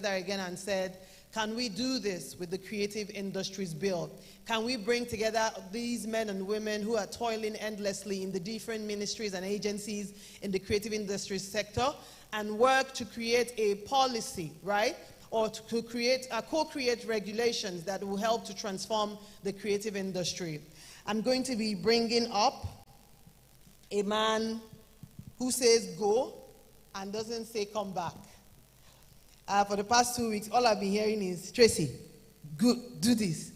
together again and said, can we do this with the Creative Industries Bill? Can we bring together these men and women who are toiling endlessly in the different ministries and agencies in the creative industries sector and work to create a policy, right? Or to create, co-create regulations that will help to transform the creative industry. I'm going to be bringing up a man who says go and doesn't say come back. For the past 2 weeks, all I've been hearing is, Tracy, good, do this,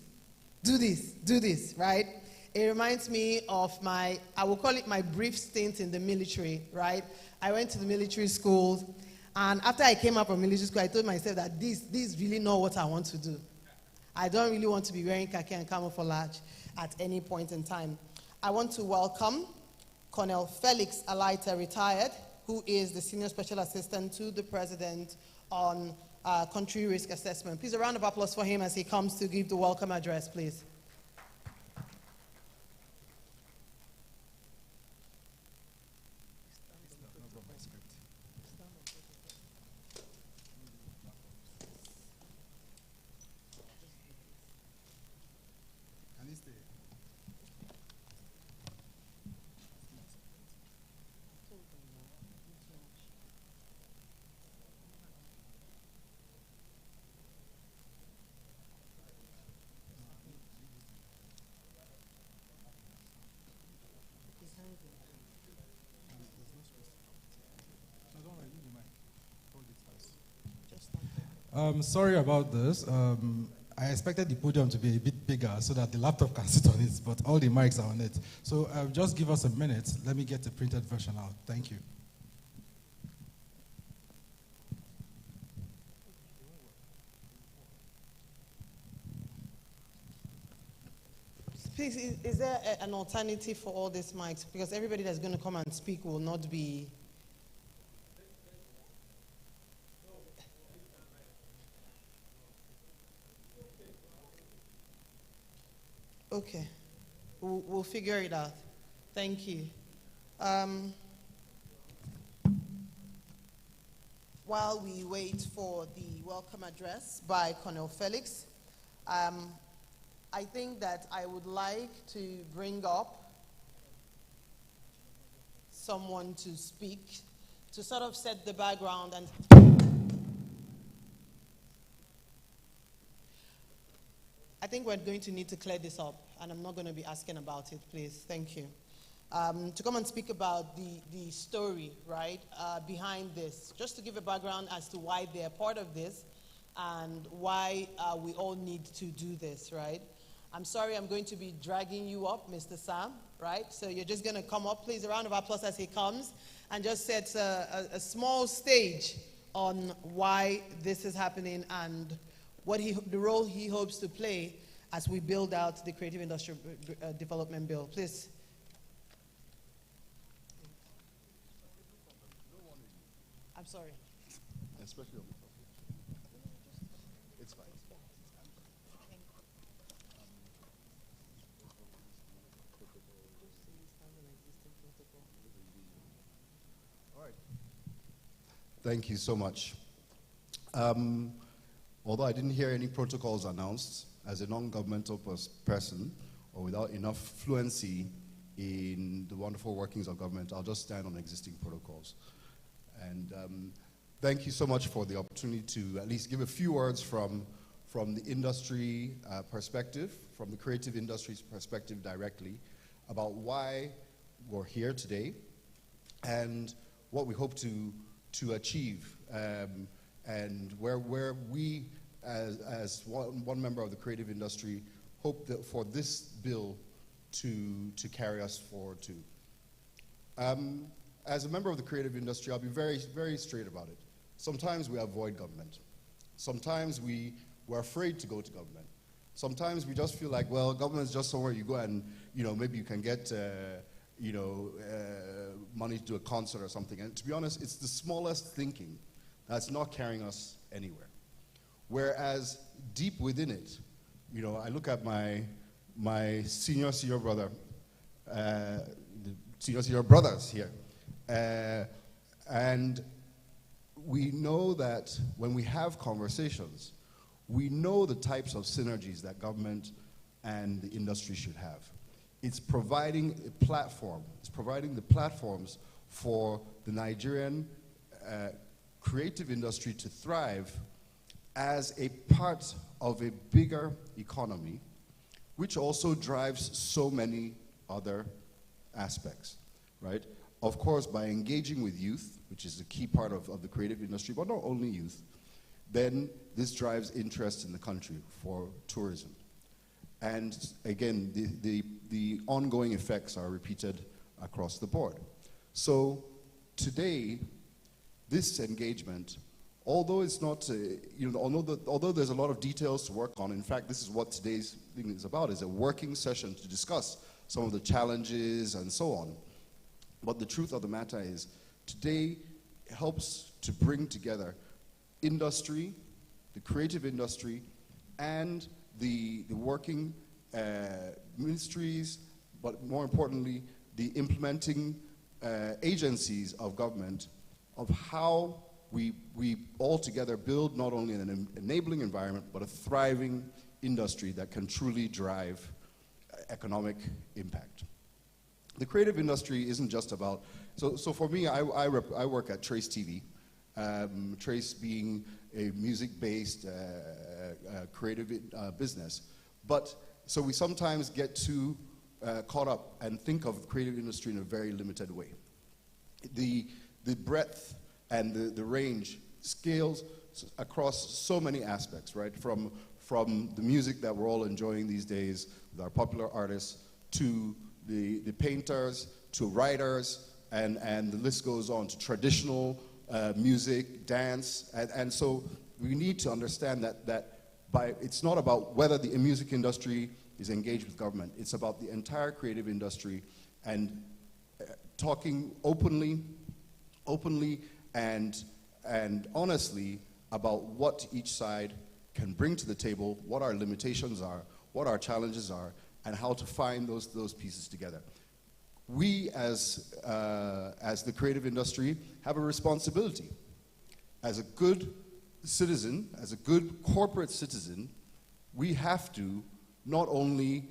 do this, do this, right? It reminds me of I will call it my brief stint in the military, right? I went to the military school, and after I came out from military school, I told myself that this is really not what I want to do. I don't really want to be wearing khaki and camouflage at any point in time. I want to welcome Colonel Felix Alaita, retired, who is the Senior Special Assistant to the President on country risk assessment. Please, a round of applause for him as he comes to give the welcome address, please. Sorry about this. I expected the podium to be a bit bigger so that the laptop can sit on it, but all the mics are on it. So just give us a minute. Let me get the printed version out. Thank you. Please, is there an alternative for all these mics? Because everybody that's going to come and speak will not be... Okay, we'll figure it out. Thank you. While we wait for the welcome address by Colonel Felix, I think that I would like to bring up someone to speak, to sort of set the background and... I think we're going to need to clear this up, and I'm not going to be asking about it, please. Thank you. To come and speak about the story, right, behind this, just to give a background as to why they're part of this and why we all need to do this, right? I'm sorry I'm going to be dragging you up, Mr. Sam, right? So you're just going to come up, please, a round of applause as he comes, and just set a small stage on why this is happening and what the role he hopes to play as we build out the Creative Industry Development Bill. Please. I'm sorry. Especially on the top. It's fine. All right. Thank you so much. Although I didn't hear any protocols announced, as a non-governmental person or without enough fluency in the wonderful workings of government, I'll just stand on existing protocols. And thank you so much for the opportunity to at least give a few words from the industry perspective, from the creative industry's perspective directly, about why we're here today and what we hope to achieve. And where we, as one member of the creative industry, hope that for this bill to carry us forward to. As a member of the creative industry, I'll be very, very straight about it. Sometimes we avoid government. Sometimes we're afraid to go to government. Sometimes we just feel like, well, government's just somewhere you go and, maybe you can get, money to do a concert or something. And to be honest, it's the smallest thinking that's not carrying us anywhere. Whereas deep within it, I look at my senior brother, the senior brothers here, and we know that when we have conversations, we know the types of synergies that government and the industry should have. It's providing a platform. It's providing the platforms for the Nigerian creative industry to thrive as a part of a bigger economy, which also drives so many other aspects, right? Of course, by engaging with youth, which is a key part of the creative industry, but not only youth, then this drives interest in the country for tourism. And again, the ongoing effects are repeated across the board. So today, this engagement, although it's not, although there's a lot of details to work on, in fact, this is what today's thing is about, is a working session to discuss some of the challenges and so on. But the truth of the matter is, today helps to bring together industry, the creative industry, and the working ministries, but more importantly, the implementing agencies of government, of how we all together build not only an enabling environment, but a thriving industry that can truly drive economic impact. The creative industry isn't just about, so for me, I work at Trace TV, Trace being a music-based creative business. But, so we sometimes get too caught up and think of the creative industry in a very limited way. The breadth and the range scales across so many aspects, right? From the music that we're all enjoying these days with our popular artists, to the painters, to writers, and the list goes on, to traditional music, dance, and so we need to understand that it's not about whether the music industry is engaged with government, it's about the entire creative industry, and talking openly and honestly about what each side can bring to the table, what our limitations are, what our challenges are, and how to find those pieces together. We, as the creative industry, have a responsibility. As a good citizen, as a good corporate citizen, we have to not only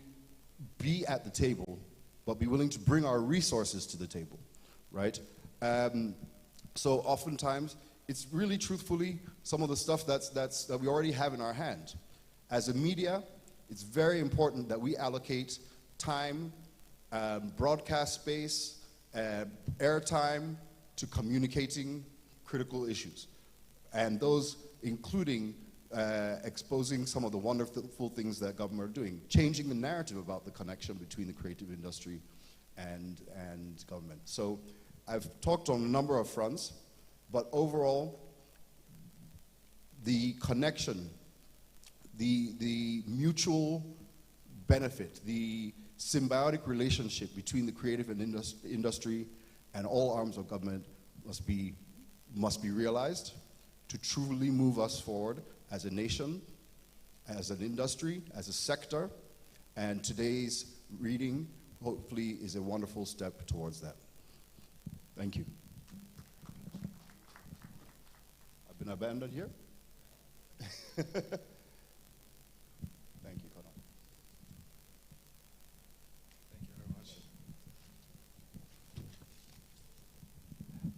be at the table, but be willing to bring our resources to the table, right? So oftentimes, it's really truthfully some of the stuff that we already have in our hand. As a media, it's very important that we allocate time, broadcast space, airtime to communicating critical issues. And those including exposing some of the wonderful things that government are doing, changing the narrative about the connection between the creative industry and government. So I've talked on a number of fronts, but overall, the connection, the mutual benefit, the symbiotic relationship between the creative and industry and all arms of government must be realized to truly move us forward as a nation, as an industry, as a sector, and today's reading hopefully is a wonderful step towards that. Thank you. I've been abandoned here. Thank you, Colonel. Thank you very much.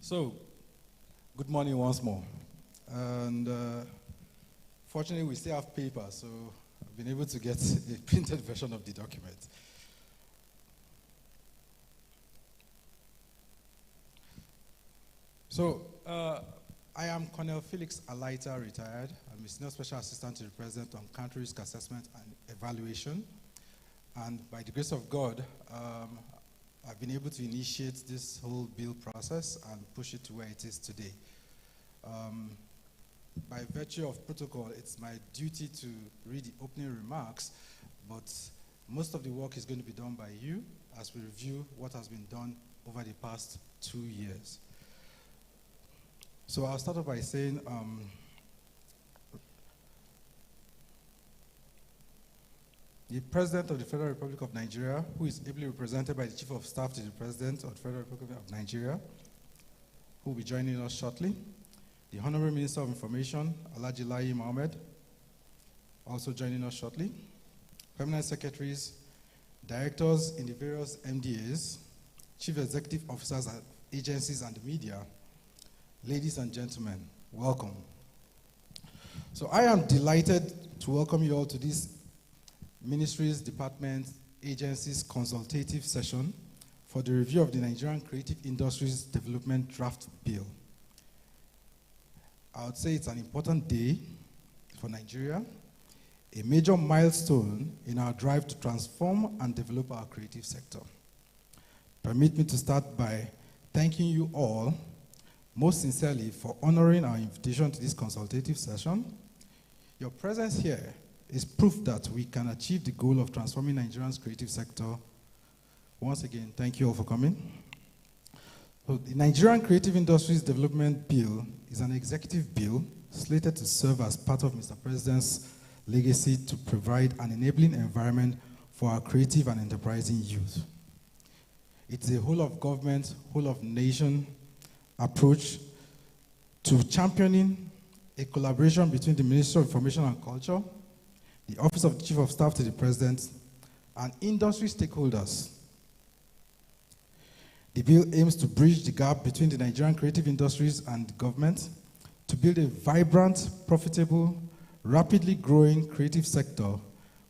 So, good morning once more. And fortunately, we still have paper, so I've been able to get a printed version of the document. So, I am Colonel Felix Alaita, retired. I'm a Senior Special Assistant to the President on Country Risk Assessment and Evaluation. And by the grace of God, I've been able to initiate this whole bill process and push it to where it is today. By virtue of protocol, it's my duty to read the opening remarks, but most of the work is going to be done by you as we review what has been done over the past 2 years. So I'll start off by saying, the President of the Federal Republic of Nigeria, who is ably represented by the Chief of Staff to the President of the Federal Republic of Nigeria, who will be joining us shortly, the Honorable Minister of Information, Alhaji Lai Mohammed, also joining us shortly, permanent secretaries, directors in the various MDAs, chief executive officers at agencies and the media, ladies and gentlemen, welcome. So I am delighted to welcome you all to this ministries, departments, agencies consultative session for the review of the Nigerian Creative Industries Development Draft Bill. I would say it's an important day for Nigeria, a major milestone in our drive to transform and develop our creative sector. Permit me to start by thanking you all most sincerely for honoring our invitation to this consultative session. Your presence here is proof that we can achieve the goal of transforming Nigeria's creative sector. Once again, thank you all for coming. So the Nigerian Creative Industries Development Bill is an executive bill slated to serve as part of Mr. President's legacy to provide an enabling environment for our creative and enterprising youth. It's a whole of government, whole of nation approach to championing a collaboration between the Ministry of Information and Culture, the Office of the Chief of Staff to the President, and industry stakeholders. The bill aims to bridge the gap between the Nigerian creative industries and the government to build a vibrant, profitable, rapidly growing creative sector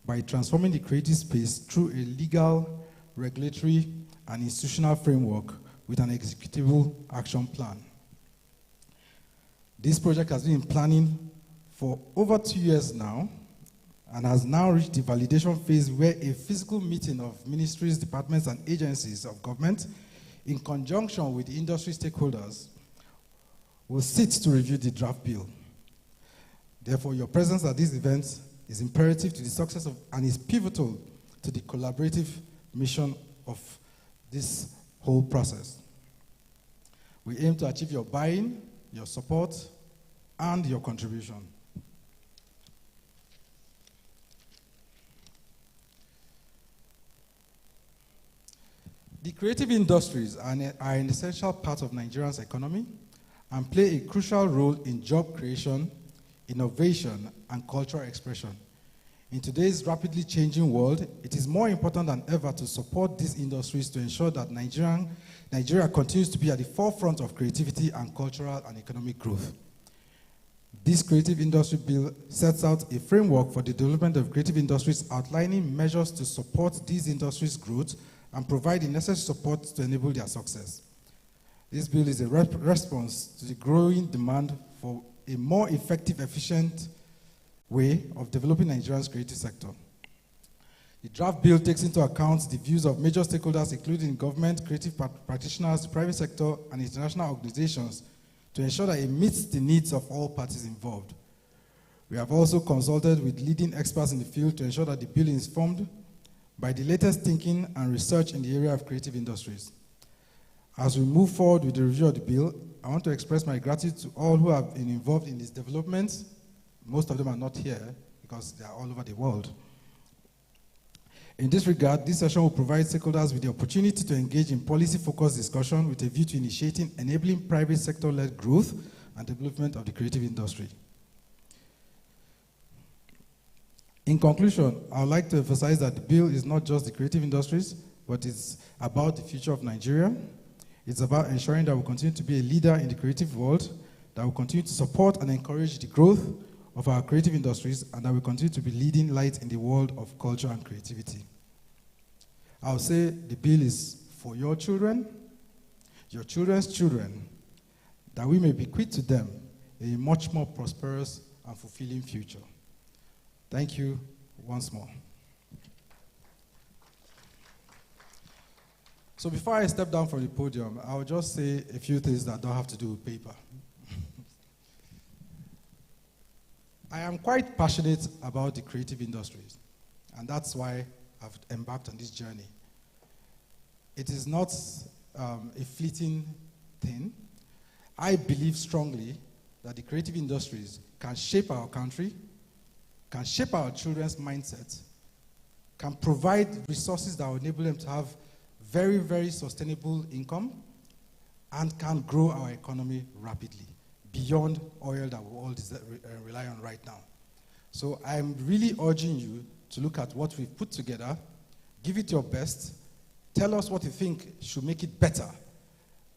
by transforming the creative space through a legal, regulatory, and institutional framework with an executable action plan. This project has been in planning for over 2 years now and has now reached the validation phase where a physical meeting of ministries, departments, and agencies of government in conjunction with the industry stakeholders will sit to review the draft bill. Therefore, your presence at this event is imperative to the success of and is pivotal to the collaborative mission of this whole process. We aim to achieve your buy-in, your support, and your contribution. The creative industries are an essential part of Nigeria's economy and play a crucial role in job creation, innovation, and cultural expression. In today's rapidly changing world, it is more important than ever to support these industries to ensure that Nigeria continues to be at the forefront of creativity and cultural and economic growth. This creative industry bill sets out a framework for the development of creative industries, outlining measures to support these industries' growth and provide the necessary support to enable their success. This bill is a response to the growing demand for a more effective, efficient way of developing Nigeria's creative sector. The draft bill takes into account the views of major stakeholders, including government, creative practitioners, the private sector, and international organizations, to ensure that it meets the needs of all parties involved. We have also consulted with leading experts in the field to ensure that the bill is informed by the latest thinking and research in the area of creative industries. As we move forward with the review of the bill, I want to express my gratitude to all who have been involved in its development. Most of them are not here because they are all over the world. In this regard, this session will provide stakeholders with the opportunity to engage in policy-focused discussion with a view to initiating enabling private sector-led growth and development of the creative industry. In conclusion, I would like to emphasize that the bill is not just the creative industries, but it's about the future of Nigeria. It's about ensuring that we continue to be a leader in the creative world, that we continue to support and encourage the growth of our creative industries, and that we continue to be leading light in the world of culture and creativity. I would say the bill is for your children, your children's children, that we may bequeath to them a much more prosperous and fulfilling future. Thank you once more. So before I step down from the podium, I'll just say a few things that don't have to do with paper. I am quite passionate about the creative industries, and that's why I've embarked on this journey. It is not a fleeting thing. I believe strongly that the creative industries can shape our country, can shape our children's mindset, can provide resources that will enable them to have very, very sustainable income, and can grow our economy rapidly beyond oil that we all rely on right now. So I'm really urging you to look at what we've put together, give it your best, tell us what you think should make it better,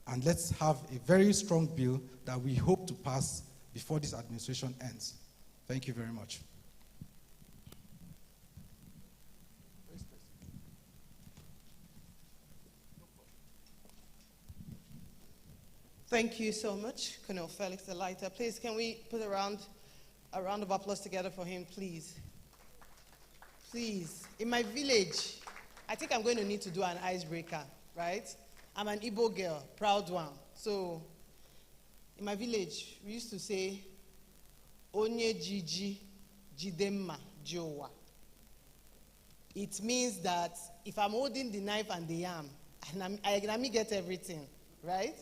and let's have a very strong bill that we hope to pass before this administration ends. Thank you very much. Thank you so much, Colonel Felix Elita. Please, can we put a round of applause together for him, please? Please. In my village, I think I'm going to need to do an icebreaker, right? I'm an Igbo girl, proud one. So, in my village, we used to say, Onye Jiji Jidemma Jowa. It means that if I'm holding the knife and the yam, and I get everything, right?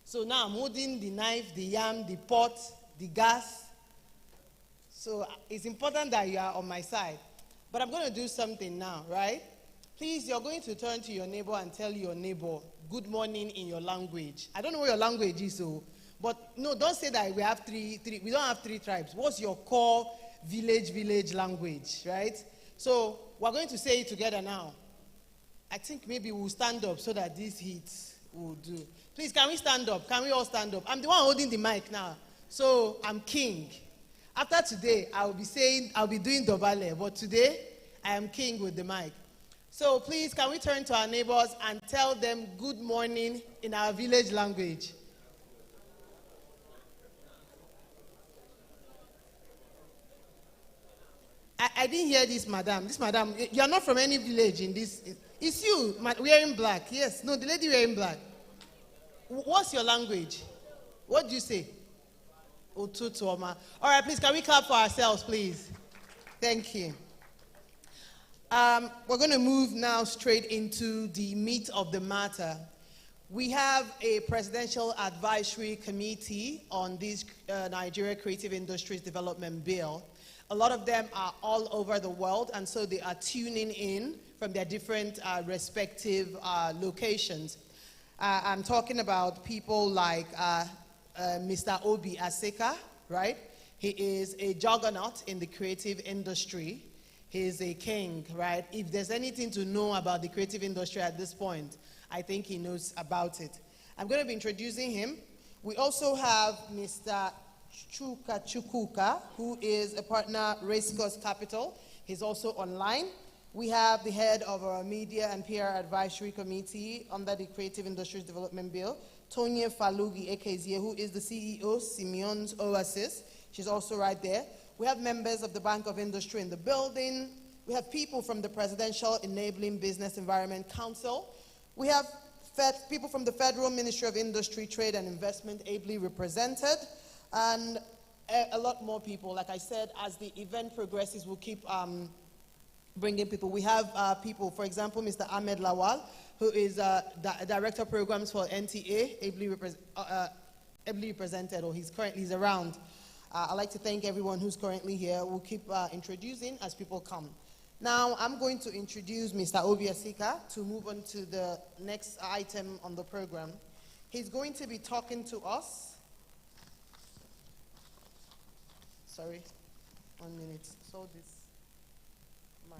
So now I'm holding the knife, the yam, the pot, the gas. So it's important that you are on my side. But I'm going to do something now, right? Please, you're going to turn to your neighbor and tell your neighbor, good morning in your language. I don't know what your language is, but no, don't say that we have three. We don't have 3 tribes. What's your core village language, right? So we're going to say it together now. I think maybe we'll stand up so that this heat will do. Please, can we stand up? Can we all stand up? I'm the one holding the mic now. So I'm king. After today, I'll be doing Dobale, but today, I am king with the mic. So please, can we turn to our neighbors and tell them good morning in our village language? I didn't hear this, madam. This madam, you are not from any village in this. It's you wearing black. Yes. No, the lady wearing black. What's your language? What do you say? Otutuoma. All right, please, can we clap for ourselves, please? Thank you. We're going to move now straight into the meat of the matter. We have a presidential advisory committee on this Nigeria Creative Industries Development Bill. A lot of them are all over the world, and so they are tuning in from their different respective locations. I'm talking about people like Mr. Obi Aseka, right? He is a juggernaut in the creative industry. He is a king, right? If there's anything to know about the creative industry at this point, I think he knows about it. I'm going to be introducing him. We also have Mr. Chuka Chukuka, who is a partner, Racecourse Capital. He's also online. We have the head of our Media and PR Advisory Committee under the Creative Industries Development Bill, Tonya Falugi Ekezie, who is the CEO, Simeon's Oasis. She's also right there. We have members of the Bank of Industry in the building. We have people from the Presidential Enabling Business Environment Council. We have people from the Federal Ministry of Industry, Trade and Investment, ably represented. And a lot more people. Like I said, as the event progresses, we'll keep bringing people. We have people, for example, Mr. Ahmed Lawal, who is Director of Programs for NTA, ably represented, or he's around. I'd like to thank everyone who's currently here. We'll keep introducing as people come. Now, I'm going to introduce Mr. Obi Asika to move on to the next item on the program. He's going to be talking to us. Sorry, 1 minute. So this mic.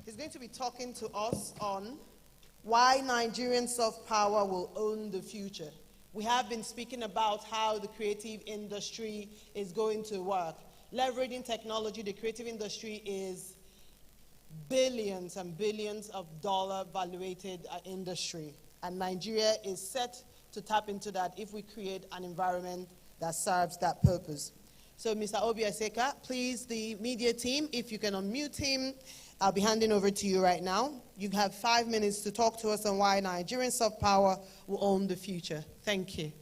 He's going to be talking to us on why Nigerian soft power will own the future. We have been speaking about how the creative industry is going to work. Leveraging technology, the creative industry is billions and billions of dollar valuated industry. And Nigeria is set to tap into that if we create an environment that serves that purpose. So Mr. Obi Aseka, please, the media team, if you can unmute him, I'll be handing over to you right now. You have 5 minutes to talk to us on why Nigerian soft power will own the future. Thank you.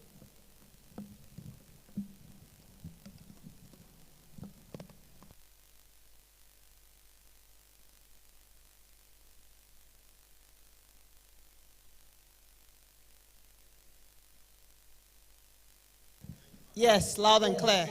Yes, loud and clear.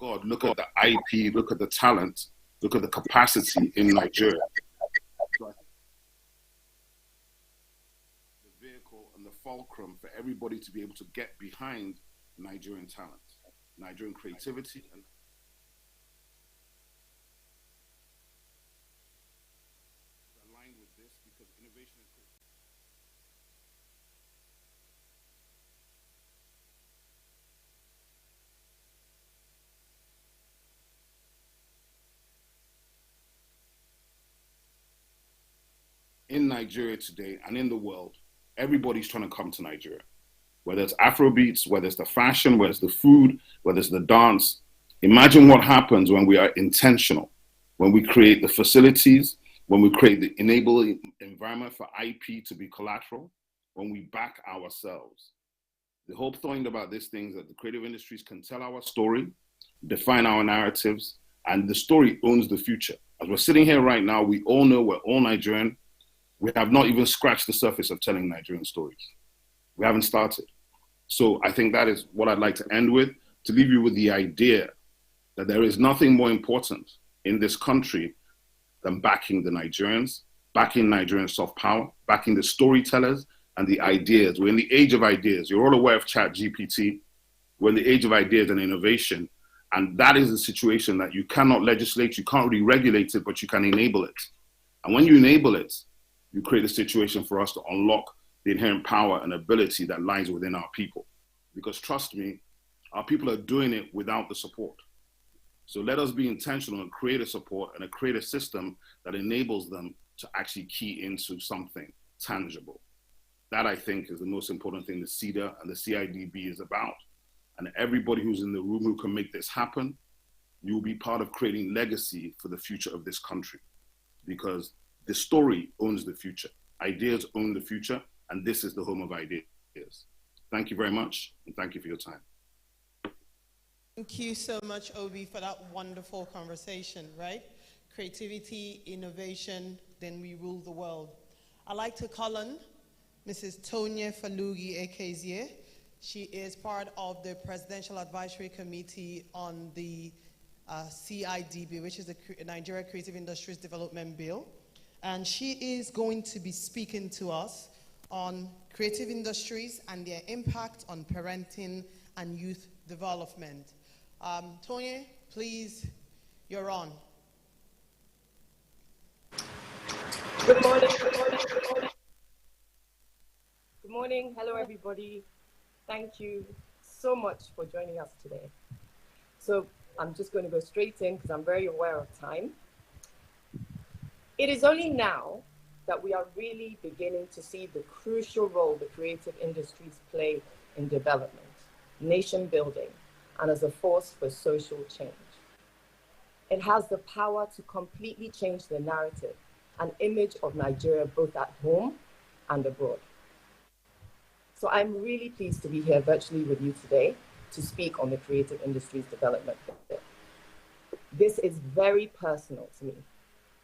God, look at the IP, look at the talent, look at the capacity in Nigeria. So I think the vehicle and the fulcrum for everybody to be able to get behind Nigerian talent, Nigerian creativity, and aligned with this because innovation and creativity. In Nigeria today and in the world, everybody's trying to come to Nigeria. Whether it's Afrobeats, whether it's the fashion, whether it's the food, whether it's the dance. Imagine what happens when we are intentional, when we create the facilities, when we create the enabling environment for IP to be collateral, when we back ourselves. The whole thing about this thing is that the creative industries can tell our story, define our narratives, and the story owns the future. As we're sitting here right now, we all know we're all Nigerian. We have not even scratched the surface of telling Nigerian stories. We haven't started. So I think that is what I'd like to end with, to leave you with the idea that there is nothing more important in this country than backing the Nigerians, backing Nigerian soft power, backing the storytellers and the ideas. We're in the age of ideas. You're all aware of ChatGPT. We're in the age of ideas and innovation. And that is a situation that you cannot legislate, you can't really regulate it, but you can enable it. And when you enable it, you create a situation for us to unlock the inherent power and ability that lies within our people. Because trust me, our people are doing it without the support. So let us be intentional and create a support and create a system that enables them to actually key into something tangible. That, I think, is the most important thing the CEDA and the CIDB is about. And everybody who's in the room who can make this happen, you will be part of creating legacy for the future of this country. Because the story owns the future. Ideas own the future, and this is the home of ideas. Thank you very much, and thank you for your time. Thank you so much, Obi, for that wonderful conversation, right? Creativity, innovation, then we rule the world. I'd like to call on Mrs. Tonya Falugi Ekezie. She is part of the Presidential Advisory Committee on the CIDB, which is the Nigeria Creative Industries Development Bill. And she is going to be speaking to us on creative industries and their impact on parenting and youth development. Tonya, please, you're on. Good morning, good morning, good morning. Good morning, hello everybody. Thank you so much for joining us today. So I'm just going to go straight in because I'm very aware of time. It is only now that we are really beginning to see the crucial role the creative industries play in development, nation building, and as a force for social change. It has the power to completely change the narrative and image of Nigeria, both at home and abroad. So I'm really pleased to be here virtually with you today to speak on the creative industries development bill. This is very personal to me,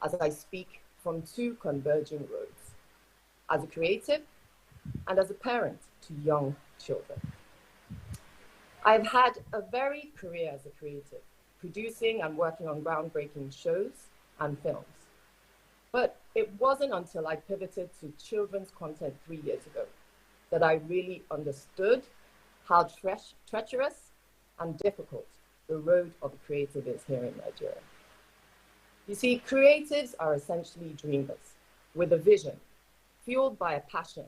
as I speak from two converging roads, as a creative and as a parent to young children. I've had a varied career as a creative, producing and working on groundbreaking shows and films. But it wasn't until I pivoted to children's content 3 years ago that I really understood how treacherous and difficult the road of a creative is here in Nigeria. You see, creatives are essentially dreamers with a vision, fueled by a passion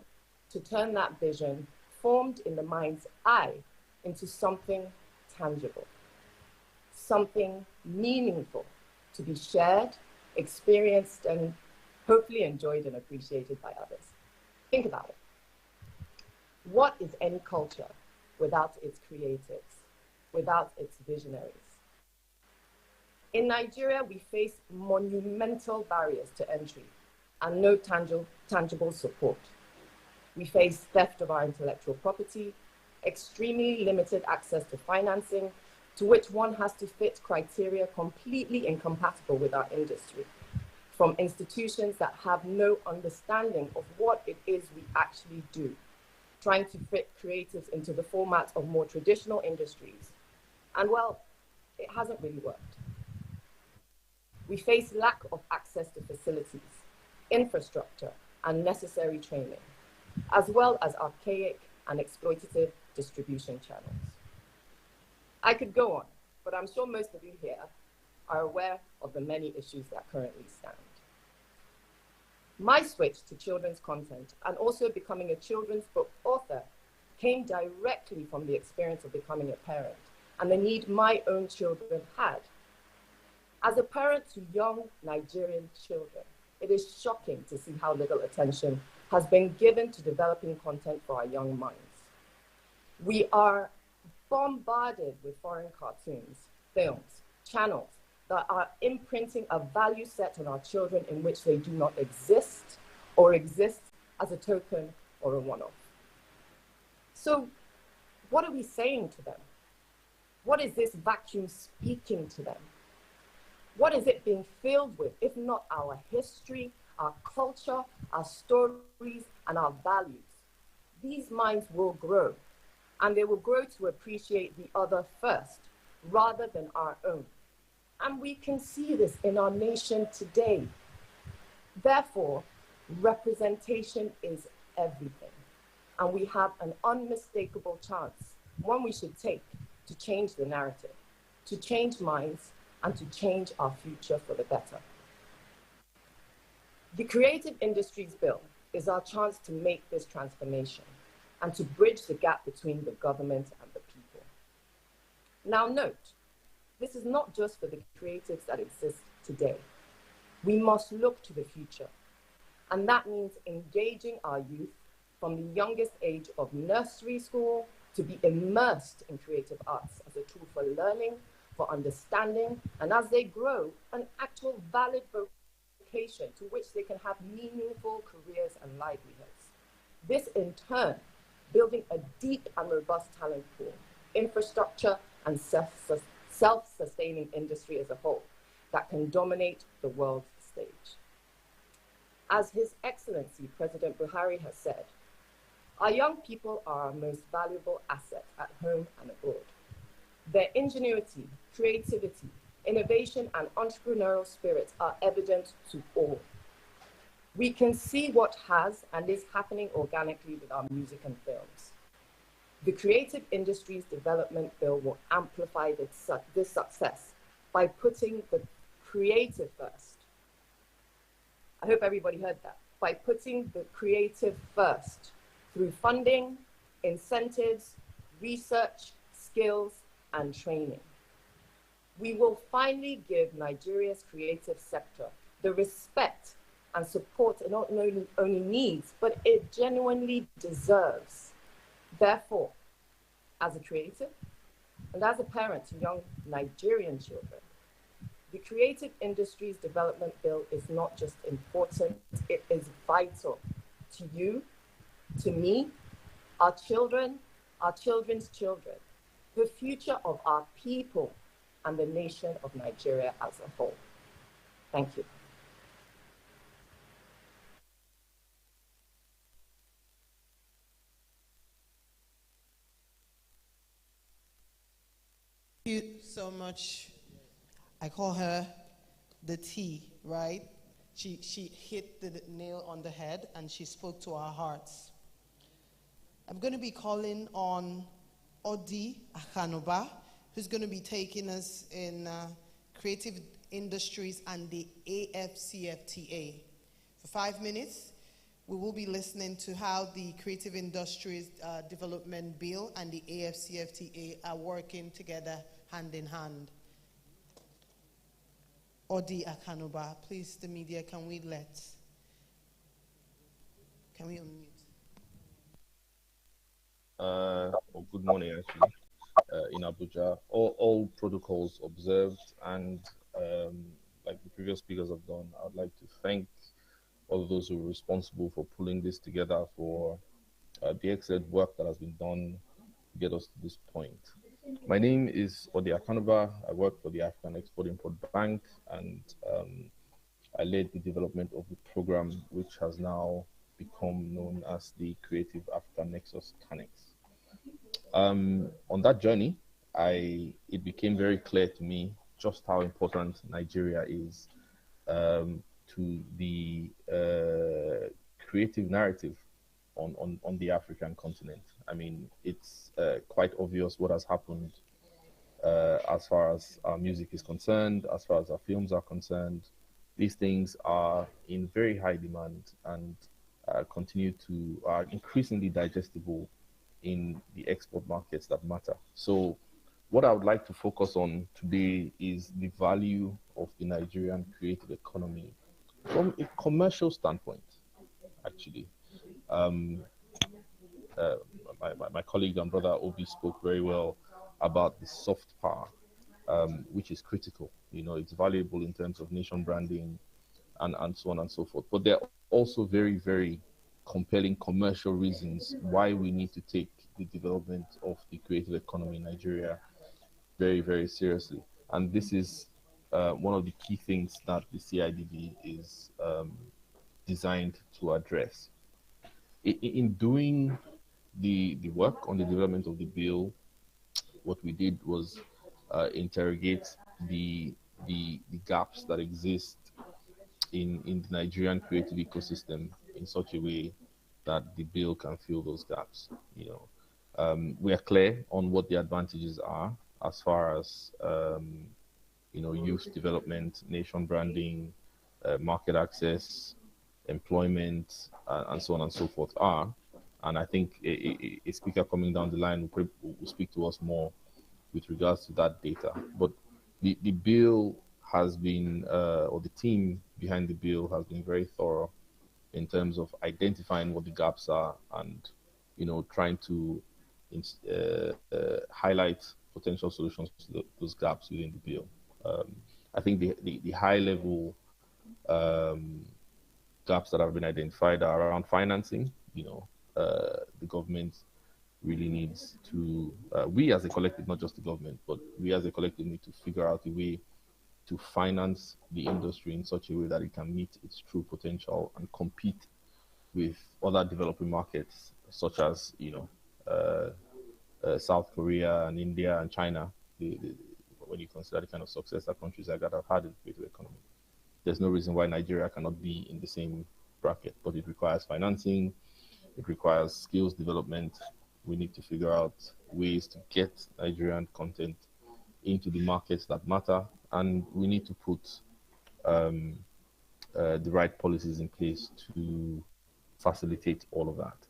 to turn that vision formed in the mind's eye into something tangible, something meaningful to be shared, experienced, and hopefully enjoyed and appreciated by others. Think about it. What is any culture without its creatives, without its visionaries? In Nigeria, we face monumental barriers to entry and no tangible support. We face theft of our intellectual property, extremely limited access to financing, to which one has to fit criteria completely incompatible with our industry, from institutions that have no understanding of what it is we actually do, trying to fit creatives into the format of more traditional industries. And well, it hasn't really worked. We face lack of access to facilities, infrastructure, and necessary training, as well as archaic and exploitative distribution channels. I could go on, but I'm sure most of you here are aware of the many issues that currently stand. My switch to children's content and also becoming a children's book author came directly from the experience of becoming a parent and the need my own children had. As a parent to young Nigerian children, it is shocking to see how little attention has been given to developing content for our young minds. We are bombarded with foreign cartoons, films, channels that are imprinting a value set on our children in which they do not exist or exist as a token or a one-off. So what are we saying to them? What is this vacuum speaking to them? What is it being filled with, if not our history, our culture, our stories, and our values? These minds will grow, and they will grow to appreciate the other first, rather than our own. And we can see this in our nation today. Therefore, representation is everything. And we have an unmistakable chance, one we should take, to change the narrative, to change minds, and to change our future for the better. The Creative Industries Bill is our chance to make this transformation and to bridge the gap between the government and the people. Now note, this is not just for the creatives that exist today. We must look to the future. And that means engaging our youth from the youngest age of nursery school to be immersed in creative arts as a tool for learning, for understanding, and as they grow, an actual valid vocation to which they can have meaningful careers and livelihoods. This in turn, building a deep and robust talent pool, infrastructure, and self-sustaining industry as a whole that can dominate the world stage. As His Excellency President Buhari has said, our young people are our most valuable asset at home and abroad. Their ingenuity, creativity, innovation, and entrepreneurial spirit are evident to all. We can see what has and is happening organically with our music and films. The Creative Industries Development Bill will amplify this success by putting the creative first. I hope everybody heard that. By putting the creative first through funding, incentives, research, skills, and training. We will finally give Nigeria's creative sector the respect and support it not only needs, but it genuinely deserves. Therefore, as a creative and as a parent to young Nigerian children, the Creative Industries Development Bill is not just important, it is vital to you, to me, our children, our children's children, the future of our people, and the nation of Nigeria as a whole. Thank you. Thank you so much. I call her the T, right? She hit the nail on the head and she spoke to our hearts. I'm going to be calling on Odi Akanoba, who's going to be taking us in creative industries and the AFCFTA. For 5 minutes, we will be listening to how the Creative Industries Development Bill and the AFCFTA are working together hand in hand. Odi Akanoba, please, the media, can we unmute? Good morning, actually, in Abuja. All protocols observed, and like the previous speakers have done, I'd like to thank all of those who are responsible for pulling this together, for the excellent work that has been done to get us to this point. My name is Odi Akanoba. I work for the African Export-Import Bank, and I led the development of the program, which has now become known as the Creative Africa Nexus CANEX. On that journey, it became very clear to me just how important Nigeria is to the creative narrative on the African continent. I mean, it's quite obvious what has happened as far as our music is concerned, as far as our films are concerned. These things are in very high demand and are increasingly digestible in the export markets that matter. So what I would like to focus on today is the value of the Nigerian creative economy from a commercial standpoint, actually. Um, my colleague and brother Obi spoke very well about the soft power, which is critical. You know, it's valuable in terms of nation branding and so on and so forth. But there are also very, very compelling commercial reasons why we need to take the development of the creative economy in Nigeria very, very seriously. And this is one of the key things that the CIDB is designed to address. In doing the work on the development of the bill, what we did was interrogate the gaps that exist in the Nigerian creative ecosystem in such a way that the bill can fill those gaps. You know, we are clear on what the advantages are as far as you know, youth development, nation branding, market access, employment, and so on and so forth are. And I think a speaker coming down the line will speak to us more with regards to that data. But the bill has been, or the team behind the bill has been very thorough in terms of identifying what the gaps are and, you know, trying to highlight potential solutions to those gaps within the bill. I think the high level gaps that have been identified are around financing. You know, the government really needs to, we as a collective, not just the government, but we as a collective need to figure out a way to finance the industry in such a way that it can meet its true potential and compete with other developing markets, such as, you know, South Korea and India and China. When you consider the kind of success that countries like that have had in the creative economy, there's no reason why Nigeria cannot be in the same bracket. But it requires financing, it requires skills development. We need to figure out ways to get Nigerian content into the markets that matter, and we need to put the right policies in place to facilitate all of that.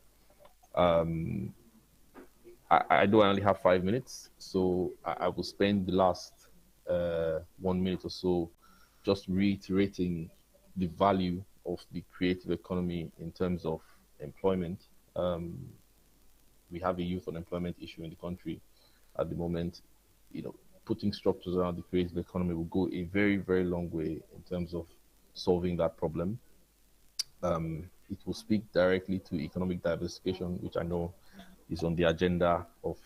I know I only have 5 minutes, so I will spend the last 1 minute or so just reiterating the value of the creative economy in terms of employment. We have a youth unemployment issue in the country at the moment. You know, putting structures around the creative economy will go a very, very long way in terms of solving that problem. It will speak directly to economic diversification, which I know is on the agenda of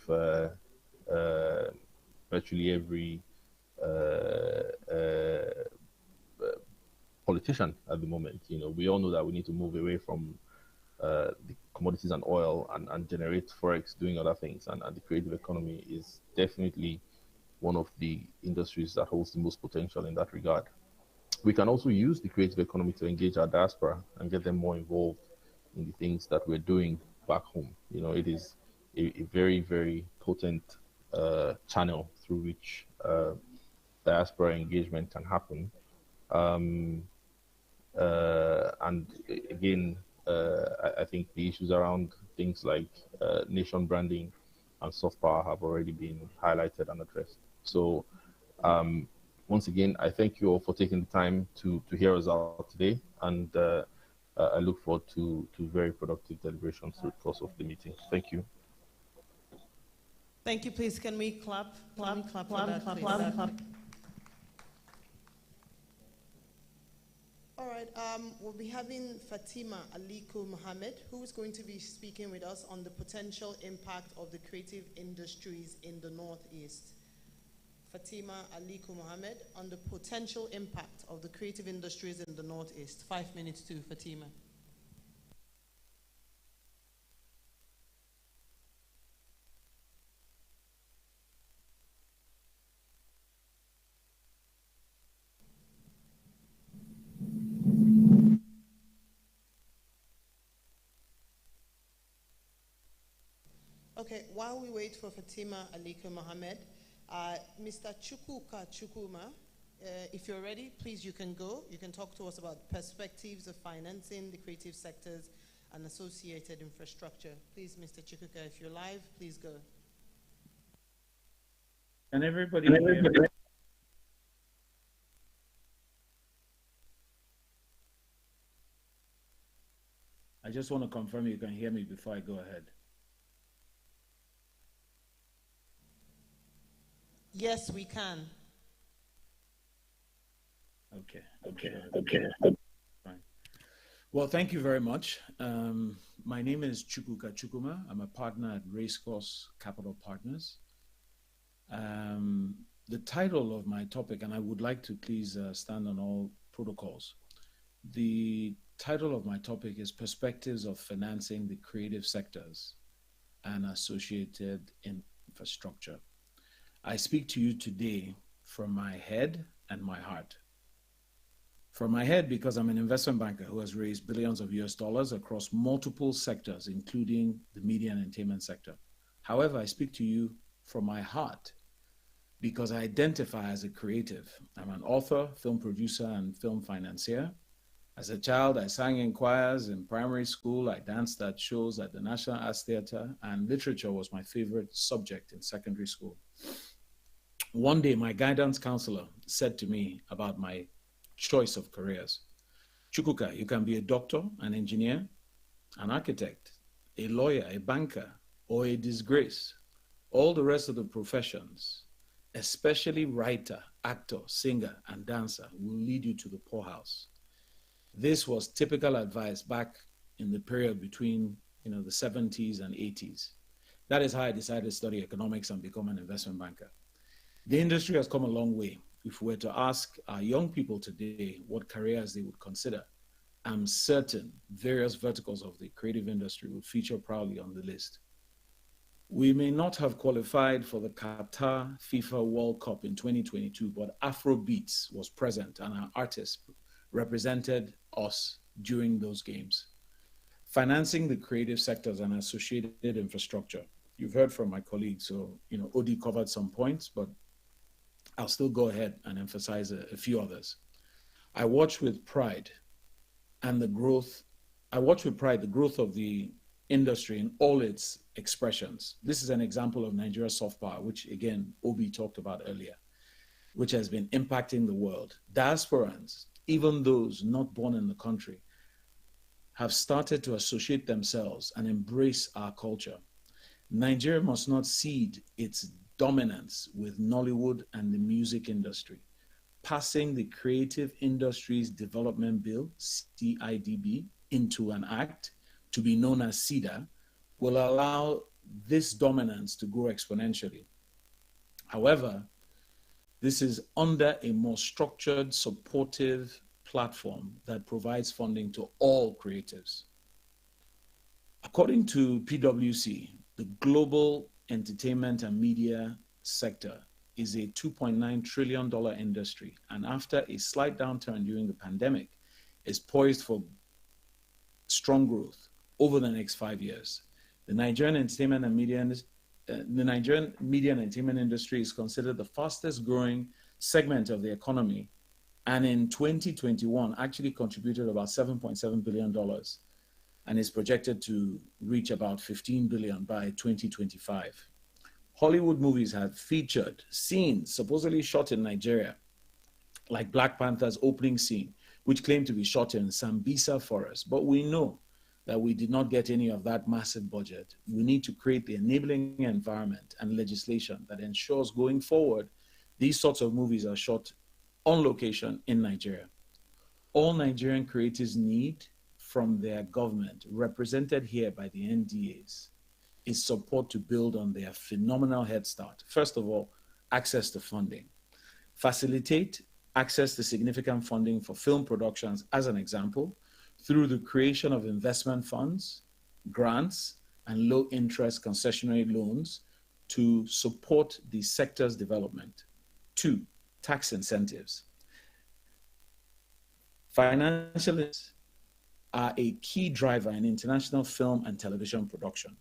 virtually every politician at the moment. You know, we all know that we need to move away from the commodities and oil and generate forex doing other things, and the creative economy is definitely one of the industries that holds the most potential in that regard. We can also use the creative economy to engage our diaspora and get them more involved in the things that we're doing back home. You know, it is a very, very potent channel through which diaspora engagement can happen. And again, I think the issues around things like nation branding and soft power have already been highlighted and addressed. So once again, I thank you all for taking the time to hear us out today, and I look forward to very productive deliberations through the course of the meeting. Thank you. Thank you. Please, can we clap, clap, clap, clap, clap, clap, clap. All right, we'll be having Fatima Aliku Mohammed, who is going to be speaking with us on the potential impact of the creative industries in the Northeast. Fatima Aliku Mohammed on the potential impact of the creative industries in the Northeast. 5 minutes to Fatima. Okay, while we wait for Fatima Aliko Mohammed, Mr. Chukwuka Chukwuma, if you're ready, please, you can go. You can talk to us about perspectives of financing the creative sectors and associated infrastructure. Please, Mr. Chukwuka, if you're live, please go. Can everybody hear me? I just want to confirm you can hear me before I go ahead. Yes, we can. Okay. Fine. Well, thank you very much. My name is Chukwuka Chukwuma. I'm a partner at Racecourse Capital Partners. The title of my topic, and I would like to please stand on all protocols. The title of my topic is Perspectives of Financing the Creative Sectors and Associated Infrastructure. I speak to you today from my head and my heart. From my head, because I'm an investment banker who has raised billions of US dollars across multiple sectors, including the media and entertainment sector. However, I speak to you from my heart because I identify as a creative. I'm an author, film producer, and film financier. As a child, I sang in choirs in primary school. I danced at shows at the National Arts Theatre, and literature was my favorite subject in secondary school. One day, my guidance counselor said to me about my choice of careers, Chukwuka, you can be a doctor, an engineer, an architect, a lawyer, a banker, or a disgrace. All the rest of the professions, especially writer, actor, singer, and dancer, will lead you to the poorhouse. This was typical advice back in the period between the 70s and 80s. That is how I decided to study economics and become an investment banker. The industry has come a long way. If we were to ask our young people today what careers they would consider, I'm certain various verticals of the creative industry would feature proudly on the list. We may not have qualified for the Qatar FIFA World Cup in 2022, but Afrobeats was present and our artists represented us during those games. Financing the creative sectors and associated infrastructure. You've heard from my colleagues, so Odi covered some points, but I'll still go ahead and emphasize a few others. I watch with pride the growth of the industry in all its expressions. This is an example of Nigeria's soft power, which again, Obi talked about earlier, which has been impacting the world. Diasporans, even those not born in the country, have started to associate themselves and embrace our culture. Nigeria must not cede its dominance with Nollywood and the music industry. Passing the Creative Industries Development Bill, CIDB, into an act to be known as CEDA will allow this dominance to grow exponentially. However, this is under a more structured, supportive platform that provides funding to all creatives. According to PwC, the global entertainment and media sector is a $2.9 trillion industry, and after a slight downturn during the pandemic, is poised for strong growth over the next 5 years. The Nigerian entertainment and media and entertainment industry is considered the fastest growing segment of the economy, and in 2021 actually contributed about $7.7 billion and is projected to reach about $15 billion by 2025. Hollywood movies have featured scenes supposedly shot in Nigeria, like Black Panther's opening scene, which claimed to be shot in Sambisa Forest. But we know that we did not get any of that massive budget. We need to create the enabling environment and legislation that ensures going forward, these sorts of movies are shot on location in Nigeria. All Nigerian creators need from their government, represented here by the NDAs, is support to build on their phenomenal head start. First of all, access to funding. Facilitate access to significant funding for film productions, as an example, through the creation of investment funds, grants, and low-interest concessionary loans to support the sector's development. 2, tax incentives. Financial are a key driver in international film and television production.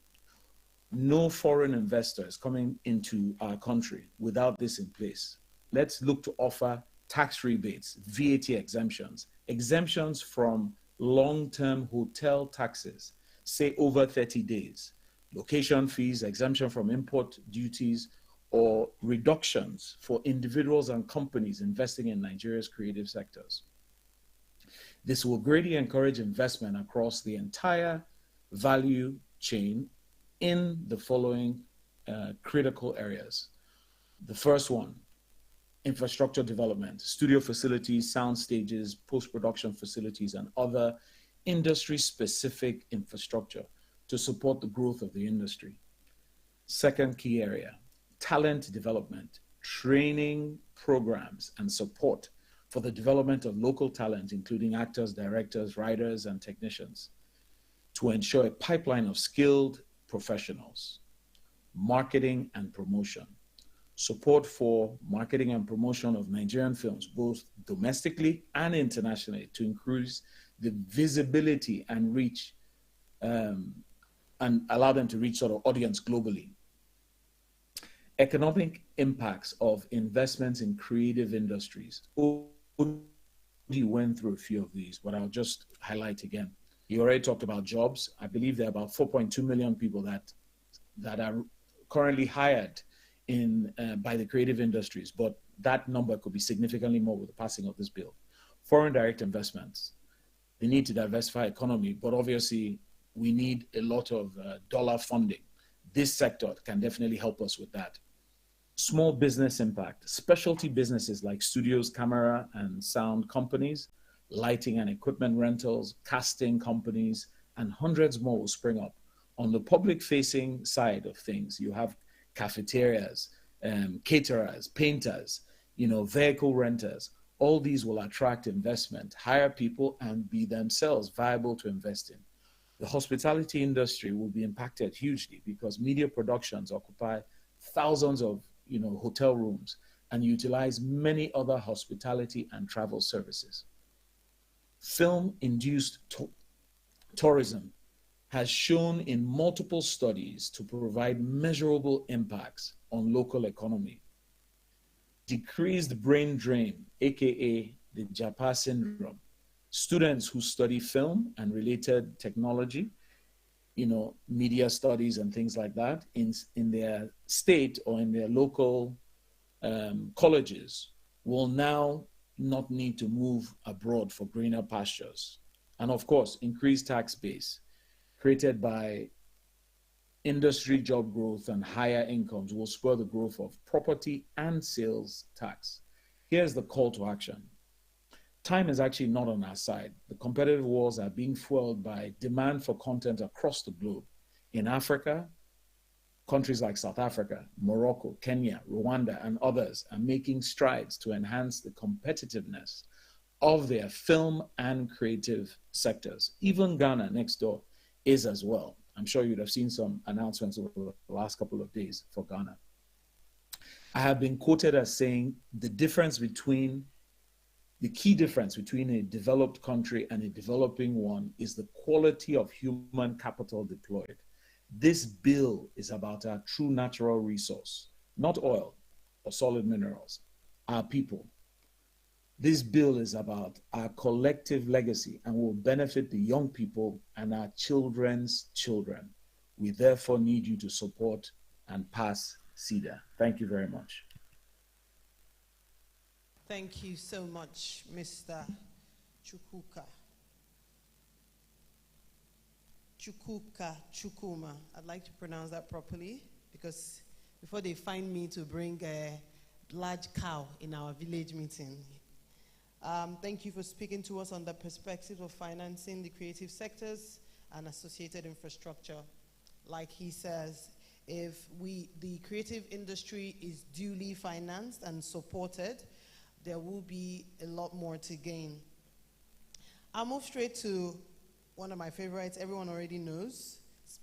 no foreign investors coming into our country without this in place. Let's look to offer tax rebates, VAT exemptions, exemptions from long-term hotel taxes, say over 30 days, location fees, exemption from import duties, or reductions for individuals and companies investing in Nigeria's creative sectors. This will greatly encourage investment across the entire value chain in the following critical areas. The first one, infrastructure development, studio facilities, sound stages, post-production facilities, and other industry-specific infrastructure to support the growth of the industry. Second key area, talent development, training programs, and support for the development of local talent, including actors, directors, writers, and technicians, to ensure a pipeline of skilled professionals. Marketing and promotion, support for marketing and promotion of Nigerian films, both domestically and internationally, to increase the visibility and reach and allow them to reach sort of audience globally. Economic impacts of investments in creative industries. He went through a few of these, but I'll just highlight again. He already talked about jobs. I believe there are about 4.2 million people that are currently hired in by the creative industries, but that number could be significantly more with the passing of this bill. Foreign direct investments. They need to diversify economy, but obviously we need a lot of dollar funding. This sector can definitely help us with that. Small business impact. Specialty businesses like studios, camera and sound companies, lighting and equipment rentals, casting companies, and hundreds more will spring up. On the public-facing side of things, you have cafeterias, caterers, painters, vehicle renters. All these will attract investment, hire people, and be themselves viable to invest in. The hospitality industry will be impacted hugely because media productions occupy thousands of hotel rooms and utilize many other hospitality and travel services. Film-induced tourism has shown in multiple studies to provide measurable impacts on local economy. Decreased brain drain, aka the Japa syndrome. Students who study film and related technology, media studies and things like that in their state or in their local colleges will now not need to move abroad for greener pastures. And of course, increased tax base created by industry job growth and higher incomes will spur the growth of property and sales tax. Here's the call to action. Time is actually not on our side. The competitive wars are being fueled by demand for content across the globe. In Africa, countries like South Africa, Morocco, Kenya, Rwanda, and others are making strides to enhance the competitiveness of their film and creative sectors. Even Ghana next door is as well. I'm sure you'd have seen some announcements over the last couple of days for Ghana. I have been quoted as saying the key difference between a developed country and a developing one is the quality of human capital deployed. This bill is about our true natural resource, not oil or solid minerals, our people. This bill is about our collective legacy and will benefit the young people and our children's children. We therefore need you to support and pass CEDA. Thank you very much. Thank you so much, Mr. Chukuma. I'd like to pronounce that properly because before they find me to bring a large cow in our village meeting. Thank you for speaking to us on the perspective of financing the creative sectors and associated infrastructure. Like he says, if the creative industry is duly financed and supported, there will be a lot more to gain. I'll move straight to one of my favorites, everyone already knows,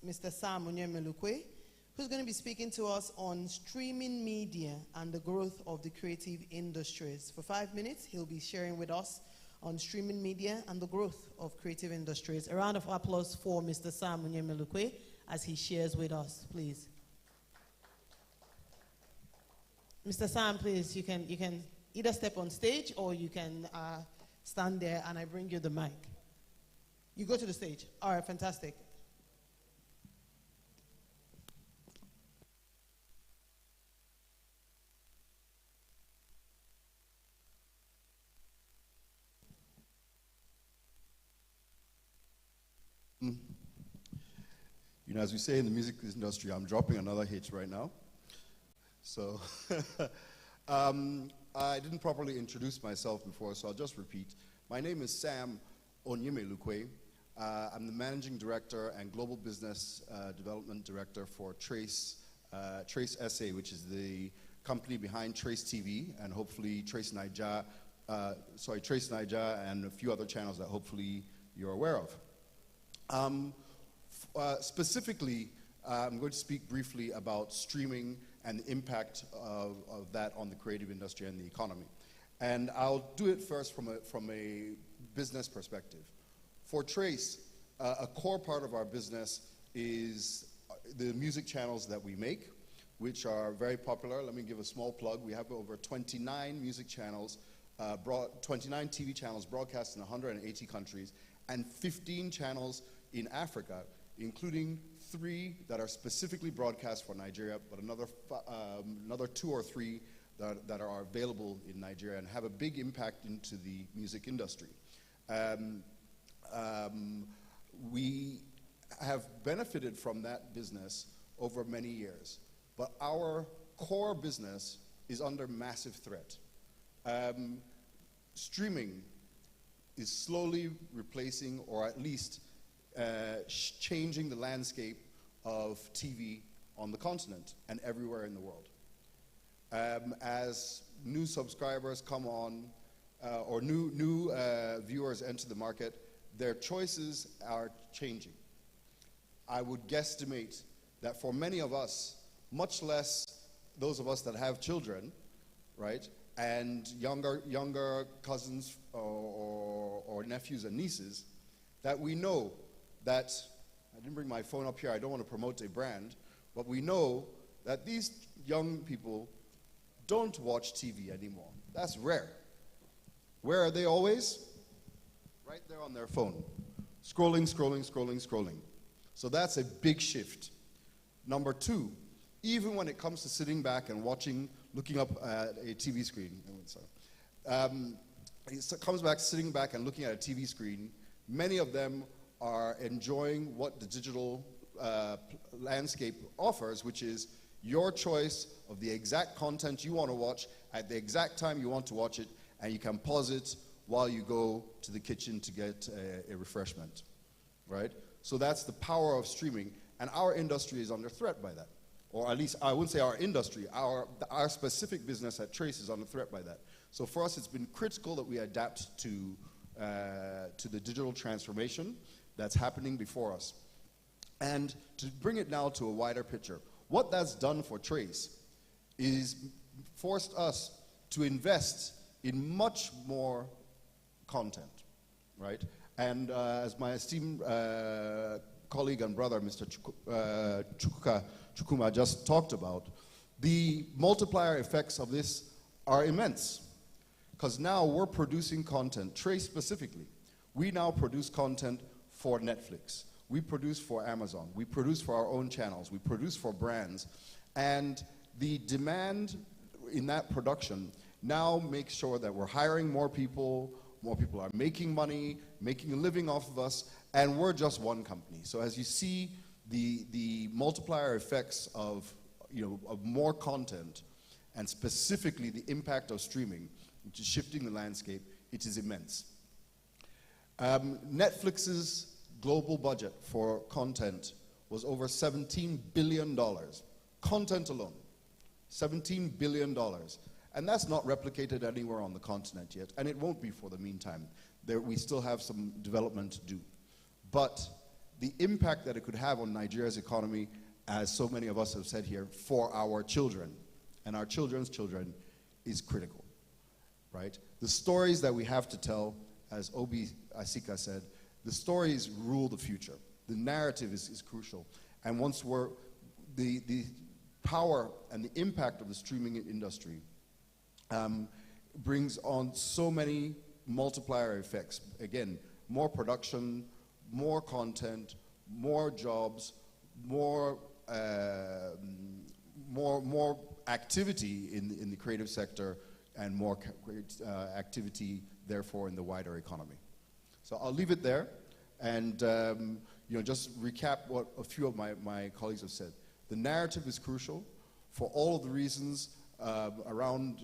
Mr. Sam Onyemelukwe, who's going to be speaking to us on streaming media and the growth of the creative industries. For 5 minutes, he'll be sharing with us on streaming media and the growth of creative industries. A round of applause for Mr. Sam Onyemelukwe as he shares with us, please. Mr. Sam, please, you can either step on stage or you can stand there and I bring you the mic. You go to the stage. All right, fantastic. You know, as we say in the music industry, I'm dropping another hit right now. So, I didn't properly introduce myself before, so I'll just repeat. My name is Sam Onyemelukwe. I'm the Managing Director and Global Business Development Director for Trace SA, which is the company behind Trace TV and hopefully Trace Naija and a few other channels that hopefully you're aware of. Specifically, I'm going to speak briefly about streaming and the impact of that on the creative industry and the economy. And I'll do it first from a business perspective. For Trace, a core part of our business is the music channels that we make, which are very popular. Let me give a small plug. We have over 29 music channels, 29 TV channels broadcast in 180 countries, and 15 channels in Africa, including 3 that are specifically broadcast for Nigeria, but another 2 or 3 that are available in Nigeria and have a big impact into the music industry. We have benefited from that business over many years, but our core business is under massive threat. Streaming is slowly replacing, or at least changing the landscape of TV on the continent and everywhere in the world. As new subscribers come on, or new viewers enter the market, their choices are changing. I would guesstimate that for many of us, much less those of us that have children, right, and younger cousins or nephews and nieces, that we know that, I didn't bring my phone up here, I don't want to promote a brand, but we know that these young people don't watch TV anymore. That's rare. Where are they always? Right there on their phone. Scrolling. So that's a big shift. Number 2, even when it comes to sitting back and looking up at a TV screen, it comes back sitting back and looking at a TV screen, many of them are enjoying what the digital landscape offers, which is your choice of the exact content you want to watch at the exact time you want to watch it, and you can pause it while you go to the kitchen to get a refreshment, right? So that's the power of streaming, and our industry is under threat by that. Or at least, I wouldn't say our industry, our specific business at Trace is under threat by that. So for us, it's been critical that we adapt to the digital transformation that's happening before us. And to bring it now to a wider picture, what that's done for Trace is forced us to invest in much more content, right? And as my esteemed colleague and brother, Mr. Chukuma, just talked about, the multiplier effects of this are immense. Because now we're producing content, Trace specifically. We now produce content for Netflix. We produce for Amazon. We produce for our own channels. We produce for brands. And the demand in that production now makes sure that we're hiring more people are making money, making a living off of us, and we're just one company. So as you see the multiplier effects of more content, and specifically the impact of streaming, which is shifting the landscape, it is immense. Netflix's global budget for content was over $17 billion. Content alone, $17 billion. And that's not replicated anywhere on the continent yet, and it won't be for the meantime. We still have some development to do. But the impact that it could have on Nigeria's economy, as so many of us have said here, for our children and our children's children is critical, right? The stories that we have to tell, as Obi Asika said, the stories rule the future. The narrative is crucial. And once the power and the impact of the streaming industry brings on so many multiplier effects. Again, more production, more content, more jobs, more activity in the creative sector, and more activity, therefore, in the wider economy. So I'll leave it there, and just recap what a few of my colleagues have said. The narrative is crucial for all of the reasons around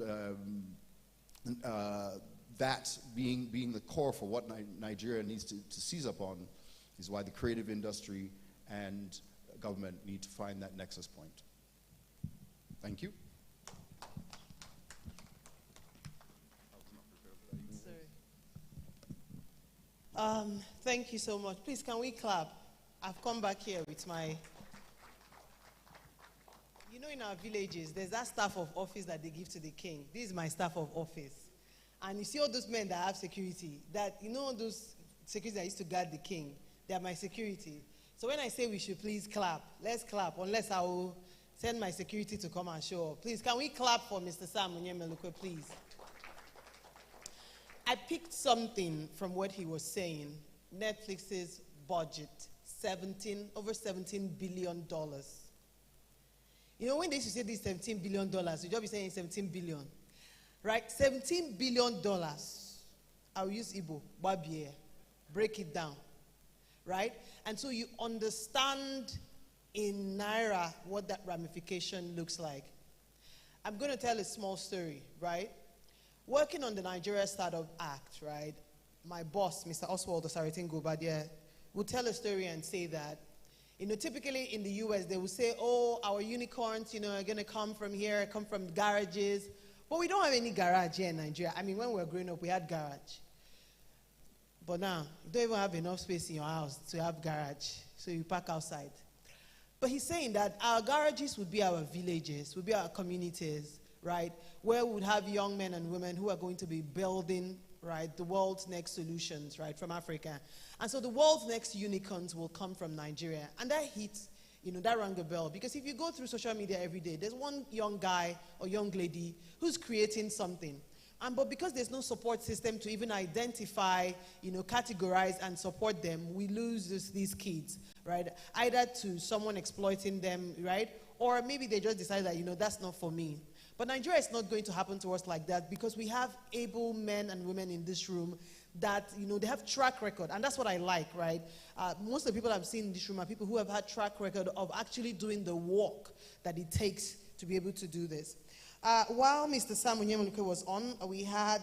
that being the core for what Nigeria needs to seize upon, is why the creative industry and government need to find that nexus point. Thank you. Thank you so much. Please, can we clap? I've come back here with my... You know, in our villages, there's that staff of office that they give to the king. This is my staff of office. And you see all those men that have security, those security that used to guard the king, they are my security. So when I say we should please clap, let's clap, unless I will send my security to come and show up. Please, can we clap for Mr. Sam Onyemeluko, please? I picked something from what he was saying. Netflix's budget, over $17 billion. You know, when they used to say this $17 billion, you just be saying 17 billion. Right? $17 billion. I'll use Igbo, Babie. Break it down. Right? And so you understand in Naira what that ramification looks like. I'm going to tell a small story, right? Working on the Nigeria Startup Act, right? My boss, Mr. Oswald Osaritin Gobadia, would tell a story and say that, typically in the US, they will say, oh, our unicorns, are going to come from here, come from garages. But we don't have any garage here in Nigeria. I mean, when we were growing up, we had garage. But now, you don't even have enough space in your house to have garage, so you park outside. But he's saying that our garages would be our villages, would be our communities, right? Where we would have young men and women who are going to be building, right, the world's next solutions, right, from Africa. And so the world's next unicorns will come from Nigeria. And that hits, that rang a bell. Because if you go through social media every day, there's one young guy or young lady who's creating something. But because there's no support system to even identify, categorize and support them, we lose these kids, right? Either to someone exploiting them, right? Or maybe they just decide that, that's not for me. But Nigeria is not going to happen to us like that, because we have able men and women in this room that, they have track record. And that's what I like, right? Most of the people I've seen in this room are people who have had track record of actually doing the work that it takes to be able to do this. While Mr. Sam Onyemeluko was on, we had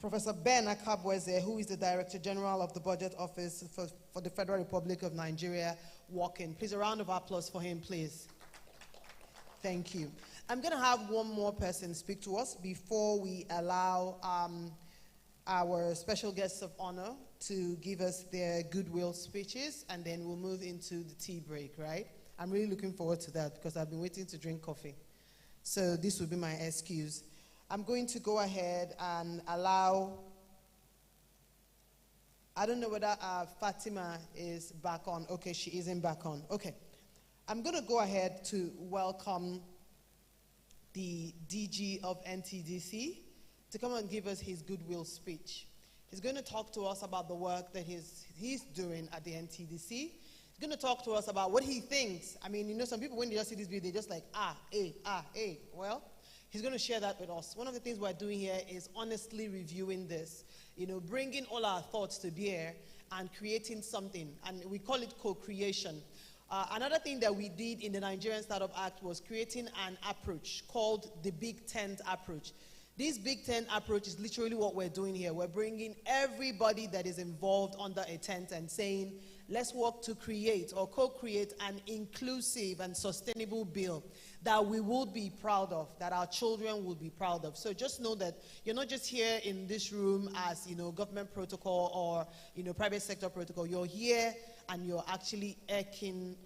Professor Ben Akabweze, who is the Director General of the Budget Office for the Federal Republic of Nigeria, walking. Please, a round of applause for him, please. Thank you. I'm going to have one more person speak to us before we allow our special guests of honor to give us their goodwill speeches, and then we'll move into the tea break, right? I'm really looking forward to that because I've been waiting to drink coffee. So this will be my excuse. I'm going to go ahead and allow, I don't know whether Fatima is back on. Okay, she isn't back on. Okay. I'm going to go ahead to welcome the DG of NTDC to come and give us his goodwill speech. He's going to talk to us about the work that he's doing at the NTDC. He's going to talk to us about what he thinks. I mean, some people, when they just see this video, they're just like, Well, he's going to share that with us. One of the things we're doing here is honestly reviewing this, bringing all our thoughts to bear and creating something. And we call it co-creation. Another thing that we did in the Nigerian Startup Act was creating an approach called the Big Tent approach. This Big Tent approach is literally what we're doing here. We're bringing everybody that is involved under a tent and saying, let's work to create or co-create an inclusive and sustainable bill that we will be proud of, that our children will be proud of. So just know that you're not just here in this room as, government protocol or, private sector protocol. You're here and you're actually etching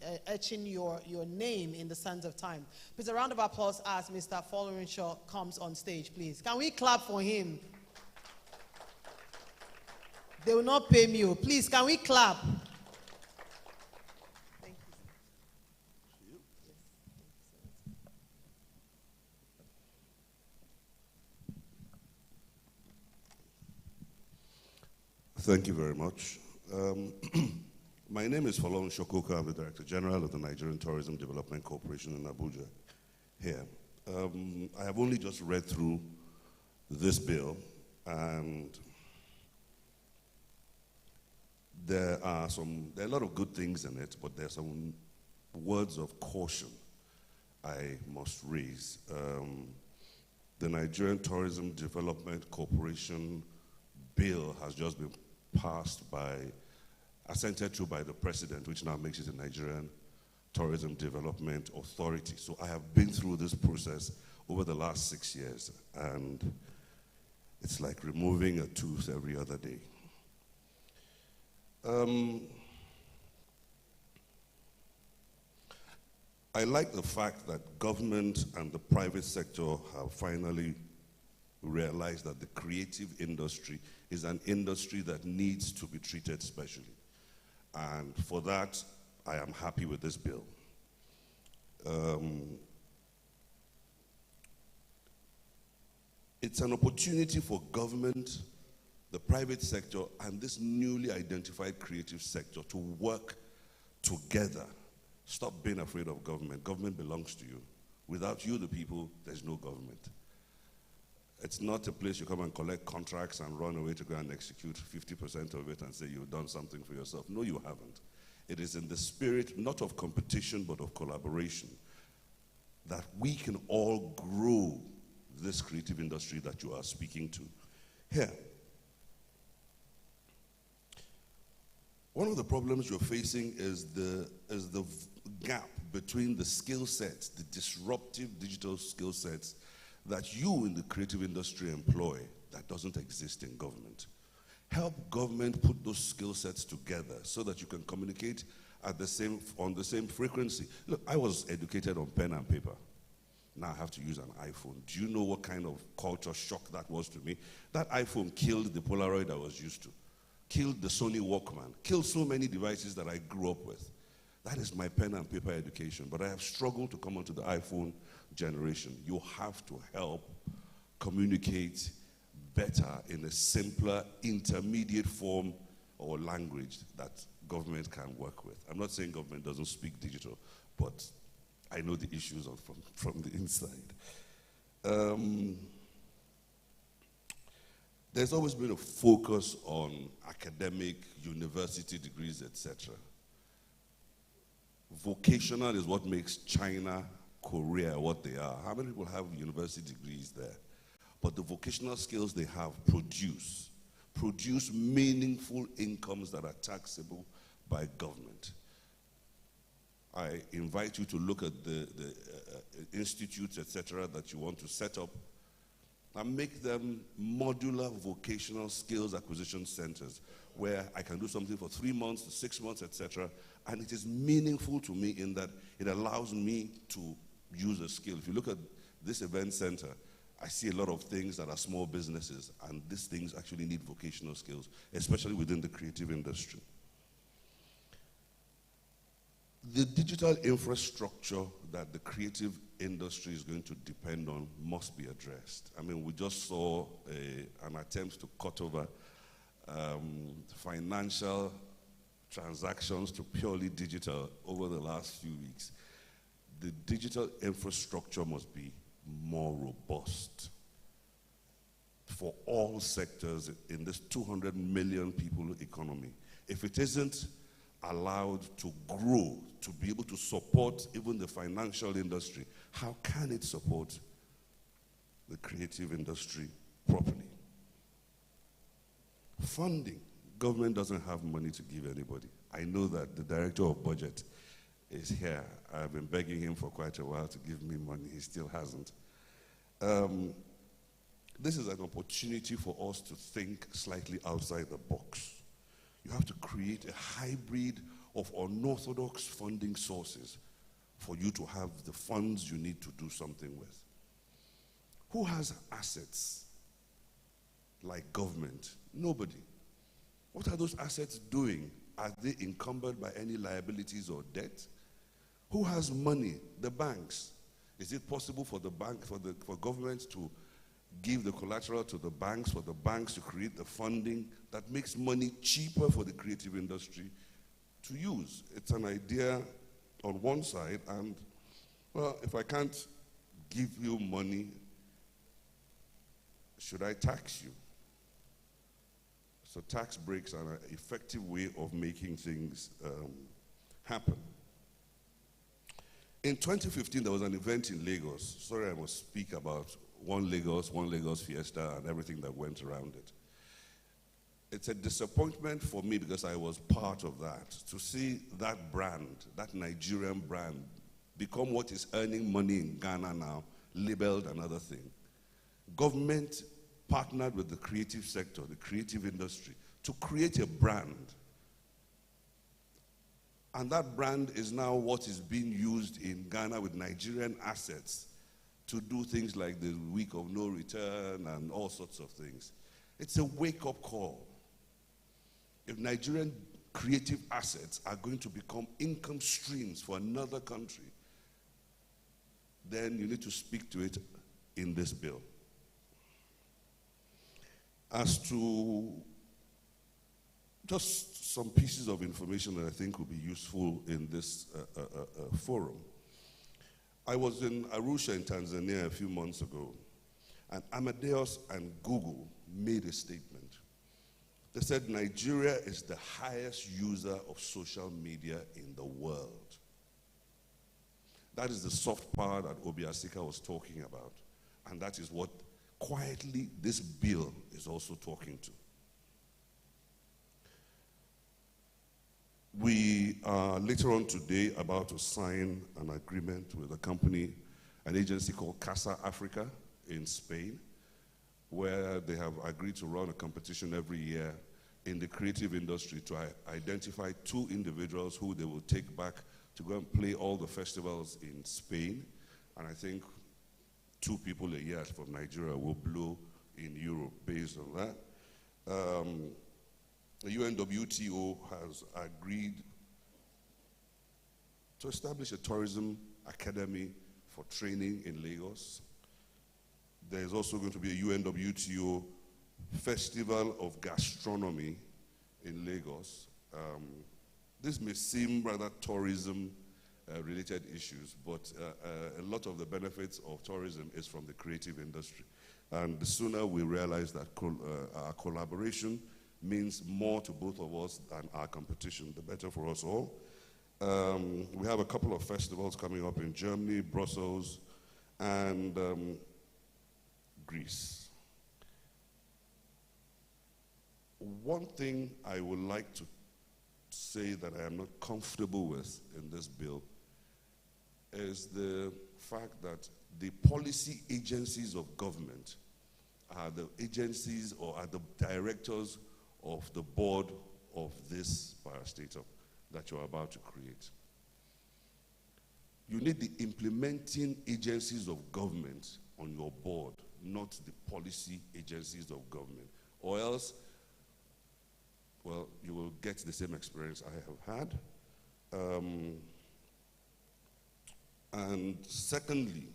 your name in the sands of time. Please, a round of applause as Mr. Folorunsho comes on stage, please. Can we clap for him? They will not pay me. Please, can we clap? Thank you very much. My name is Falon Shokoka. I'm the Director General of the Nigerian Tourism Development Corporation in Abuja here. I have only just read through this bill, and there are a lot of good things in it, but there are some words of caution I must raise. The Nigerian Tourism Development Corporation bill has just been assented to by the president, which now makes it the Nigerian Tourism Development Authority. So I have been through this process over the last 6 years, and it's like removing a tooth every other day. I like the fact that government and the private sector have finally realized that the creative industry is an industry that needs to be treated specially. And for that, I am happy with this bill. It's an opportunity for government, the private sector, and this newly identified creative sector to work together. Stop being afraid of government. Government belongs to you. Without you, the people, there's no government. It's not a place you come and collect contracts and run away to go and execute 50% of it and say you've done something for yourself. No, you haven't. It is in the spirit, not of competition, but of collaboration, that we can all grow this creative industry that you are speaking to. Here, one of the problems you're facing is the gap between the skill sets, the disruptive digital skill sets that you in the creative industry employ that doesn't exist in government. Help government put those skill sets together so that you can communicate on the same frequency. Look, I was educated on pen and paper. Now I have to use an iPhone. Do you know what kind of culture shock that was to me? That iPhone killed the Polaroid I was used to, killed the Sony Walkman, killed so many devices that I grew up with. That is my pen and paper education, but I have struggled to come onto the iPhone generation. You have to help communicate better in a simpler intermediate form or language that government can work with. I'm not saying government doesn't speak digital, but I know the issues from the inside. There's always been a focus on academic, university degrees, etc. Vocational is what makes China, Korea what they are. How many people have university degrees there? But the vocational skills they have produce meaningful incomes that are taxable by government. I invite you to look at the institutes, etc., that you want to set up and make them modular vocational skills acquisition centers where I can do something for 3 months to 6 months, etc., and it is meaningful to me in that it allows me to use a skill. If you look at this event center, I see a lot of things that are small businesses, and these things actually need vocational skills, especially within the creative industry. The digital infrastructure that the creative industry is going to depend on must be addressed. I mean, we just saw an attempt to cut over financial transactions to purely digital over the last few weeks. The digital infrastructure must be more robust for all sectors in this 200 million people economy. If it isn't allowed to grow, to be able to support even the financial industry, how can it support the creative industry properly? Funding. Government doesn't have money to give anybody. I know that the director of budget is here. I've been begging him for quite a while to give me money. He still hasn't. This is an opportunity for us to think slightly outside the box. You have to create a hybrid of unorthodox funding sources for you to have the funds you need to do something with. Who has assets like government? Nobody. What are those assets doing? Are they encumbered by any liabilities or debt? Who has money? The banks. Is it possible for the bank, for government to give the collateral to the banks for the banks to create the funding that makes money cheaper for the creative industry to use. It's an idea on one side, and well, if I can't give you money, should I tax you? So tax breaks are an effective way of making things happen. In 2015, there was an event in Lagos. Sorry, I must speak about One Lagos Fiesta and everything that went around it. It's a disappointment for me because I was part of that, to see that brand, that Nigerian brand, become what is earning money in Ghana now, labeled another thing. Government partnered with the creative sector, the creative industry, to create a brand. And that brand is now what is being used in Ghana with Nigerian assets to do things like the week of no return and all sorts of things. It's a wake-up call. If Nigerian creative assets are going to become income streams for another country, then you need to speak to it in this bill. As to just some pieces of information that I think will be useful in this forum. I was in Arusha in Tanzania a few months ago, and Amadeus and Google made a statement. They said Nigeria is the highest user of social media in the world. That is the soft power that Obiasika was talking about, and that is what quietly this bill is also talking to. We are later on today about to sign an agreement with a company, an agency called Casa Africa in Spain, where they have agreed to run a competition every year in the creative industry to identify 2 individuals who they will take back to go and play all the festivals in Spain. And I think 2 people a year from Nigeria will blow in Europe based on that. The UNWTO has agreed to establish a tourism academy for training in Lagos. There is also going to be a UNWTO Festival of Gastronomy in Lagos. This may seem rather tourism-related issues, but a lot of the benefits of tourism is from the creative industry. And the sooner we realize that our collaboration means more to both of us than our competition, the better for us all. We have a couple of festivals coming up in Germany, Brussels, and Greece. One thing I would like to say that I am not comfortable with in this bill is the fact that the policy agencies of government are the agencies or are the directors of the board of this parastatal that you're about to create. You need the implementing agencies of government on your board, not the policy agencies of government, or else, well, you will get the same experience I have had. And secondly,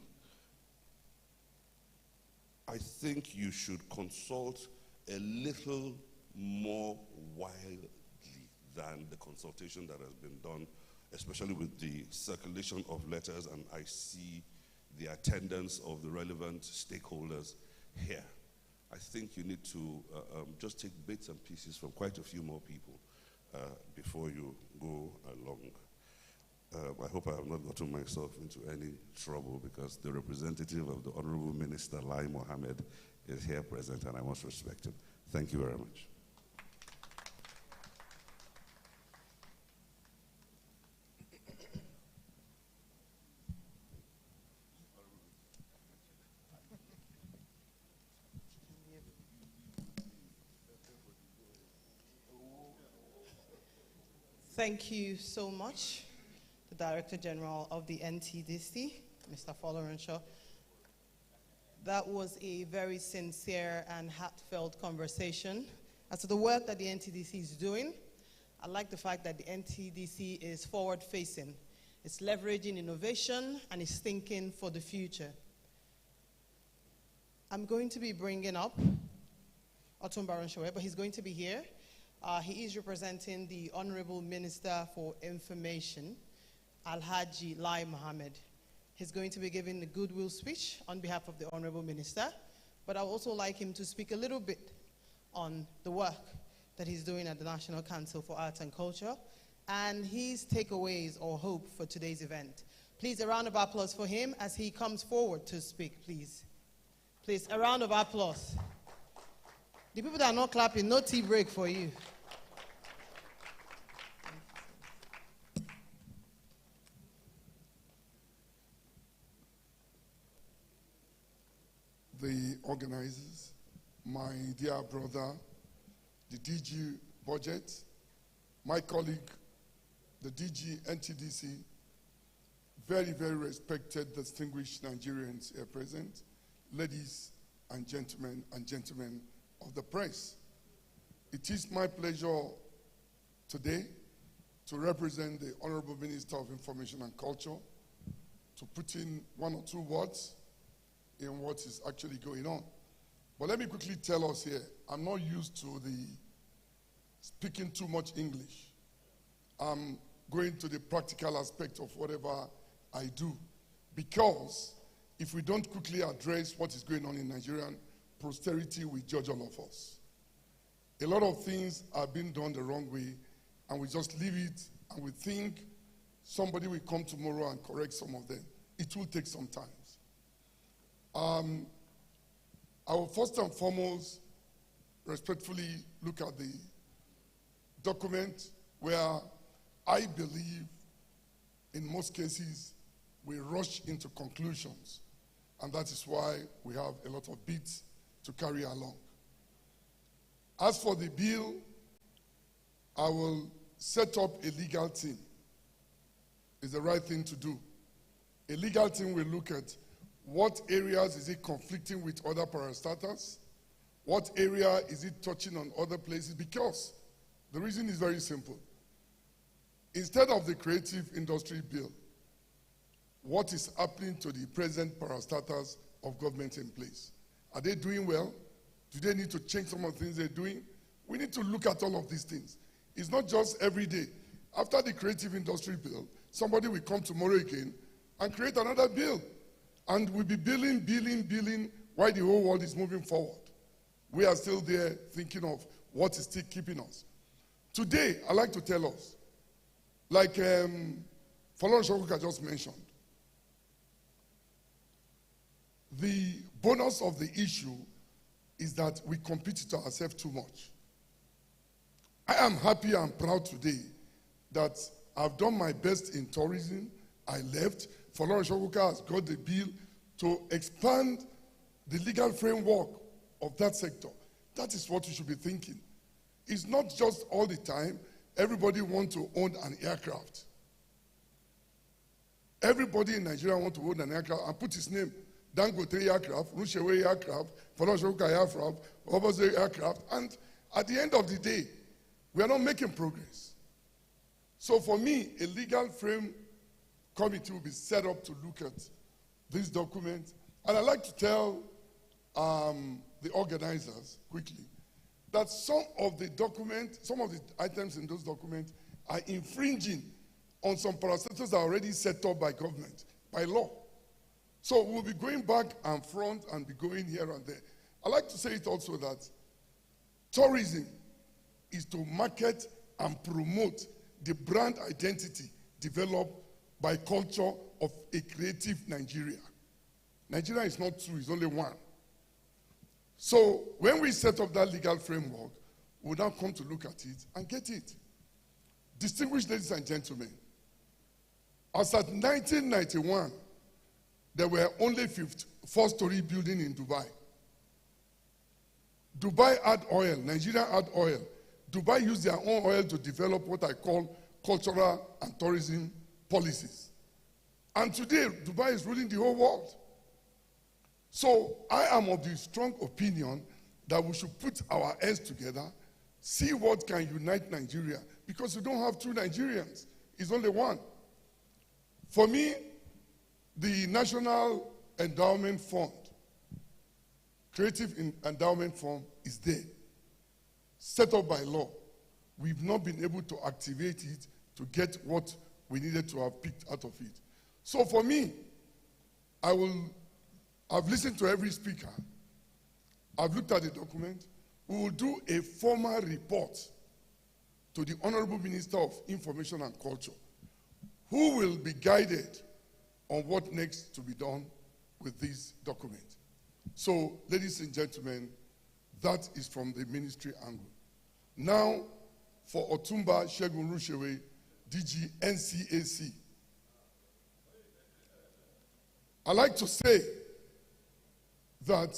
I think you should consult a little more widely than the consultation that has been done, especially with the circulation of letters, and I see the attendance of the relevant stakeholders here. I think you need to just take bits and pieces from quite a few more people before you go along. I hope I have not gotten myself into any trouble because the representative of the Honorable Minister, Lai Mohammed, is here present and I must respect him. Thank you very much. Thank you so much, the Director General of the NTDC, Mr. Folorenshaw. That was a very sincere and heartfelt conversation as to the work that the NTDC is doing. I like the fact that the NTDC is forward-facing. It's leveraging innovation and it's thinking for the future. I'm going to be bringing up Otun Baron-Showe, but he's going to be here. He is representing the Honorable Minister for Information, Alhaji Lai Mohammed. He's going to be giving a goodwill speech on behalf of the Honorable Minister, but I would also like him to speak a little bit on the work that he's doing at the National Council for Arts and Culture and his takeaways or hope for today's event. Please, a round of applause for him as he comes forward to speak, please. Please, a round of applause. The people that are not clapping, no tea break for you. The organizers, my dear brother, the DG Budget, my colleague, the DG NTDC, very, very respected, distinguished Nigerians here present, ladies and gentlemen of the press. It is my pleasure today to represent the Honorable Minister of Information and Culture to put in one or two words in what is actually going on. But let me quickly tell us here, I'm not used to the speaking too much English. I'm going to the practical aspect of whatever I do, because if we don't quickly address what is going on in Nigerian posterity, will judge all of us. A lot of things are being done the wrong way, and we just leave it, and we think somebody will come tomorrow and correct some of them. It will take some time. I will first and foremost respectfully look at the document where I believe in most cases we rush into conclusions, and that is why we have a lot of bits to carry along. As for the bill, I will set up a legal team. It's the right thing to do. A legal team will look at what areas is it conflicting with other parastatals, what area is it touching on other places, because the reason is very simple. Instead of the creative industry bill, what is happening to the present parastatals of government in place? Are they doing well? Do they need to change some of the things they're doing? We need to look at all of these things. It's not just every day. After the creative industry bill, somebody will come tomorrow again and create another bill. And we'll be billing, while the whole world is moving forward. We are still there thinking of what is still keeping us. Today, I'd like to tell us, like Folorun Shokuka just mentioned, the bonus of the issue is that we compete to ourselves too much. I am happy and proud today that I've done my best in tourism. I left. Folorun Shokuka has got the bill to expand the legal framework of that sector. That is what we should be thinking. It's not just all the time everybody wants to own an aircraft. Everybody in Nigeria wants to own an aircraft and put his name. Dangote aircraft, Rushewe aircraft, Folorun Shokuka aircraft, Obaze aircraft, and at the end of the day, we are not making progress. So for me, a legal frame committee will be set up to look at this document. And I'd like to tell the organizers quickly that some of the items in those documents are infringing on some parastatals that are already set up by government, by law. So we'll be going back and front and be going here and there. I'd like to say it also that tourism is to market and promote the brand identity developed by culture of a creative Nigeria. Nigeria is not two, it's only one. So when we set up that legal framework, we'll now come to look at it and get it. Distinguished ladies and gentlemen, as at 1991, there were only 4-story buildings in Dubai. Dubai had oil, Nigeria had oil. Dubai used their own oil to develop what I call cultural and tourism policies. And today, Dubai is ruling the whole world. So I am of the strong opinion that we should put our heads together, see what can unite Nigeria, because we don't have two Nigerians, it's only one. For me, the National Endowment Fund Creative Endowment Fund is there, set up by law. We've not been able to activate it to get what we needed to have picked out of it. So for me, I've listened to every speaker. I've looked at the document. We will do a formal report to the Honorable Minister of Information and Culture, who will be guided on what next to be done with this document. So, ladies and gentlemen, that is from the ministry angle. Now, for Otumba Segun Rushewe, DG NCAC. I'd like to say that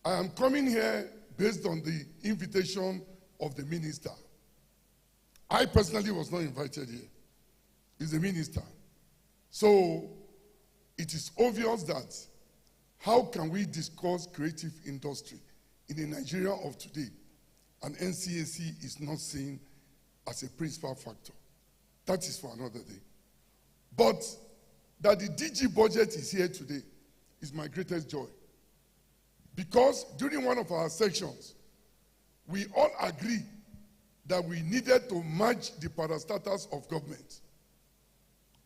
I am coming here based on the invitation of the minister. I personally was not invited here. He's the minister. So it is obvious that how can we discuss creative industry in the Nigeria of today and NCAC is not seen as a principal factor? That is for another day. But that the DG budget is here today is my greatest joy. Because during one of our sections, we all agree that we needed to merge the parastatals of government.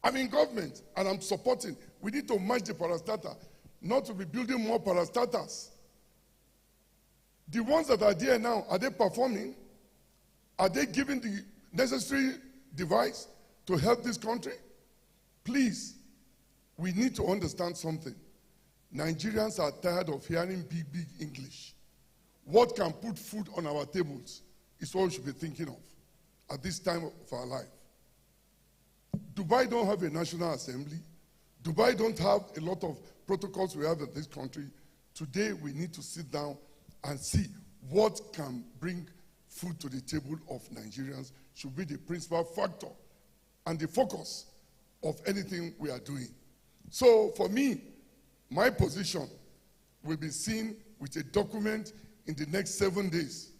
I'm in government and I'm supporting. We need to merge the parastatal, not to be building more parastatals. The ones that are there now, are they performing? Are they giving the necessary device to help this country? Please, we need to understand something. Nigerians are tired of hearing big English. What can put food on our tables is what we should be thinking of at this time of our life. Dubai don't have a national assembly. Dubai don't have a lot of protocols we have in this country. Today we need to sit down and see what can bring food to the table of Nigerians should be the principal factor and the focus of anything we are doing. So for me, my position will be seen with a document in the next 7 days.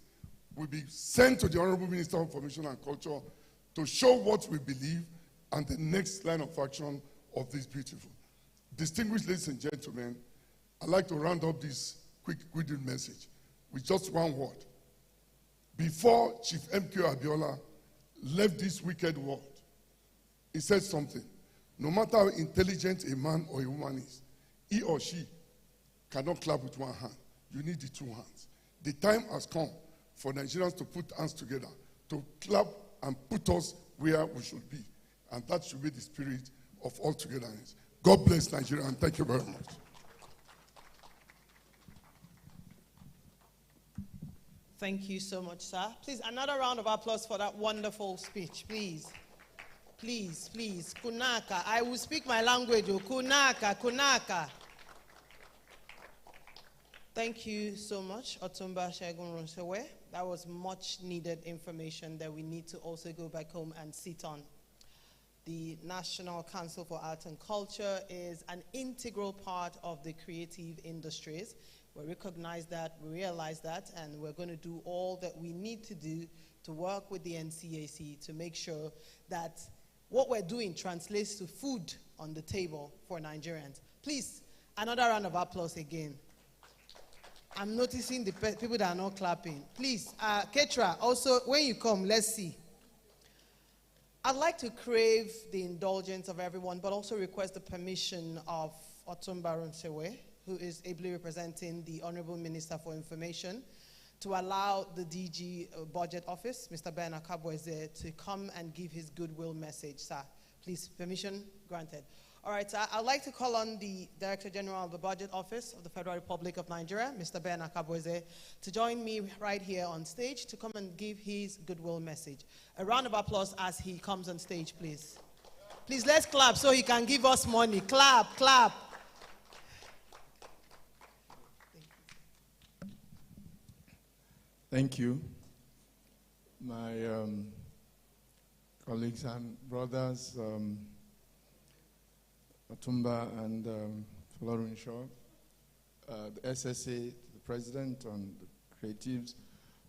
Will be sent to the Honorable Minister of Information and Culture to show what we believe and the next line of action of this beautiful. Distinguished ladies and gentlemen, I'd like to round up this quick message with just one word. Before Chief M.K. Abiola left this wicked world, he said something. No matter how intelligent a man or a woman is, he or she cannot clap with one hand. You need the two hands. The time has come for Nigerians to put hands together, to clap and put us where we should be. And that should be the spirit of all togetherness. God bless Nigeria, and thank you very much. Thank you so much, sir. Please, another round of applause for that wonderful speech, please. Please, please. Kunaka. I will speak my language. Kunaka, kunaka. Thank you so much, Otumba Segun Rushewe. That was much needed information that we need to also go back home and sit on. The National Council for Art and Culture is an integral part of the creative industries. We recognize that, we realize that, and we're going to do all that we need to do to work with the NCAC to make sure that what we're doing translates to food on the table for Nigerians. Please, another round of applause again. I'm noticing the people that are not clapping. Please, Ketra, also, when you come, let's see. I'd like to crave the indulgence of everyone, but also request the permission of Otumba Rushewe, who is ably representing the Honorable Minister for Information, to allow the DG Budget Office, Mr. Ben Akabweze, to come and give his goodwill message, sir. Please, permission granted. All right, sir, I'd like to call on the Director General of the Budget Office of the Federal Republic of Nigeria, Mr. Ben Akabweze, to join me right here on stage to come and give his goodwill message. A round of applause as he comes on stage, please. Please, let's clap so he can give us money. Clap, clap. Thank you. My colleagues and brothers, Otumba and Florinshaw, the SSA, the President and the creatives,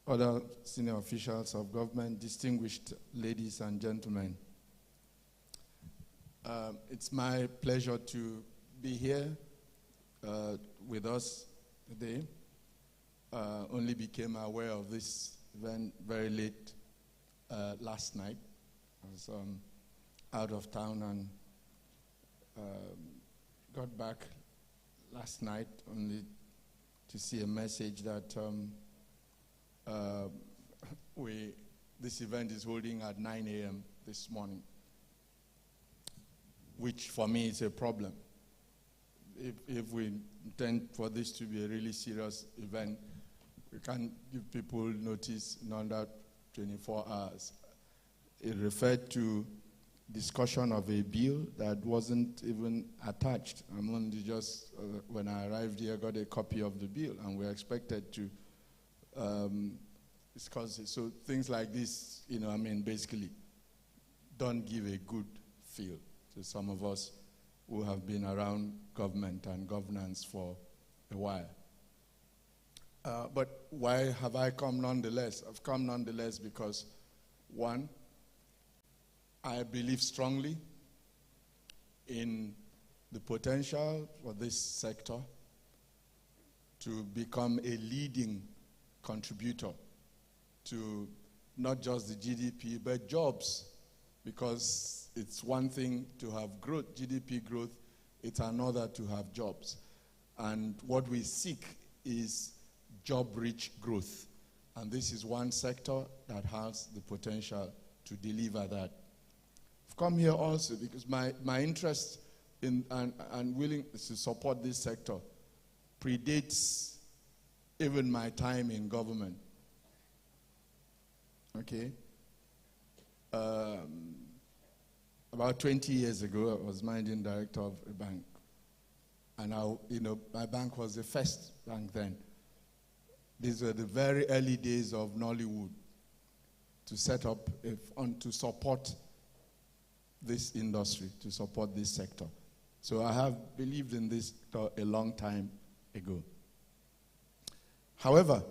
other senior officials of government, distinguished ladies and gentlemen. It's my pleasure to be here with us today. Only became aware of this event very late last night. I was out of town and got back last night only to see a message that this event is holding at 9 a.m. this morning, which for me is a problem. If we intend for this to be a really serious event, we can't give people notice in under 24 hours. It referred to discussion of a bill that wasn't even attached. I'm only just, when I arrived here, got a copy of the bill, and we're expected to discuss it. So things like this, basically don't give a good feel to some of us who have been around government and governance for a while. But why have I come nonetheless? I've come nonetheless because, one, I believe strongly in the potential for this sector to become a leading contributor to not just the GDP, but jobs, because it's one thing to have growth, GDP growth, it's another to have jobs. And what we seek is job-rich growth. And this is one sector that has the potential to deliver that. I've come here also because my interest in and willingness to support this sector predates even my time in government. Okay? About 20 years ago, I was managing director of a bank. And my bank was the first bank then. These were the very early days of Nollywood to set up, to support this industry, to support this sector. So I have believed in this a long time ago. However,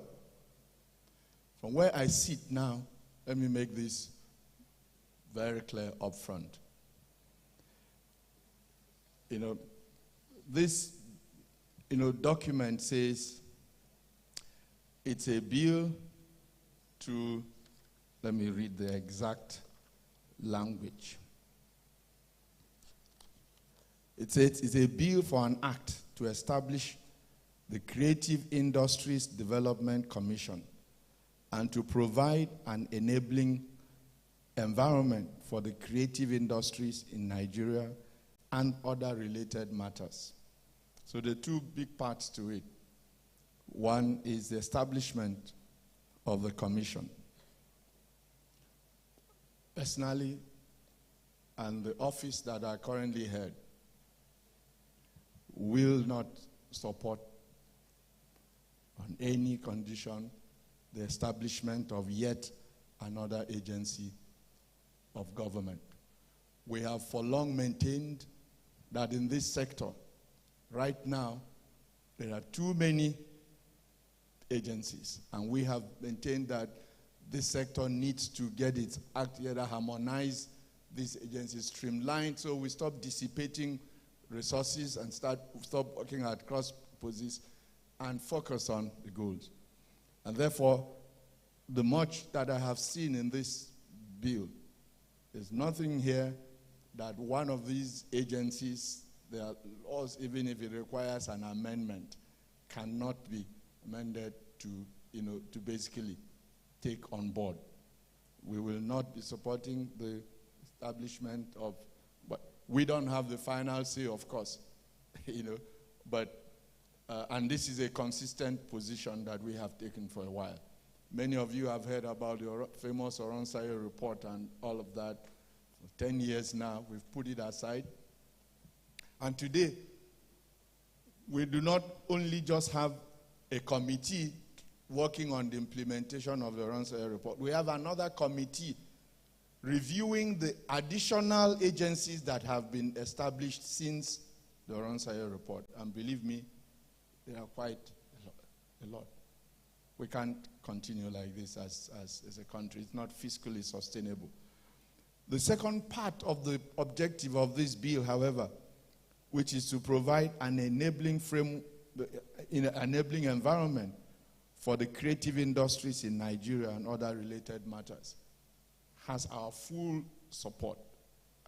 from where I sit now, let me make this very clear up front. This document says it's a bill to, let me read the exact language. It says it's a bill for an act to establish the Creative Industries Development Commission and to provide an enabling environment for the creative industries in Nigeria and other related matters. So there are two big parts to it. One is the establishment of the commission. Personally, and the office that I currently head, will not support on any condition the establishment of yet another agency of government. We have for long maintained that in this sector, right now, there are too many agencies, and we have maintained that this sector needs to get its act together, harmonize these agencies, streamlined, so we stop dissipating resources and stop working at cross purposes and focus on the goals. And therefore, the much that I have seen in this bill, there's nothing here that one of these agencies, even if it requires an amendment, cannot be amended to basically take on board. We will not be supporting the establishment of, but we don't have the final say, of course, but, and this is a consistent position that we have taken for a while. Many of you have heard about the famous Oronsayo report and all of that. For 10 years now, we've put it aside. And today, we do not only just have a committee working on the implementation of the Oronsayo report. We have another committee reviewing the additional agencies that have been established since the Oronsayo report. And believe me, there are quite a lot. We can't continue like this as a country. It's not fiscally sustainable. The second part of the objective of this bill, however, which is to provide an enabling enabling environment for the creative industries in Nigeria and other related matters has our full support,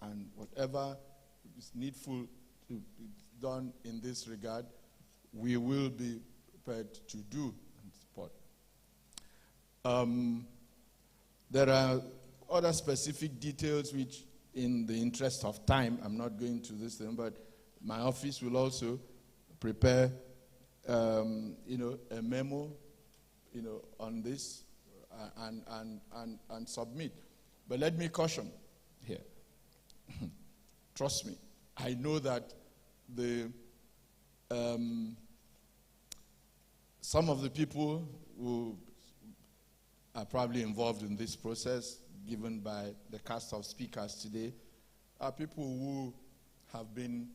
and whatever is needful to be done in this regard, we will be prepared to do and support. There are other specific details which, in the interest of time, I'm not going to this thing, but my office will also prepare, a memo, on this and submit. But let me caution here. Trust me, I know that some of the people who are probably involved in this process, given by the cast of speakers today, are people who have been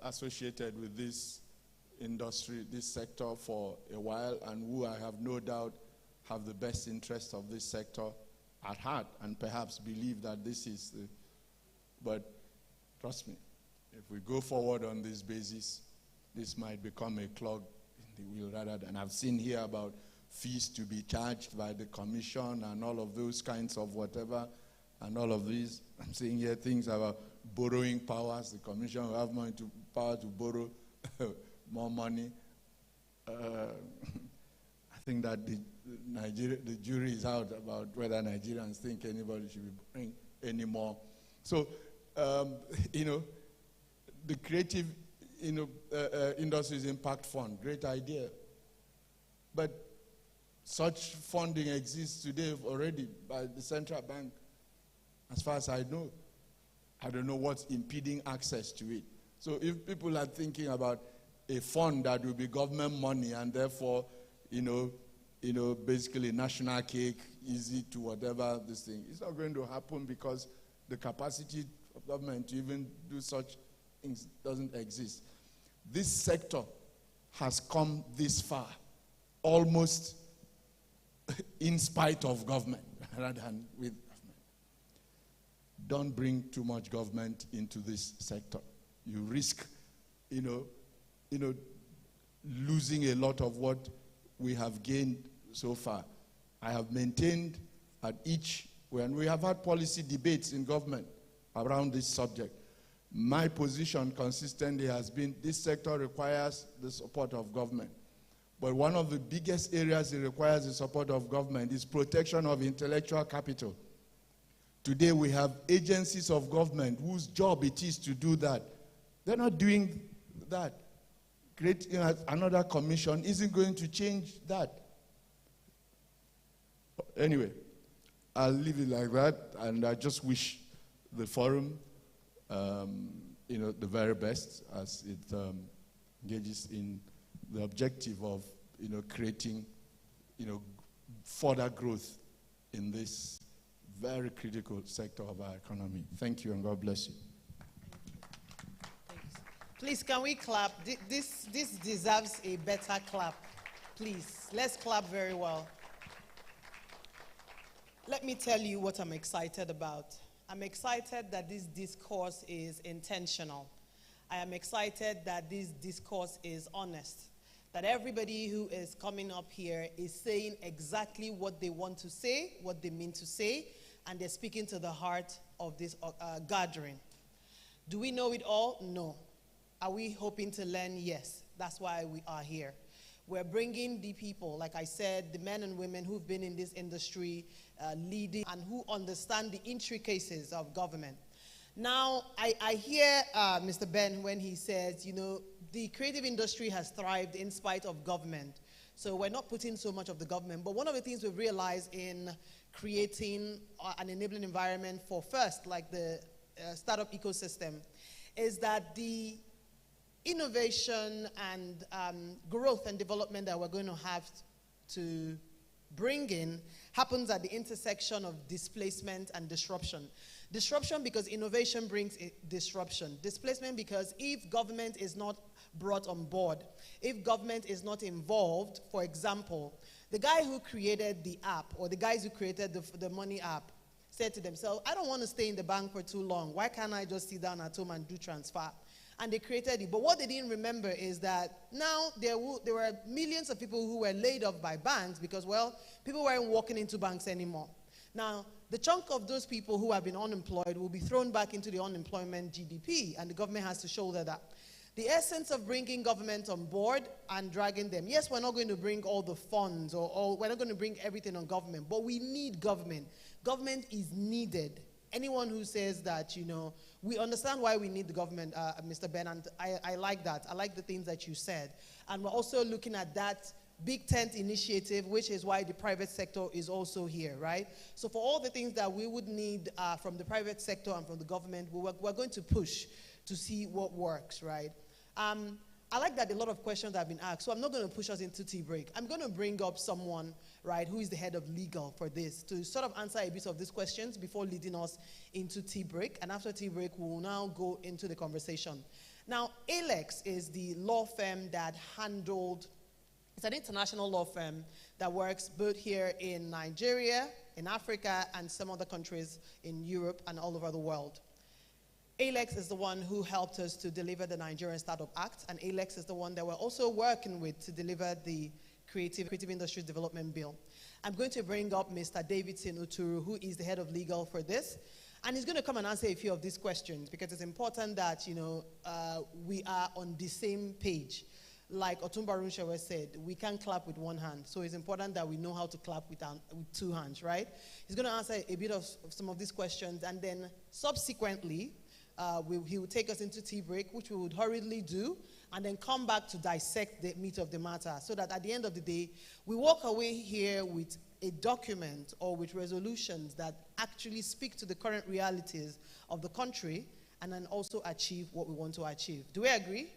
associated with this industry, this sector for a while, and who I have no doubt have the best interest of this sector at heart, and perhaps believe that this is the, but trust me, if we go forward on this basis, this might become a clog in the wheel rather than, I've seen here about fees to be charged by the commission and all of those kinds of whatever, and all of these. I'm seeing here things about borrowing powers. The commission will have power to borrow more money. I think that the jury is out about whether Nigerians think anybody should be borrowing any more. So, the creative industries impact fund, great idea. But such funding exists today already by the central bank, as far as I know. I don't know what's impeding access to it. So if people are thinking about a fund that will be government money and therefore, basically national cake, easy to whatever this thing, it's not going to happen because the capacity of government to even do such things doesn't exist. This sector has come this far, almost in spite of government rather than with government. Don't bring too much government into this sector. You risk, losing a lot of what we have gained so far. I have maintained when we have had policy debates in government around this subject, my position consistently has been this sector requires the support of government. But one of the biggest areas it requires the support of government is protection of intellectual capital. Today we have agencies of government whose job it is to do that. They're not doing that. Creating another commission isn't going to change that. Anyway, I'll leave it like that, and I just wish the forum, the very best as it engages in the objective of, creating, further growth in this very critical sector of our economy. Thank you, and God bless you. Please, can we clap? This deserves a better clap. Please, let's clap very well. Let me tell you what I'm excited about. I'm excited that this discourse is intentional. I am excited that this discourse is honest. That everybody who is coming up here is saying exactly what they want to say, what they mean to say, and they're speaking to the heart of this gathering. Do we know it all? No. Are we hoping to learn? Yes. That's why we are here. We're bringing the people, like I said, the men and women who've been in this industry, leading, and who understand the intricacies of government. Now, I hear Mr. Ben when he says, the creative industry has thrived in spite of government. So we're not putting so much of the government. But one of the things we've realized in creating an enabling environment for first, like the startup ecosystem, is that the innovation and growth and development that we're going to have to bring in happens at the intersection of displacement and disruption. Disruption because innovation brings disruption. Displacement because if government is not brought on board, if government is not involved, for example, the guy who created the app or the guys who created the money app said to themselves, I don't want to stay in the bank for too long. Why can't I just sit down at home and do transfer? and they created it. But what they didn't remember is that now there were millions of people who were laid off by banks because, well, people weren't walking into banks anymore. Now, the chunk of those people who have been unemployed will be thrown back into the unemployment GDP, and the government has to shoulder that. The essence of bringing government on board and dragging them, yes, we're not going to bring all the funds, or we're not going to bring everything on government, but we need government. Government is needed. Anyone who says that, we understand why we need the government, Mr. Ben, and I like that. I like the things that you said. And we're also looking at that Big Tent initiative, which is why the private sector is also here, right? So for all the things that we would need from the private sector and from the government, we're going to push to see what works, right? I like that a lot of questions have been asked, so I'm not going to push us into tea break. I'm going to bring up someone, right, who is the head of legal for this to sort of answer a bit of these questions before leading us into tea break. And after tea break, we'll now go into the conversation. Now, Alex is the law firm that handled, it's an international law firm that works both here in Nigeria, in Africa, and some other countries in Europe and all over the world. Alex is the one who helped us to deliver the Nigerian Startup Act, and Alex is the one that we're also working with to deliver the Creative Industries Development Bill. I'm going to bring up Mr. Davidson Uturu, who is the head of legal for this, and he's going to come and answer a few of these questions because it's important that we are on the same page. Like Otumba Runshawe said, we can't clap with one hand, so it's important that we know how to clap with two hands, right? He's going to answer a bit of some of these questions, and then subsequently, he will take us into tea break, which we would hurriedly do, and then come back to dissect the meat of the matter, so that at the end of the day, we walk away here with a document or with resolutions that actually speak to the current realities of the country and then also achieve what we want to achieve. Do we agree?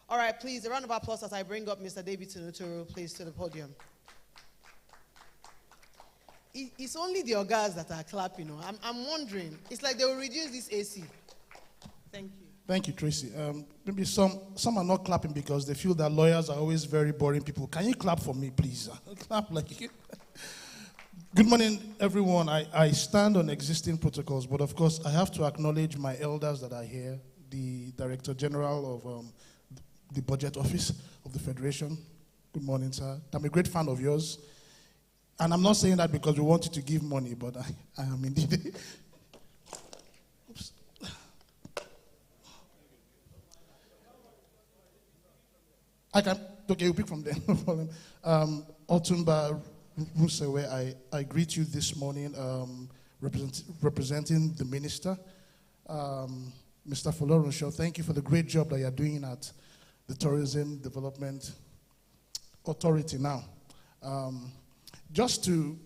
All right, please, a round of applause as I bring up Mr. Davidson Uturu, please, to the podium. It's only the organs that are clapping. I'm wondering. It's like they will reduce this AC. Thank you. Thank you, Tracy. Maybe some are not clapping because they feel that lawyers are always very boring people. Can you clap for me, please? Clap like you. Good morning, everyone. I stand on existing protocols, but of course, I have to acknowledge my elders that are here, the Director General of the Budget Office of the Federation. Good morning, sir. I'm a great fan of yours. And I'm not saying that because we want you to give money, but I am indeed. Oops. Okay, you pick from there, no problem. Otumba Rusewe, I greet you this morning, representing the minister. Mr. Folorunsho, thank you for the great job that you're doing at the Tourism Development Authority now. Just to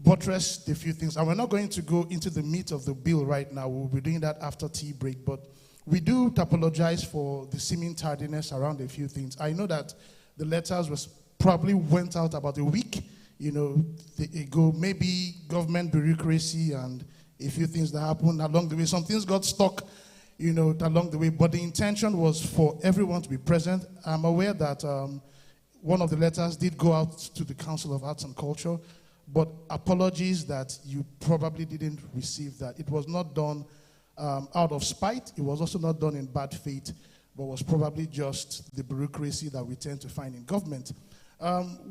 buttress the few things, and we're not going to go into the meat of the bill right now, we'll be doing that after tea break, but we do apologize for the seeming tardiness around a few things. I know that the letters probably went out about a week, ago, maybe government bureaucracy and a few things that happened along the way. Some things got stuck, along the way, but the intention was for everyone to be present. I'm aware that one of the letters did go out to the Council of Arts and Culture, but apologies that you probably didn't receive that. It was not done out of spite. It was also not done in bad faith, but was probably just the bureaucracy that we tend to find in government.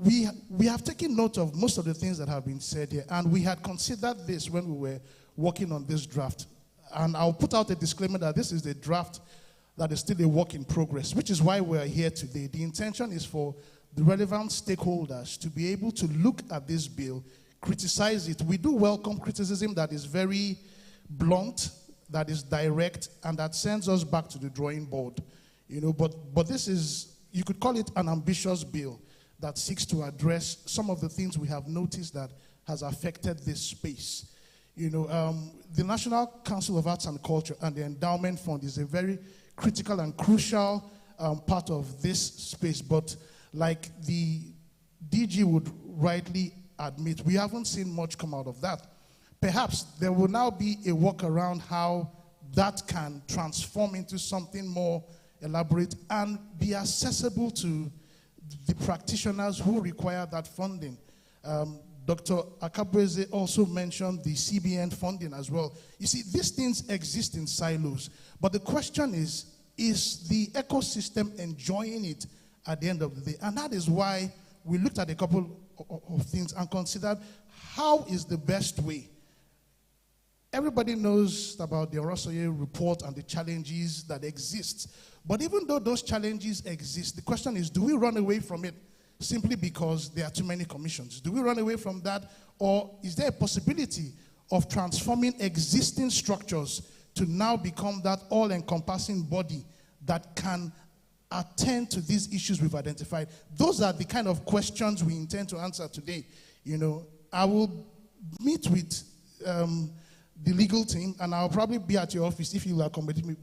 We have taken note of most of the things that have been said here, and we had considered this when we were working on this draft. And I'll put out a disclaimer that this is the draft that is still a work in progress, which is why we're here today. The intention is for the relevant stakeholders to be able to look at this bill, criticize it. We do welcome criticism that is very blunt, that is direct, and that sends us back to the drawing board. But this is, you could call it an ambitious bill that seeks to address some of the things we have noticed that has affected this space. The National Council of Arts and Culture and the Endowment Fund is a very critical and crucial part of this space, but like the DG would rightly admit, we haven't seen much come out of that. Perhaps there will now be a work around how that can transform into something more elaborate and be accessible to the practitioners who require that funding. Dr. Akabueze also mentioned the CBN funding as well. You see, these things exist in silos, but the question is, Is the ecosystem enjoying it at the end of the day? And that is why we looked at a couple of things and considered how is the best way. Everybody knows about the Orosoye report and the challenges that exist. But even though those challenges exist, the question is, do we run away from it simply because there are too many commissions? Do we run away from that? Or is there a possibility of transforming existing structures to now become that all-encompassing body that can attend to these issues we've identified? Those are the kind of questions we intend to answer today. You know, I will meet with the legal team, and I'll probably be at your office if you will accommodate me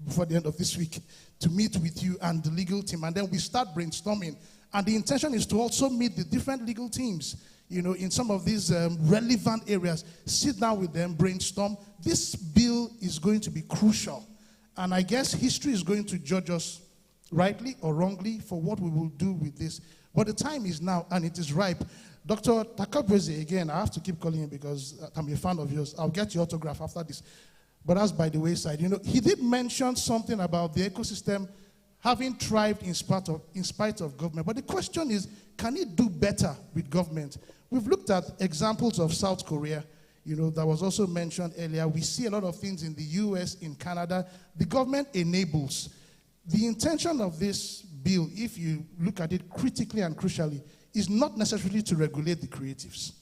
before the end of this week to meet with you and the legal team, and then we start brainstorming. And the intention is to also meet the different legal teams, you know, in some of these relevant areas, sit down with them, brainstorm. This bill is going to be crucial. And I guess history is going to judge us rightly or wrongly for what we will do with this. But the time is now, and it is ripe. Dr. Takabweze, again, I have to keep calling him because I'm a fan of yours. I'll get your autograph after this. But that's by the wayside. You know, he did mention something about the ecosystem having thrived in spite of government. But the question is, can it do better with government? We've looked at examples of South Korea, you know, that was also mentioned earlier. We see a lot of things in the US, in Canada. The government enables. The intention of this bill, if you look at it critically and crucially, is not necessarily to regulate the creatives.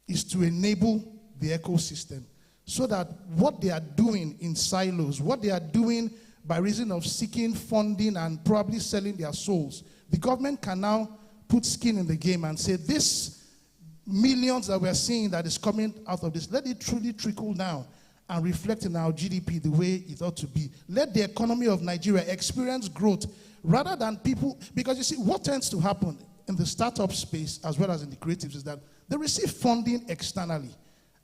It's to enable the ecosystem so that what they are doing in silos, what they are doing by reason of seeking funding and probably selling their souls, the government can now put skin in the game and say, this millions that we're seeing that is coming out of this, let it truly trickle down and reflect in our GDP the way it ought to be. Let the economy of Nigeria experience growth rather than people, because you see, what tends to happen in the startup space as well as in the creatives is that they receive funding externally,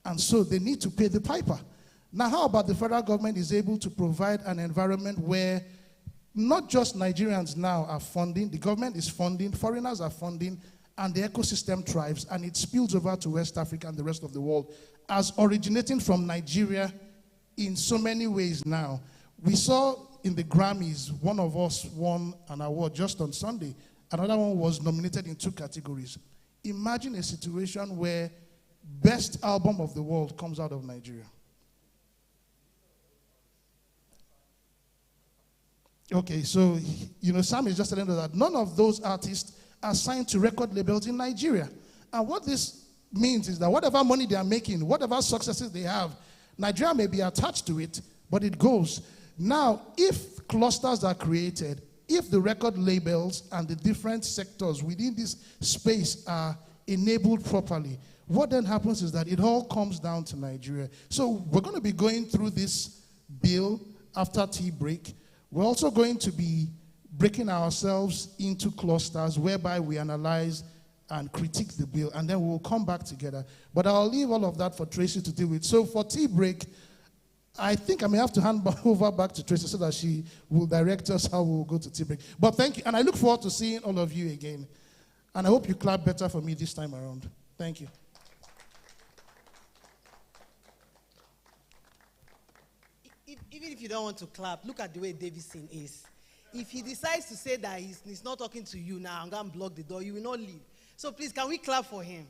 and so they need to pay the piper. Now, how about the federal government is able to provide an environment where not just Nigerians now are funding, the government is funding, foreigners are funding, and the ecosystem thrives, and it spills over to West Africa and the rest of the world as originating from Nigeria in so many ways now. We saw in the Grammys, one of us won an award just on Sunday. Another one was nominated in 2 categories. Imagine a situation where best album of the world comes out of Nigeria. Okay, so, you know, Sam is just telling us that none of those artists are signed to record labels in Nigeria. And what this means is that whatever money they are making, whatever successes they have, Nigeria may be attached to it, but it goes. Now, if clusters are created, if the record labels and the different sectors within this space are enabled properly, what then happens is that it all comes down to Nigeria. So we're going to be going through this bill after tea break. We're also going to be breaking ourselves into clusters whereby we analyze and critique the bill, and then we'll come back together. But I'll leave all of that for Tracy to deal with. So for tea break, I think I may have to hand over back to Tracy so that she will direct us how we'll go to tea break. But thank you, and I look forward to seeing all of you again. And I hope you clap better for me this time around. Thank you. Even if you don't want to clap, look at the way Davidson is. If he decides to say that he's not talking to you now, I'm going to block the door, you will not leave. So please, can we clap for him?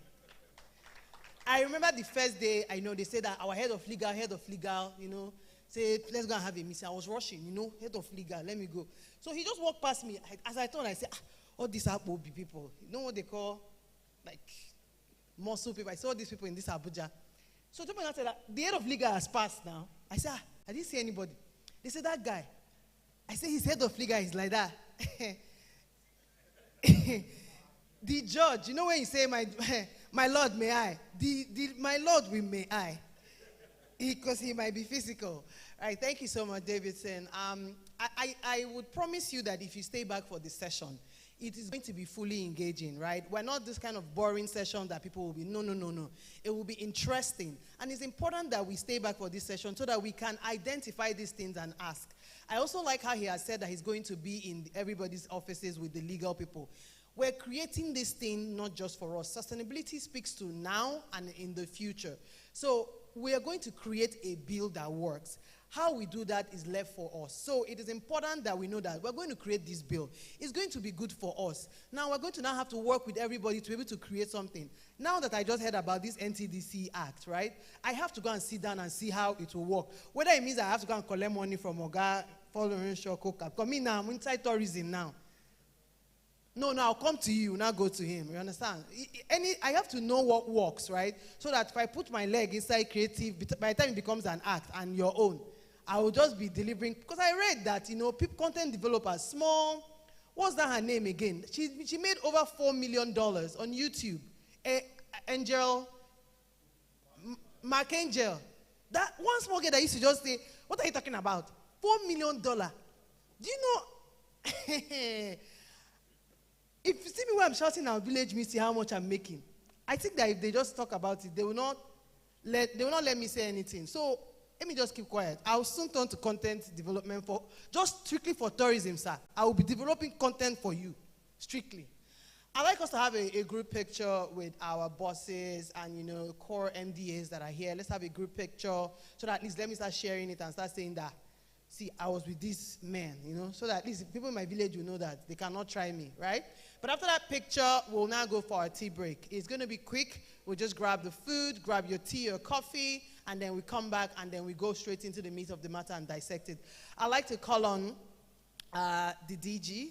I remember the first day, I know they said that our head of legal, you know, said, let's go and have a meeting. I was rushing, you know, head of legal, let me go. So he just walked past me. As I thought, I said, all these Abuja people, you know what they call, like, muscle people. I saw these people in this Abuja. So I said, the head of legal has passed now. I said, I didn't see anybody. They said, that guy. I said, his head of legal is like that. The judge, you know when you say, my Lord, may I? My Lord, may I? Because he might be physical. All right, thank you so much, Davidson. I would promise you that if you stay back for this session, it is going to be fully engaging, right? We're not this kind of boring session that people will be, no. It will be interesting. And it's important that we stay back for this session so that we can identify these things and ask. I also like how he has said that he's going to be in everybody's offices with the legal people. We're creating this thing not just for us. Sustainability speaks to now and in the future. So we are going to create a bill that works. How we do that is left for us. So it is important that we know that we're going to create this bill. It's going to be good for us. Now we're going to now have to work with everybody to be able to create something. Now that I just heard about this NTDC Act, right, I have to go and sit down and see how it will work. Whether it means I have to go and collect money from Oga, following Shokoka. Because me now, I'm inside tourism now. No, I'll come to you, now go to him. You understand? I have to know what works, right? So that if I put my leg inside creative, by the time it becomes an act and your own, I will just be delivering. Because I read that, content developers, small, what's that her name again? She made over $4 million on YouTube. Angel, Mark Angel. That one small girl that used to just say, what are you talking about? $4 million. Do you know? If you see me when I'm shouting our village, me see how much I'm making. I think that if they just talk about it, they will not let me say anything. So let me just keep quiet. I'll soon turn to content development for just strictly for tourism, sir. I will be developing content for you, strictly. I'd like us to have a group picture with our bosses and core MDAs that are here. Let's have a group picture so that at least let me start sharing it and start saying that, see, I was with this man, so that at least people in my village will know that they cannot try me, right? But after that picture, we'll now go for our tea break. It's going to be quick. We'll just grab the food, grab your tea or coffee, and then we come back and then we go straight into the meat of the matter and dissect it. I'd like to call on the DG,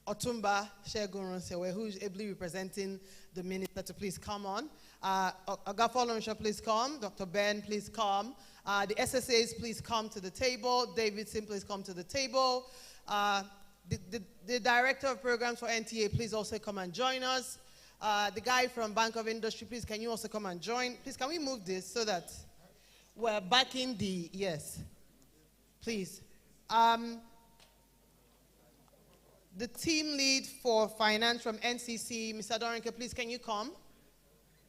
Otumba Shegun Ronsewe, who is ably representing the minister, to please come on. Agafo Lonsha, please come. Dr. Ben, please come. The SSAs, please come to the table. Davidson, please come to the table. The director of programs for NTA, please also come and join us. The guy from Bank of Industry, please, can you also come and join? Please, can we move this so that we're back in the, yes, please. The team lead for finance from NCC, Mr. Dorinke, please, can you come?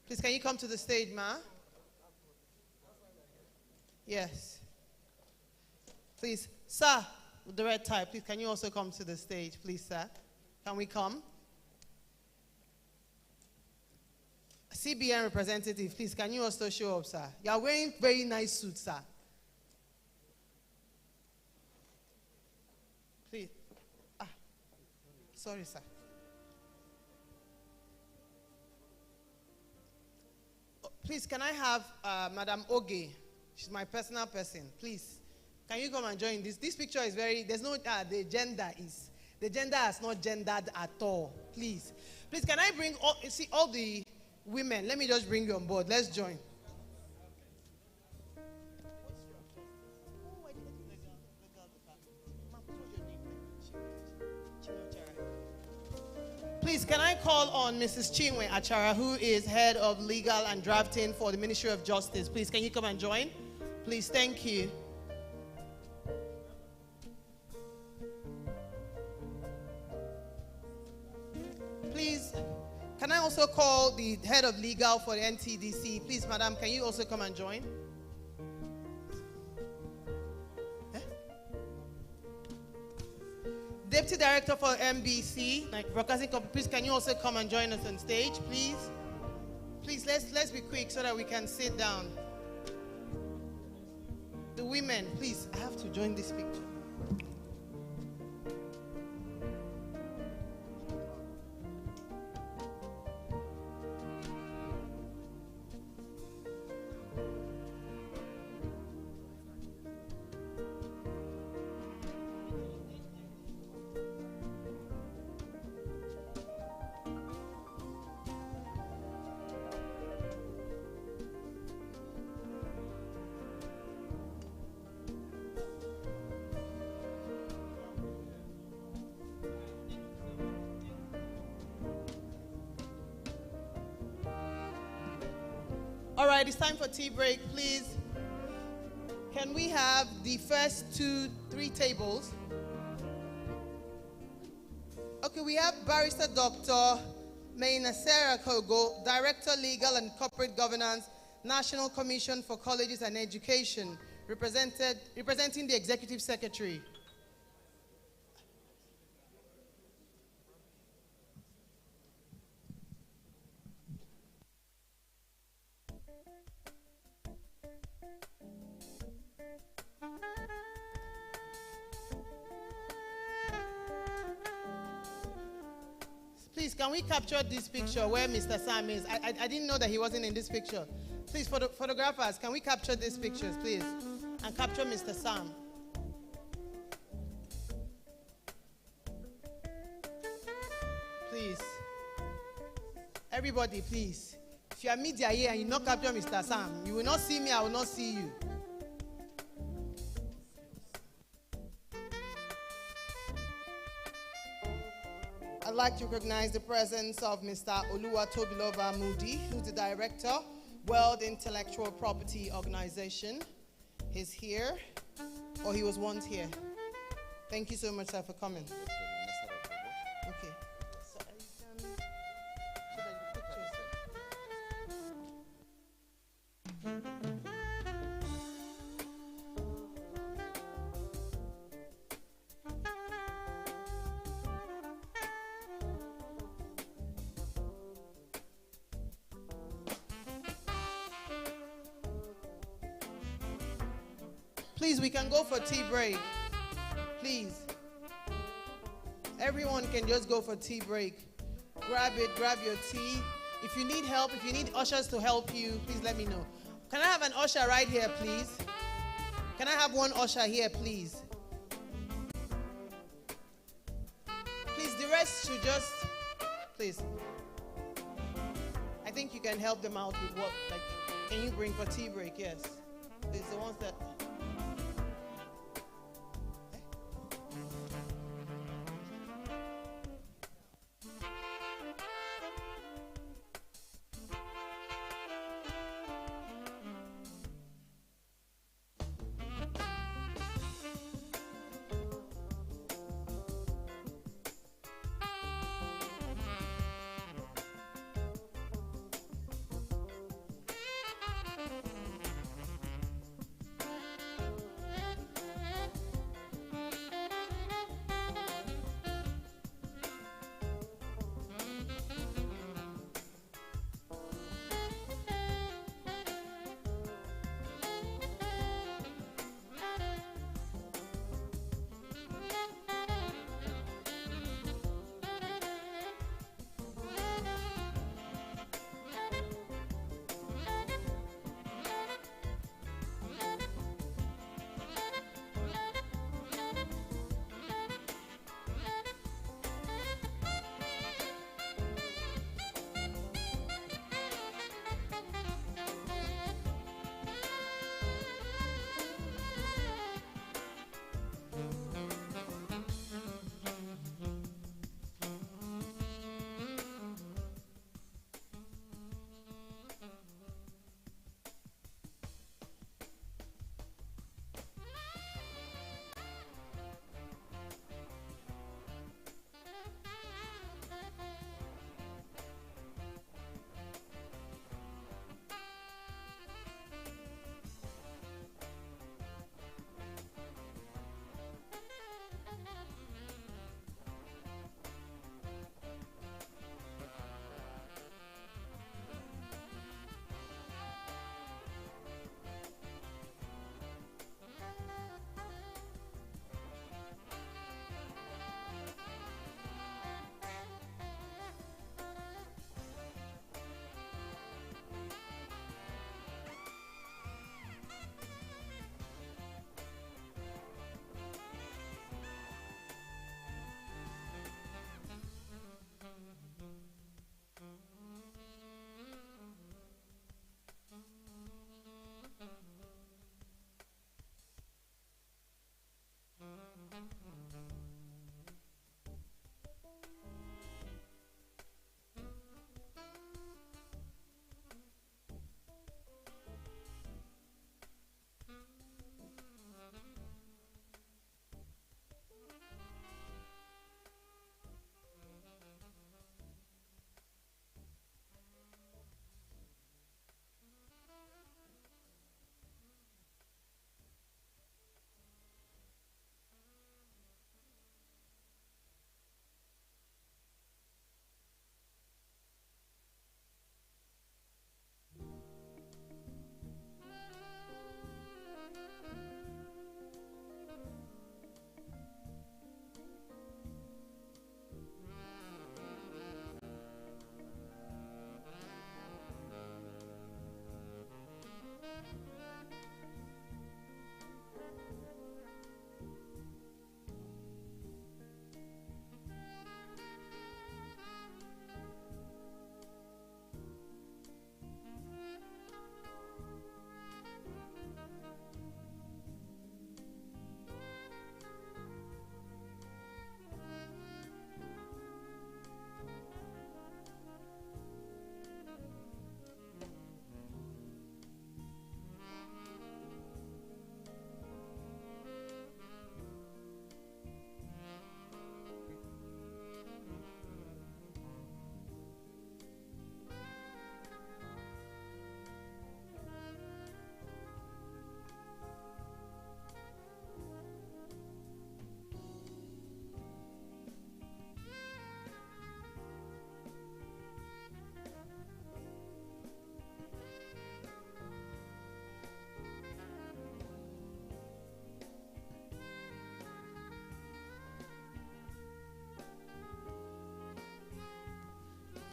Please, can you come to the stage, ma? Yes. Please, sir, with the red tie, please, can you also come to the stage, please, sir? Can we come? CBN representative, please, can you also show up, sir? You are wearing very nice suits, sir. Please. Sorry, sir. Please, can I have Madam Oge? She's my personal person. Please, can you come and join this? This picture is very, there's no, the gender has not gendered at all. Please. Please, can I bring all the women? Let me just bring you on board. Let's join. Please, can I call on Mrs. Chinwe Achara, who is head of legal and drafting for the Ministry of Justice? Please, can you come and join? Please, thank you. Please, can I also call the head of legal for the NTDC? Please, madam, can you also come and join? Deputy Director for MBC, Broadcasting Company, please, can you also come and join us on stage, please? Please, let's be quick so that we can sit down. The women, please, I have to join this picture. All right, it's time for tea break, please. Can we have the first 3 tables? Okay, we have Barrister Dr. Maina Sarah Kogo, Director Legal and Corporate Governance, National Commission for Colleges and Education, representing the Executive Secretary. Please, can we capture this picture where Mr. Sam is? I didn't know that he wasn't in this picture. Please, photographers, can we capture these pictures, please? And capture Mr. Sam. Please. Everybody, please. If you are media here and you not capture Mr. Sam, you will not see me, I will not see you. I'd like to recognize the presence of Mr. Oluwatobilova Moody, who's the Director, World Intellectual Property Organization. He's here, or he was once here. Thank you so much, sir, for coming. Okay. So you can show the pictures. Please, we can go for tea break. Please. Everyone can just go for tea break. Grab it, grab your tea. If you need help, if you need ushers to help you, please let me know. Can I have an usher right here, please? Can I have one usher here, please? Please, the rest should just, please. I think you can help them out with what, like, can you bring for tea break? Yes. Please, the ones that,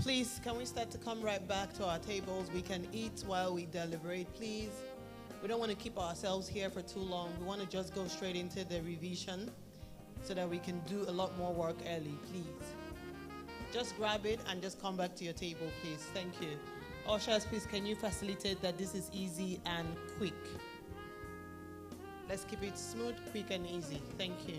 Please, can we start to come right back to our tables? We can eat while we deliberate, please. We don't want to keep ourselves here for too long. We want to just go straight into the revision so that we can do a lot more work early, please. Just grab it and just come back to your table, please. Thank you. Ushers, please, can you facilitate that this is easy and quick? Let's keep it smooth, quick, and easy. Thank you.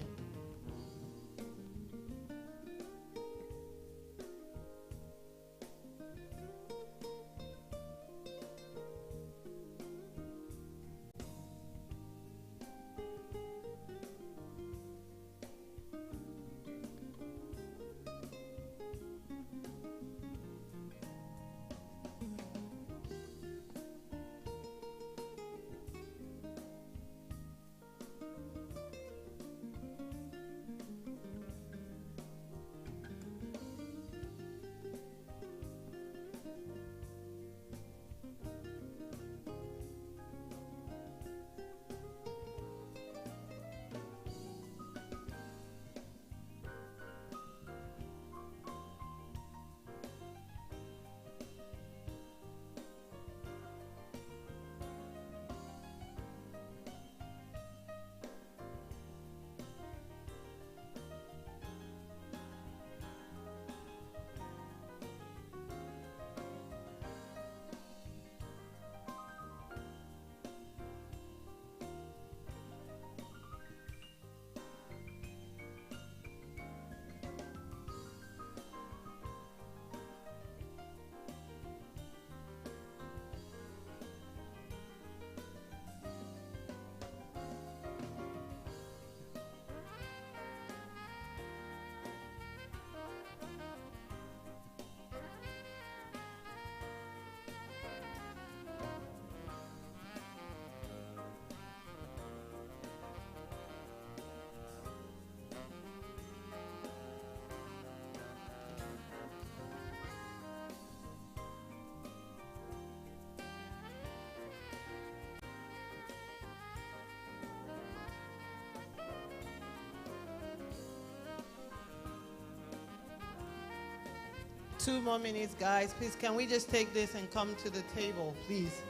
Two more minutes, guys. Please, can we just take this and come to the table, please?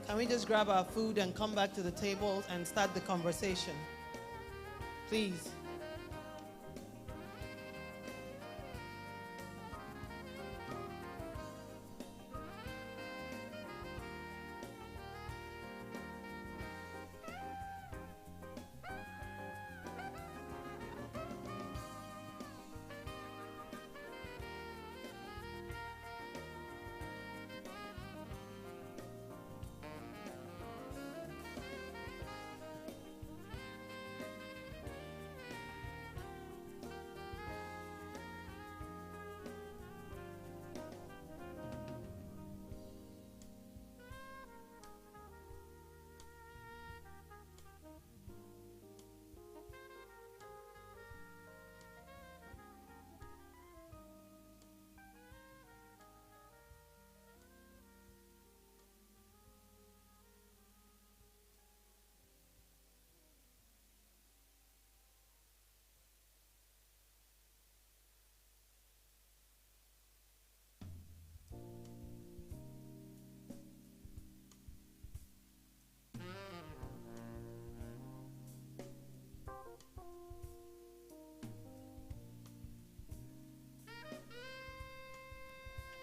Can we just grab our food and come back to the tables and start the conversation? Please.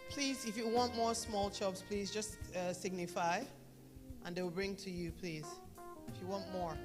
Please, if you want more small chops, please just signify and they'll bring to you, please, if you want more.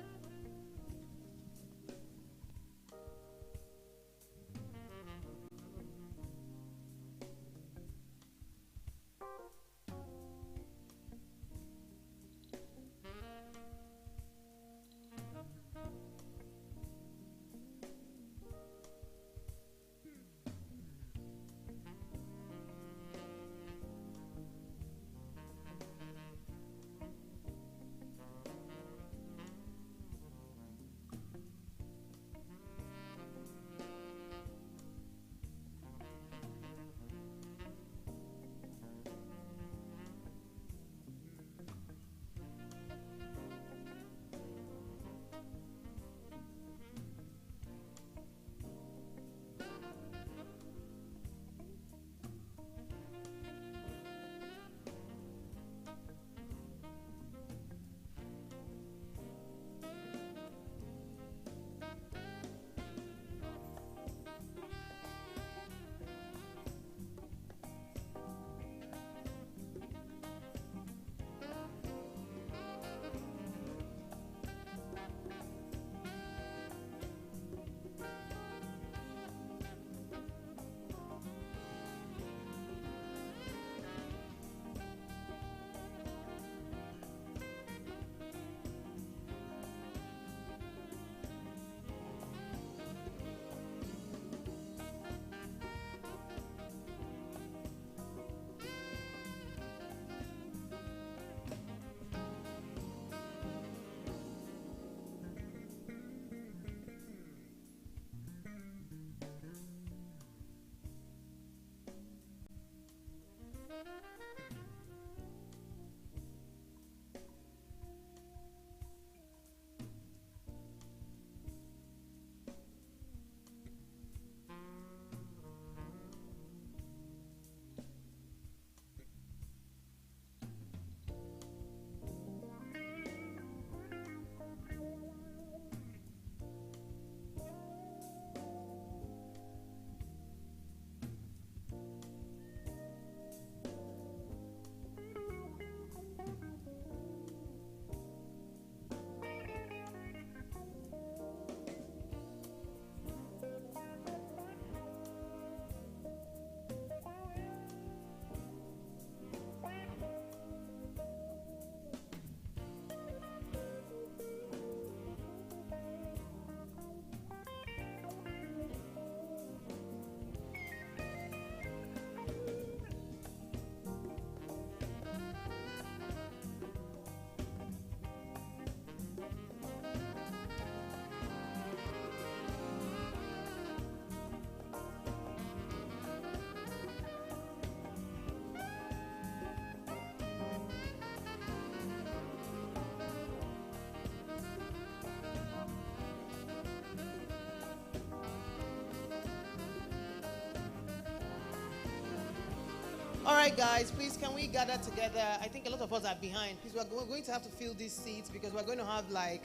All right, guys, please, can we gather together? I think a lot of us are behind. Please, we're going to have to fill these seats because we're going to have like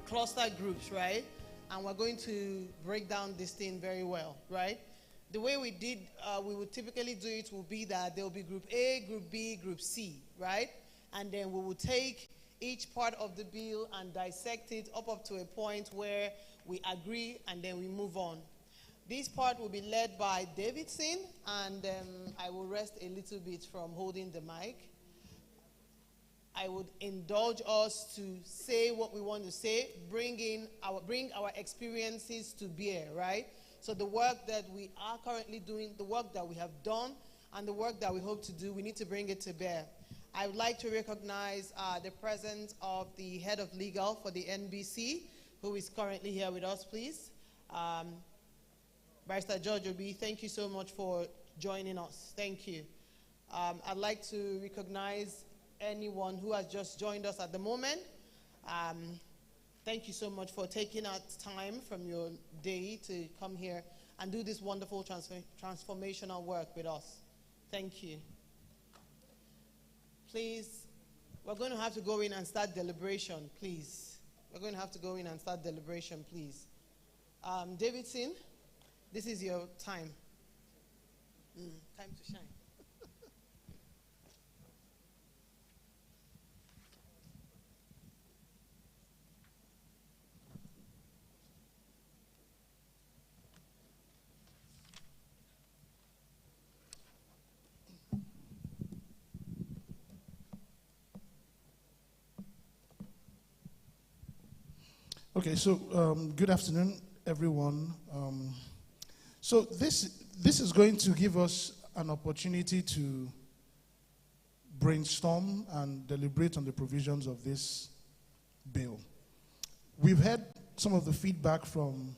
cluster groups, right? And we're going to break down this thing very well, right? The way we would typically do it will be that there will be group A, group B, group C, right? And then we will take each part of the bill and dissect it up to a point where we agree and then we move on. This part will be led by Davidson, and I will rest a little bit from holding the mic. I would indulge us to say what we want to say, bring our experiences to bear, right? So the work that we are currently doing, the work that we have done, and the work that we hope to do, we need to bring it to bear. I would like to recognize the presence of the head of legal for the NBC, who is currently here with us, please. Barrister George Obi, thank you so much for joining us. Thank you. I'd like to recognize anyone who has just joined us at the moment. Thank you so much for taking out time from your day to come here and do this wonderful transformational work with us. Thank you. Please, we're going to have to go in and start deliberation, please. We're going to have to go in and start deliberation, please. Davidson, this is your time. Time to shine. Okay, so good afternoon, everyone. So this is going to give us an opportunity to brainstorm and deliberate on the provisions of this bill. We've had some of the feedback from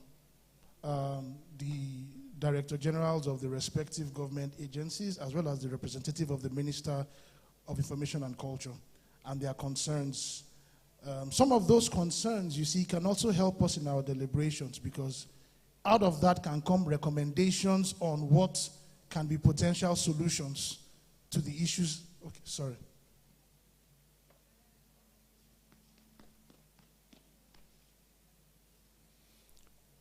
the Director Generals of the respective government agencies, as well as the representative of the Minister of Information and Culture, and their concerns. Some of those concerns, you see, can also help us in our deliberations, because out of that can come recommendations on what can be potential solutions to the issues. Okay, sorry.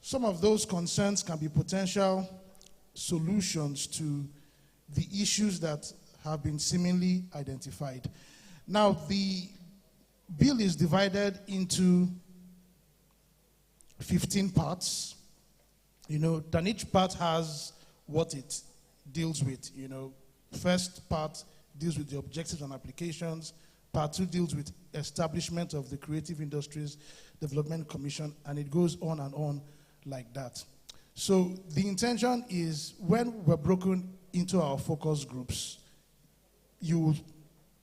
Some of those concerns can be potential solutions to the issues that have been seemingly identified. Now, the bill is divided into 15 parts. You know, and each part has what it deals with. You know, first part deals with the objectives and applications. Part 2 deals with establishment of the Creative Industries Development Commission, and it goes on like that. So the intention is, when we're broken into our focus groups, you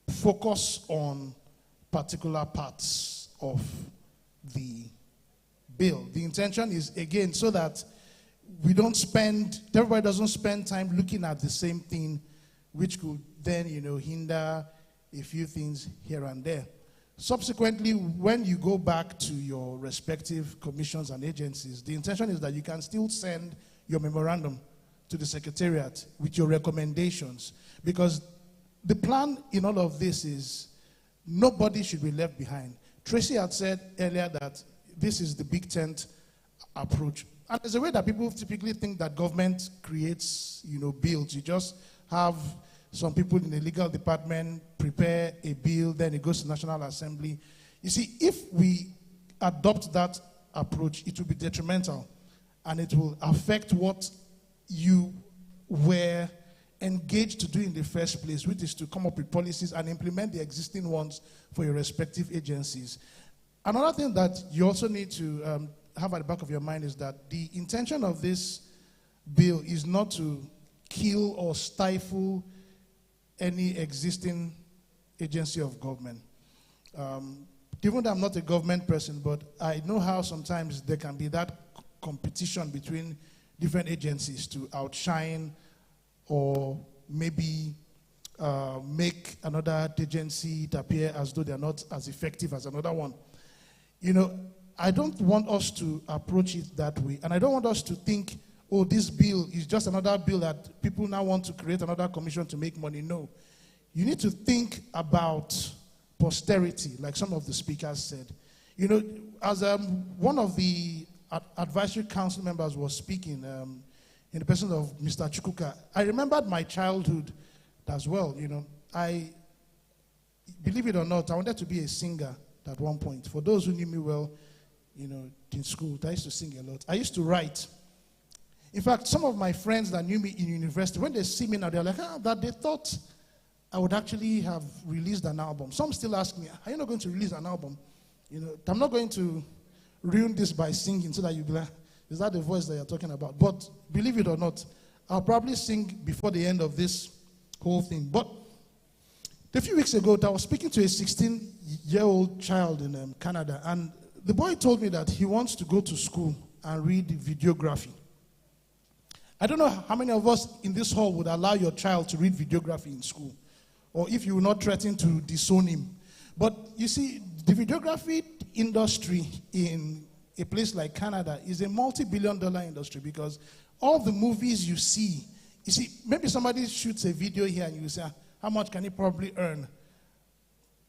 focus on particular parts of the bill. The intention is, again, so that everybody doesn't spend time looking at the same thing, which could then, hinder a few things here and there. Subsequently, when you go back to your respective commissions and agencies, the intention is that you can still send your memorandum to the Secretariat with your recommendations, because the plan in all of this is nobody should be left behind. Tracy had said earlier that this is the big tent approach. And there's a way that people typically think that government creates, bills. You just have some people in the legal department prepare a bill, then it goes to National Assembly. You see, if we adopt that approach, it will be detrimental, and it will affect what you were engaged to do in the first place, which is to come up with policies and implement the existing ones for your respective agencies. Another thing that you also need to have at the back of your mind is that the intention of this bill is not to kill or stifle any existing agency of government. Given that I'm not a government person, but I know how sometimes there can be that competition between different agencies to outshine or maybe make another agency appear as though they're not as effective as another one. I don't want us to approach it that way. And I don't want us to think, oh, this bill is just another bill that people now want to create another commission to make money. No. You need to think about posterity, like some of the speakers said. You know, as one of the advisory council members was speaking, in the person of Mr. Chukwuka, I remembered my childhood as well. You know, believe it or not, I wanted to be a singer at one point. For those who knew me well, you know, in school, I used to sing a lot. I used to write. In fact, some of my friends that knew me in university, when they see me now, they're like, that they thought I would actually have released an album. Some still ask me, are you not going to release an album? You know, I'm not going to ruin this by singing so that you'll be like, is that the voice that you're talking about? But believe it or not, I'll probably sing before the end of this whole thing. But a few weeks ago, I was speaking to a 16-year-old child in Canada, and the boy told me that he wants to go to school and read videography. I don't know how many of us in this hall would allow your child to read videography in school, or if you will not threaten to disown him. But you see, the videography industry in a place like Canada is a multi-billion-dollar industry, because all the movies you see, maybe somebody shoots a video here and you say, how much can he probably earn?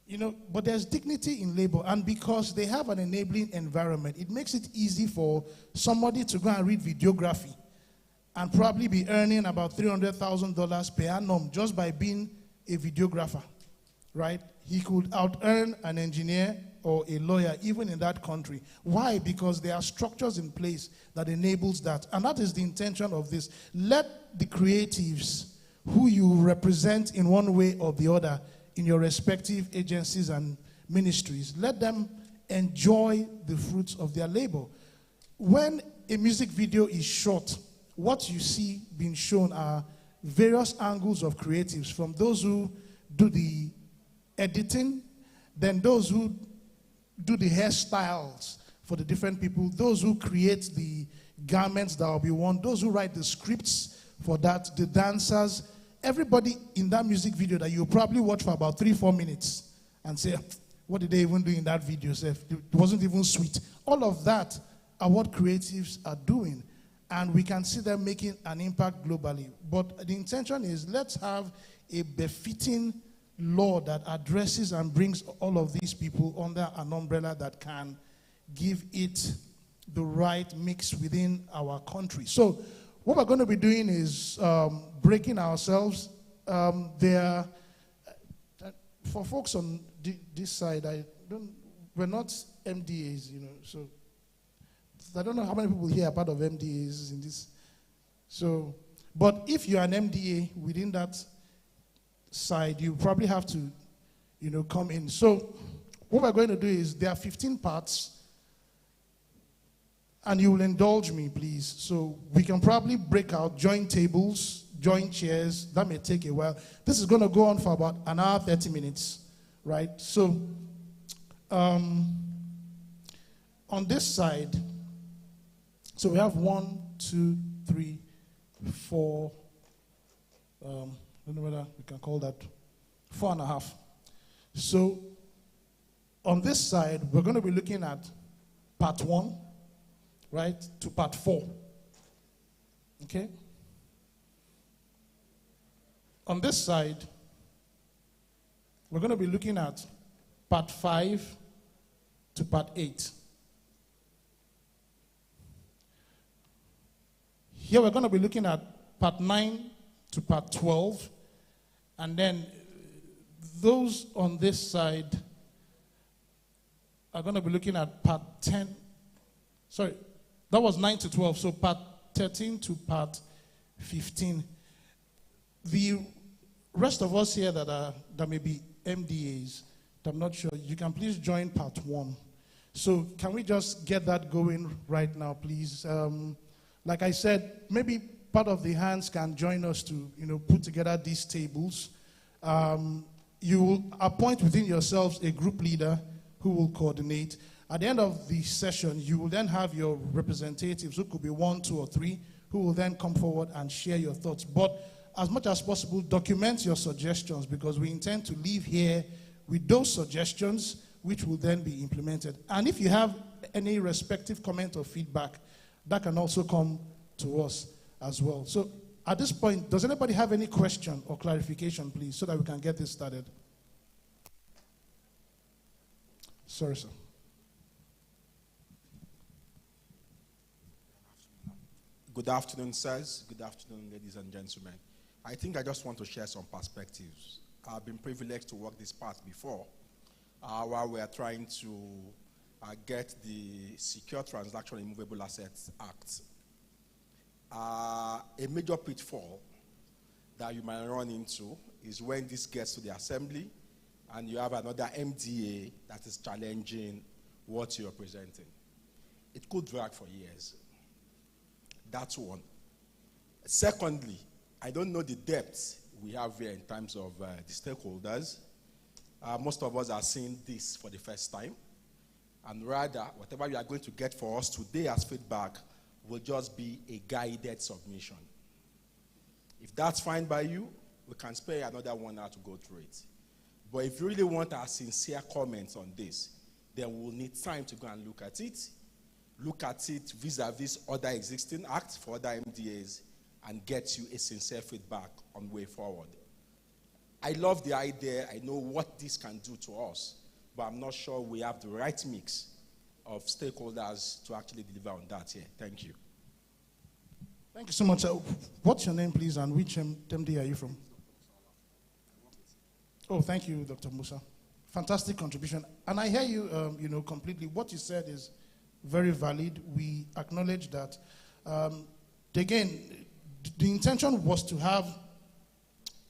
You know, but there's dignity in labor, and because they have an enabling environment, it makes it easy for somebody to go and read videography and probably be earning about $300,000 per annum just by being a videographer, right? He could out-earn an engineer or a lawyer even in that country. Why? Because there are structures in place that enables that. And that is the intention of this. Let the creatives who you represent in one way or the other in your respective agencies and ministries, let them enjoy the fruits of their labor. When a music video is shot, what you see being shown are various angles of creatives, from those who do the editing, then those who do the hairstyles for the different people, those who create the garments that will be worn, those who write the scripts for that, the dancers, everybody in that music video that you'll probably watch for about 3-4 minutes and say, what did they even do in that video? It wasn't even sweet. All of that are what creatives are doing, and we can see them making an impact globally. But the intention is, let's have a befitting law that addresses and brings all of these people under an umbrella that can give it the right mix within our country. So what we're going to be doing is breaking ourselves. For folks on this side, we're not MDAs, you know, so I don't know how many people here are part of MDAs in this. So, but if you're an MDA within that side, you probably have to, you know, come in. So what we're going to do is, there are 15 parts, and you will indulge me, please. So we can probably break out, join tables, join chairs. That may take a while. This is going to go on for about an hour, 30 minutes, right? So on this side, so we have 1, 2, 3, 4, I don't know whether we can call that 4.5. So on this side, we're going to be looking at part 1, right, to part 4. Okay? On this side, we're going to be looking at part 5 to part 8. Here we're going to be looking at part 9 to part 12. And then those on this side are going to be looking at part 10. Sorry, that was 9 to 12. So part 13 to part 15. The rest of us here that may be MDAs, I'm not sure, you can please join part 1. So can we just get that going right now, please? Like I said, maybe part of the hands can join us to, you know, put together these tables. You will appoint within yourselves a group leader who will coordinate. At the end of the session, you will then have your representatives, who could be 1, 2, or 3, who will then come forward and share your thoughts. But as much as possible, document your suggestions, because we intend to leave here with those suggestions, which will then be implemented. And if you have any respective comment or feedback, that can also come to us as well. So at this point, does anybody have any question or clarification, please, so that we can get this started? Sorry, sir. Good afternoon, sirs. Good afternoon, ladies and gentlemen. I think I just want to share some perspectives. I've been privileged to walk this path before, while we are trying to get the Secure Transaction Immovable Assets Act. A major pitfall that you might run into is when this gets to the assembly and you have another MDA that is challenging what you're presenting. It could drag for years. That's one. Secondly, I don't know the depth we have here in terms of the stakeholders. Most of us are seeing this for the first time. And rather, whatever you are going to get for us today as feedback will just be a guided submission. If that's fine by you, we can spare another 1 hour to go through it. But if you really want our sincere comments on this, then we'll need time to go and look at it vis-a-vis other existing acts for other MDAs, and get you a sincere feedback on way forward. I love the idea. I know what this can do to us, but I'm not sure we have the right mix of stakeholders to actually deliver on that here. Thank you. Thank you so much. What's your name, please, and which MD are you from? Oh, thank you, Dr. Musa. Fantastic contribution. And I hear you, completely. What you said is very valid. We acknowledge that. Again, the intention was to have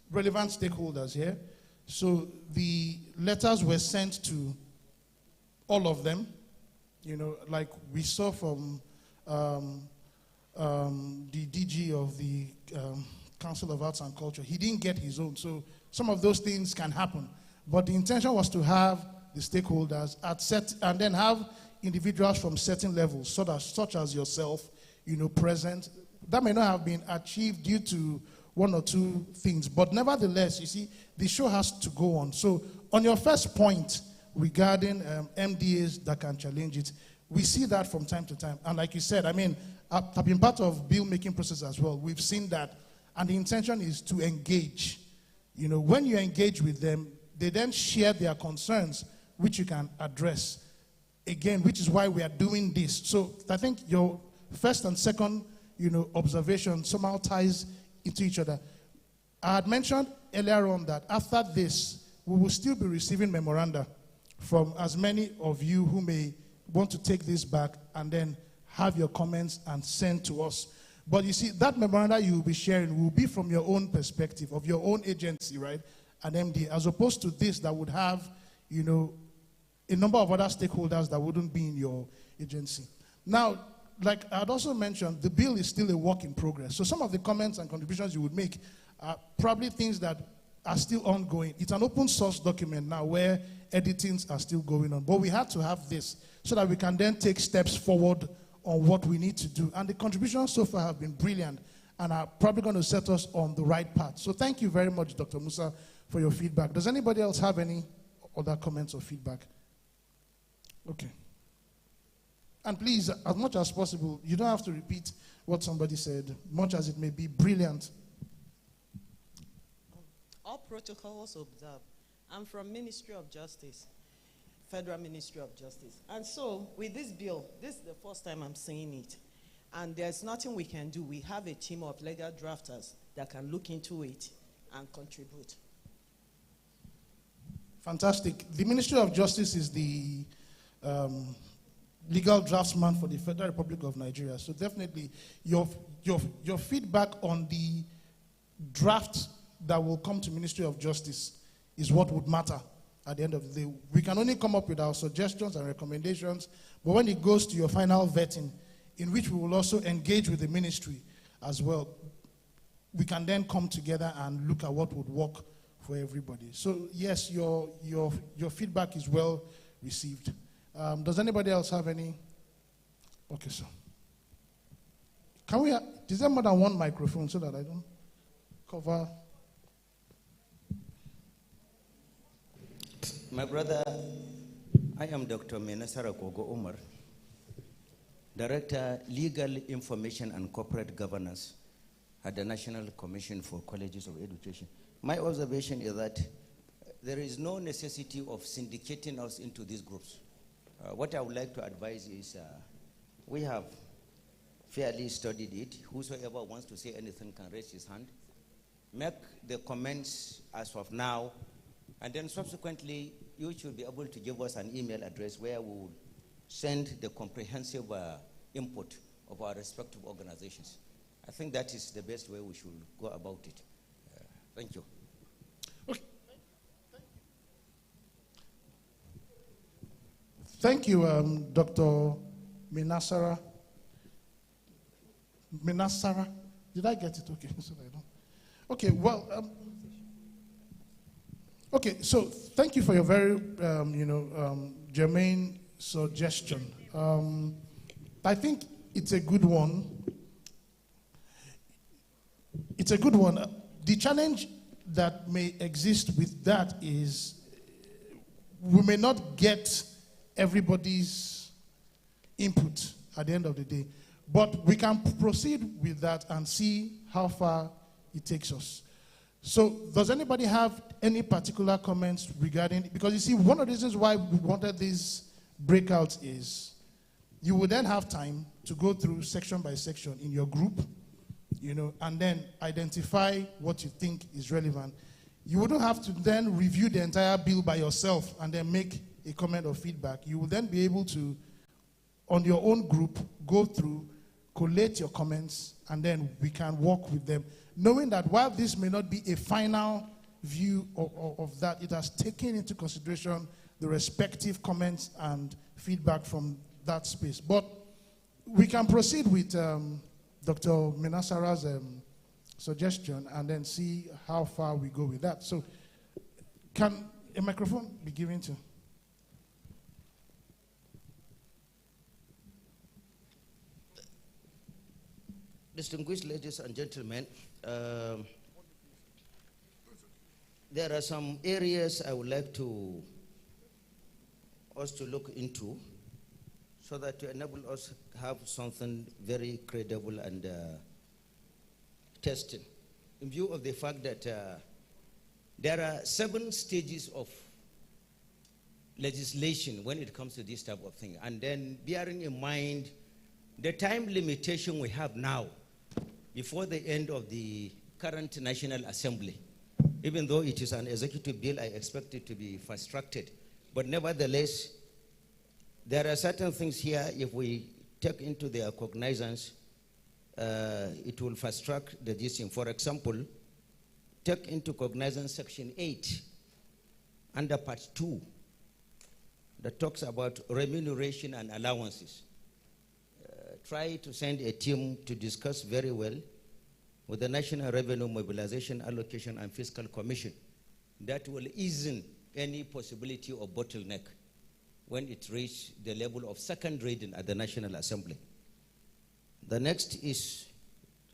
relevant stakeholders here. So the letters were sent to all of them, like we saw from the DG of the Council of Arts and Culture. He didn't get his own. So some of those things can happen. But the intention was to have the stakeholders and then have individuals from certain levels, such as yourself, present. That may not have been achieved due to one or two things, but nevertheless, you see, the show has to go on. So on your first point regarding MDAs that can challenge it, we see that from time to time. And like you said, I've been part of bill-making process as well. We've seen that. And the intention is to engage. When you engage with them, they then share their concerns, which you can address. Again, which is why we are doing this. So I think your first and second, observation somehow ties into each other. I had mentioned earlier on that after this, we will still be receiving memoranda from as many of you who may want to take this back and then have your comments and send to us. But you see, that memoranda you will be sharing will be from your own perspective, of your own agency, right? An MD, as opposed to this that would have, a number of other stakeholders that wouldn't be in your agency. Now, like I had also mentioned, the bill is still a work in progress. So some of the comments and contributions you would make are probably things that are still ongoing. It's an open source document now where editings are still going on. But we had to have this so that we can then take steps forward on what we need to do. And the contributions so far have been brilliant and are probably going to set us on the right path. So thank you very much, Dr. Musa, for your feedback. Does anybody else have any other comments or feedback? Okay. And please, as much as possible, you don't have to repeat what somebody said, much as it may be brilliant. All protocols observed. I'm from Ministry of Justice, Federal Ministry of Justice. And so with this bill, this is the first time I'm seeing it. And there's nothing we can do. We have a team of legal drafters that can look into it and contribute. Fantastic. The Ministry of Justice is the legal draftsman for the Federal Republic of Nigeria. So definitely your feedback on the draft that will come to Ministry of Justice is what would matter at the end of the day. We can only come up with our suggestions and recommendations, but when it goes to your final vetting, in which we will also engage with the ministry as well, we can then come together and look at what would work for everybody. So yes, your feedback is well received. Does anybody else have any? Okay, sir. Can we, is there more than one microphone so that I don't cover? My brother, I am Dr. Menasara Kogo Umar. Director, Legal Information and Corporate Governance at the National Commission for Colleges of Education. My observation is that there is no necessity of syndicating us into these groups. What I would like to advise is we have fairly studied it. Whosoever wants to say anything can raise his hand, make the comments as of now, and then subsequently you should be able to give us an email address where we will send the comprehensive input of our respective organizations. I think that is the best way we should go about it. Thank you. Okay. Thank you, Dr. Minasara. Minasara? Did I get it? Okay, so I don't. Okay, well, okay, so thank you for your very, germane suggestion. I think it's a good one. It's a good one. The challenge that may exist with that is we may not get everybody's input at the end of the day, but we can proceed with that and see how far it takes us. So does anybody have any particular comments regarding, because you see, one of the reasons why we wanted these breakouts is you would then have time to go through section by section in your group, and then identify what you think is relevant. You wouldn't have to then review the entire bill by yourself and then make a comment or feedback. You will then be able to, on your own group, go through, collate your comments, and then we can work with them, knowing that while this may not be a final view of that, it has taken into consideration the respective comments and feedback from that space. But we can proceed with Dr. Minasara's suggestion and then see how far we go with that. So can a microphone be given to? Distinguished ladies and gentlemen, there are some areas I would like us to look into so that to enable us to have something very credible and tested. In view of the fact that there are 7 stages of legislation when it comes to this type of thing, and then bearing in mind the time limitation we have now before the end of the current National Assembly. Even though it is an executive bill, I expect it to be fast-tracked. But nevertheless, there are certain things here, if we take into their cognizance, it will fast-track the decision. For example, take into cognizance Section 8 under Part 2 that talks about remuneration and allowances. Try to send a team to discuss very well with the National Revenue Mobilization, Allocation, and Fiscal Commission. That will ease any possibility of bottleneck when it reaches the level of second reading at the National Assembly. The next is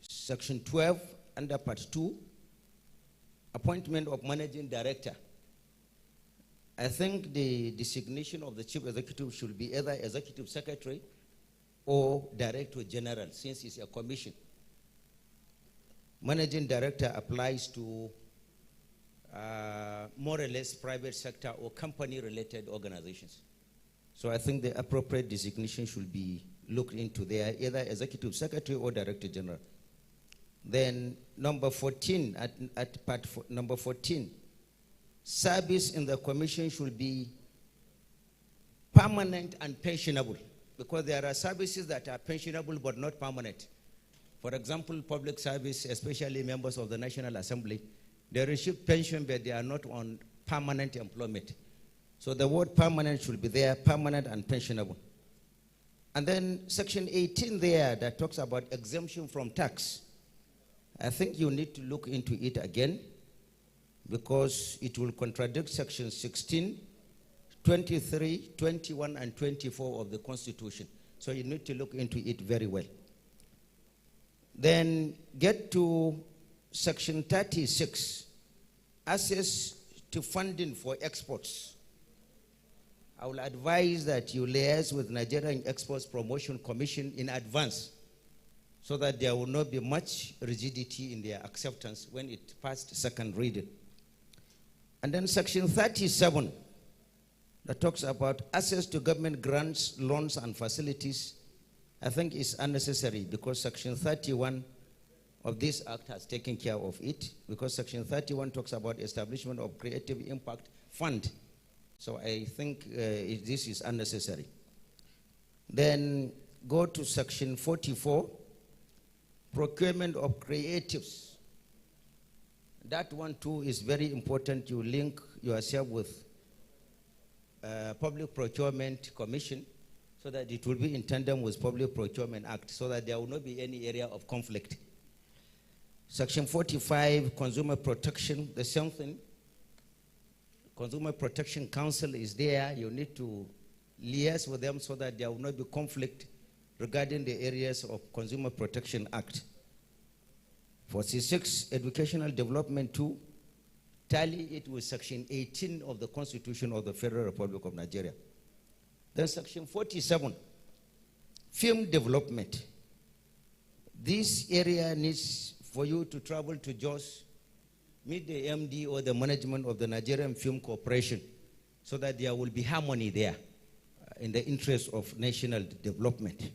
Section 12 under Part 2, appointment of managing director. I think the designation of the chief executive should be either executive secretary or director general, since it's a commission. Managing director applies to more or less private sector or company-related organizations. So I think the appropriate designation should be looked into there, either executive secretary or director general. Then number 14, at part number 14, service in the commission should be permanent and pensionable, because there are services that are pensionable but not permanent. For example, public service, especially members of the National Assembly, they receive pension but they are not on permanent employment. So the word permanent should be there, permanent and pensionable. And then Section 18 there that talks about exemption from tax. I think you need to look into it again, because it will contradict Section 16, 23, 21, and 24 of the Constitution. So you need to look into it very well. Then get to Section 36, access to funding for exports. I will advise that you liaise with Nigerian Exports Promotion Commission in advance so that there will not be much rigidity in their acceptance when it passed second reading. And then section 37 that talks about access to government grants, loans, and facilities, I think is unnecessary because section 31 of this act has taken care of it, because section 31 talks about establishment of creative impact fund. So I think this is unnecessary. Then go to section 44, procurement of creatives. That one too is very important. You link yourself with Public Procurement Commission so that it will be in tandem with Public Procurement Act so that there will not be any area of conflict. Section 45, consumer protection, the same thing. Consumer Protection Council is there. You need to liaise with them so that there will not be conflict regarding the areas of Consumer Protection Act. 46, Educational Development 2, tally it with Section 18 of the Constitution of the Federal Republic of Nigeria. Then Section 47, Film Development. This area needs for you to travel to Jos, meet the MD or the management of the Nigerian Film Corporation so that there will be harmony there in the interest of national development.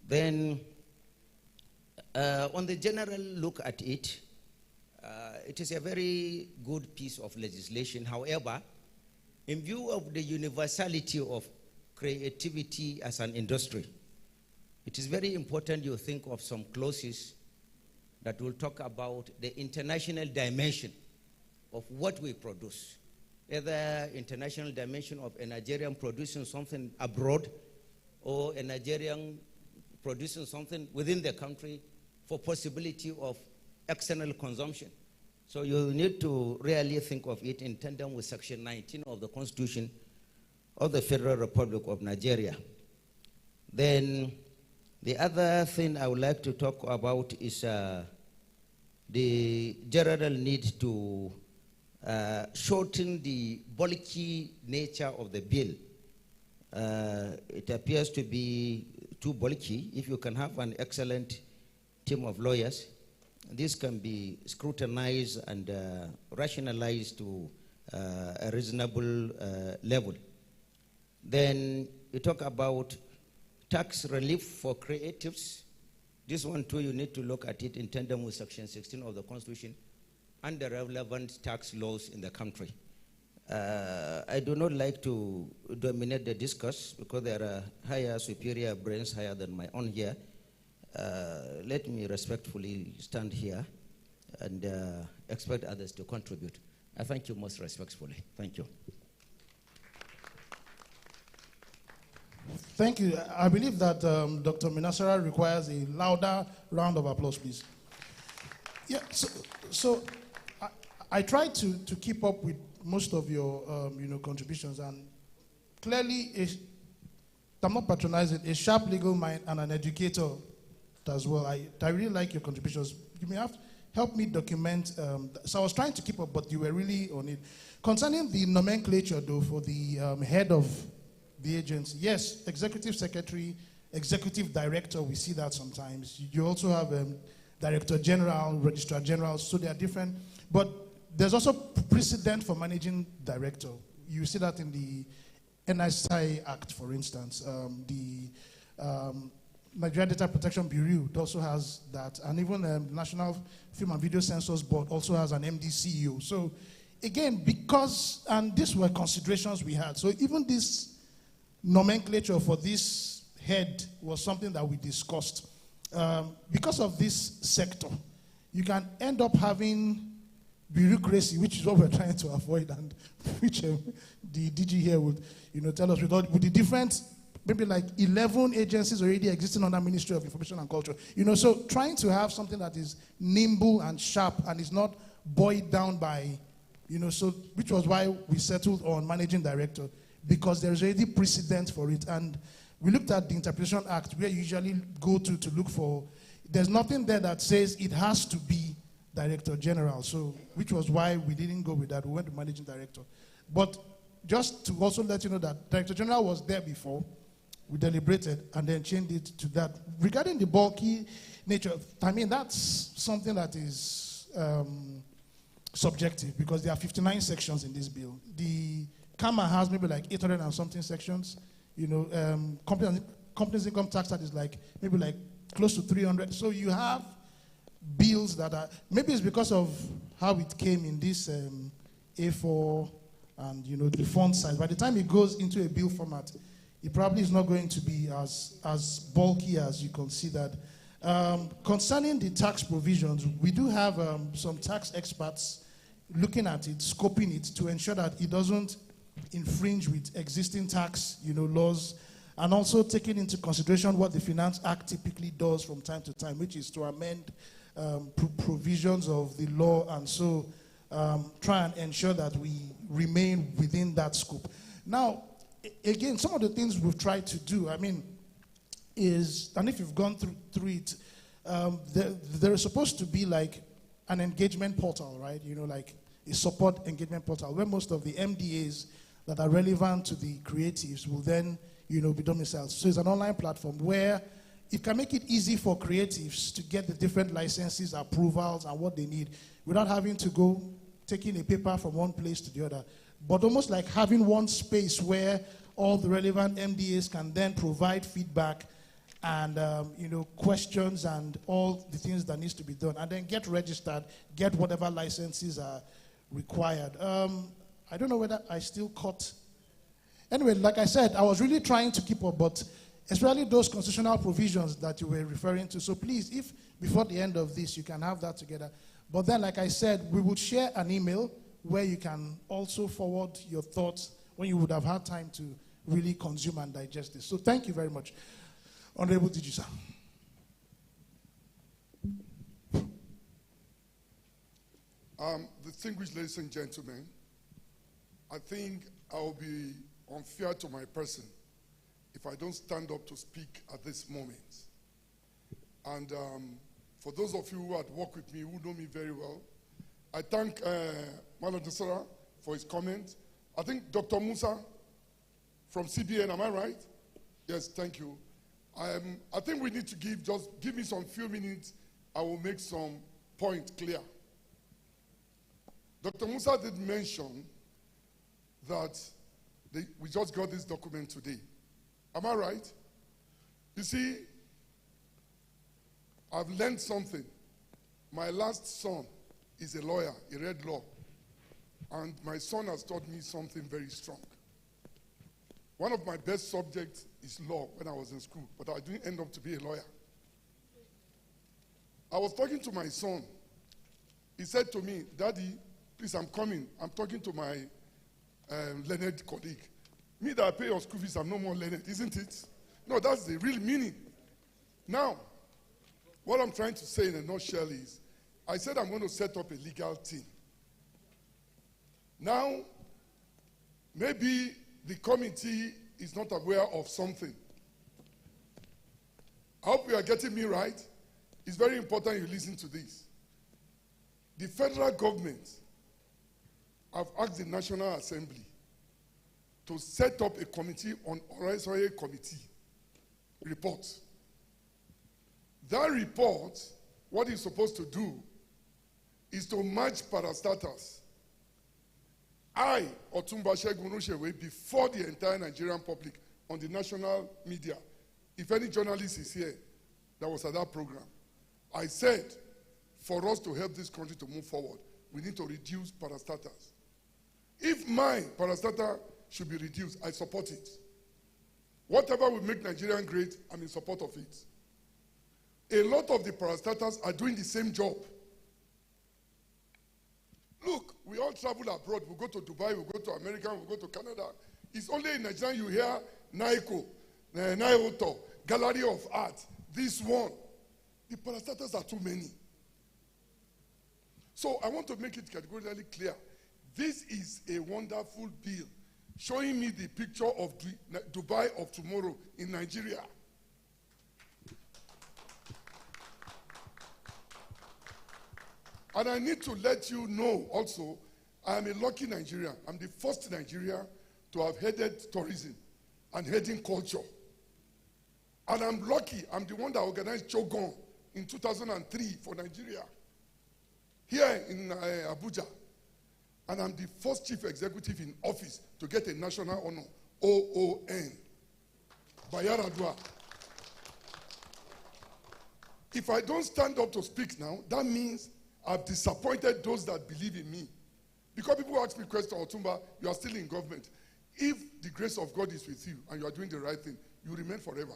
Then, on the general look at it, it is a very good piece of legislation. However, in view of the universality of creativity as an industry, it is very important you think of some clauses that will talk about the international dimension of what we produce. Either international dimension of a Nigerian producing something abroad or a Nigerian producing something within the country for possibility of external consumption. So you need to really think of it in tandem with Section 19 of the Constitution of the Federal Republic of Nigeria. Then the other thing I would like to talk about is the general need to shorten the bulky nature of the bill. It appears to be too bulky. If you can have an excellent team of lawyers, this can be scrutinized and rationalized to a reasonable level. Then you talk about tax relief for creatives. This one too, you need to look at it in tandem with Section 16 of the Constitution and the relevant tax laws in the country. I do not like to dominate the discourse because there are higher, superior brains higher than my own here. Let me respectfully stand here and expect others to contribute. I thank you most respectfully. Thank you. Thank you. I believe that Dr. Minasara requires a louder round of applause, please. Yeah, so I tried to keep up with most of your contributions, and clearly, I'm not patronizing, a sharp legal mind and an educator as well. I really like your contributions. You may have to help me document. So I was trying to keep up, but you were really on it. Concerning the nomenclature, though, for the head of the agency, yes, executive secretary, executive director, we see that sometimes. You also have director general, registrar general, so they are different. But there's also precedent for managing director. You see that in the NSI Act, for instance. The Nigeria Data Protection Bureau also has that, and even the National Film and Video Censors Board also has an MD CEO. So again, because, and these were considerations we had, so even this nomenclature for this head was something that we discussed. Because of this sector, you can end up having bureaucracy, which is what we're trying to avoid, and which the DG here would tell us with the different, maybe like 11 agencies already existing under Ministry of Information and Culture. So trying to have something that is nimble and sharp and is not boiled down by, so which was why we settled on managing director, because there's already precedent for it. And we looked at the Interpretation Act, where you usually go to look for, there's nothing there that says it has to be Director General, so which was why we didn't go with that. We went to Managing Director. But just to also let you know that Director General was there before. We deliberated and then changed it to that. Regarding the bulky nature, I mean, that's something that is subjective because there are 59 sections in this bill. The CAMA has maybe like 800 and something sections. You know, companies income tax that is like maybe like close to 300. So you have bills that are, maybe it's because of how it came in this A4 and, you know, the font size. By the time it goes into a bill format, it probably is not going to be as bulky as you considered. Concerning the tax provisions, we do have some tax experts looking at it, scoping it to ensure that it doesn't infringe with existing tax, you know, laws, and also taking into consideration what the Finance Act typically does from time to time, which is to amend provisions of the law, and so try and ensure that we remain within that scope. Now, again, some of the things we've tried to do, I mean, is, and if you've gone through it, there is supposed to be like an engagement portal, right? You know, like a support engagement portal where most of the MDAs that are relevant to the creatives will then, you know, be domiciled. So it's an online platform where it can make it easy for creatives to get the different licenses, approvals, and what they need without having to go taking a paper from one place to the other. But almost like having one space where all the relevant MDAs can then provide feedback and you know, questions and all the things that needs to be done, and then get registered, get whatever licenses are required. I don't know whether I still caught. Anyway, like I said, I was really trying to keep up, but especially those constitutional provisions that you were referring to. So please, if before the end of this, you can have that together. But then, like I said, we would share an email where you can also forward your thoughts when you would have had time to really consume and digest this. So thank you very much. Honorable DG, sir. Distinguished ladies and gentlemen, I think I will be unfair to my person if I don't stand up to speak at this moment. And for those of you who had worked with me, who know me very well, I thank Madam Desara for his comment. I think Dr. Musa from CBN, am I right? Yes, thank you. I think we need to give me some few minutes. I will make some points clear. Dr. Musa did mention that we just got this document today. Am I right? You see, I've learned something. My last son is a lawyer, he read law. And my son has taught me something very strong. One of my best subjects is law when I was in school, but I didn't end up to be a lawyer. I was talking to my son. He said to me, "Daddy, please, I'm coming. I'm talking to my learned colleague. Me that I pay your school fees, I'm no more learned, isn't it?" No, that's the real meaning. Now, what I'm trying to say in a nutshell is, I said I'm going to set up a legal team. Now, maybe the committee is not aware of something. I hope you are getting me right. It's very important you listen to this. The federal government have asked the National Assembly to set up a committee on horizontal committee report. That report, what it's supposed to do is to match parastatals. I, Otumba Segun Rushewe, before the entire Nigerian public on the national media, if any journalist is here that was at that program, I said, for us to help this country to move forward, we need to reduce parastatals. If my parastatal should be reduced, I support it. Whatever will make Nigeria great, I'm in support of it. A lot of the parastatals are doing the same job. Look, we all travel abroad. We go to Dubai, we go to America, we go to Canada. It's only in Nigeria you hear Naiko, Naioto, Gallery of Art, this one. The parastatals are too many. So I want to make it categorically clear. This is a wonderful bill showing me the picture of Dubai of tomorrow in Nigeria. And I need to let you know also, I'm a lucky Nigerian. I'm the first Nigerian to have headed tourism and heading culture. And I'm lucky, I'm the one that organized Chogon in 2003 for Nigeria, here in Abuja. And I'm the first chief executive in office to get a national honor, OON, by Yaradua. If I don't stand up to speak now, that means I've disappointed those that believe in me. Because people ask me questions, Otumba, you are still in government. If the grace of God is with you and you are doing the right thing, you remain forever.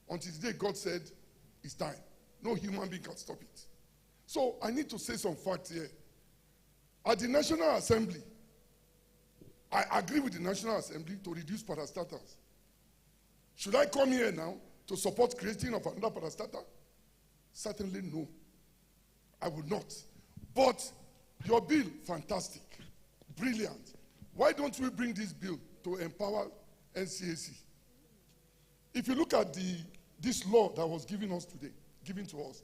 Until the day God said, it's time. No human being can stop it. So I need to say some facts here. At the National Assembly, I agree with the National Assembly to reduce parastatals. Should I come here now to support creating of another parastatal? Certainly no. I would not. But your bill, fantastic, brilliant. Why don't we bring this bill to empower NCAC? If you look at this law that was given to us,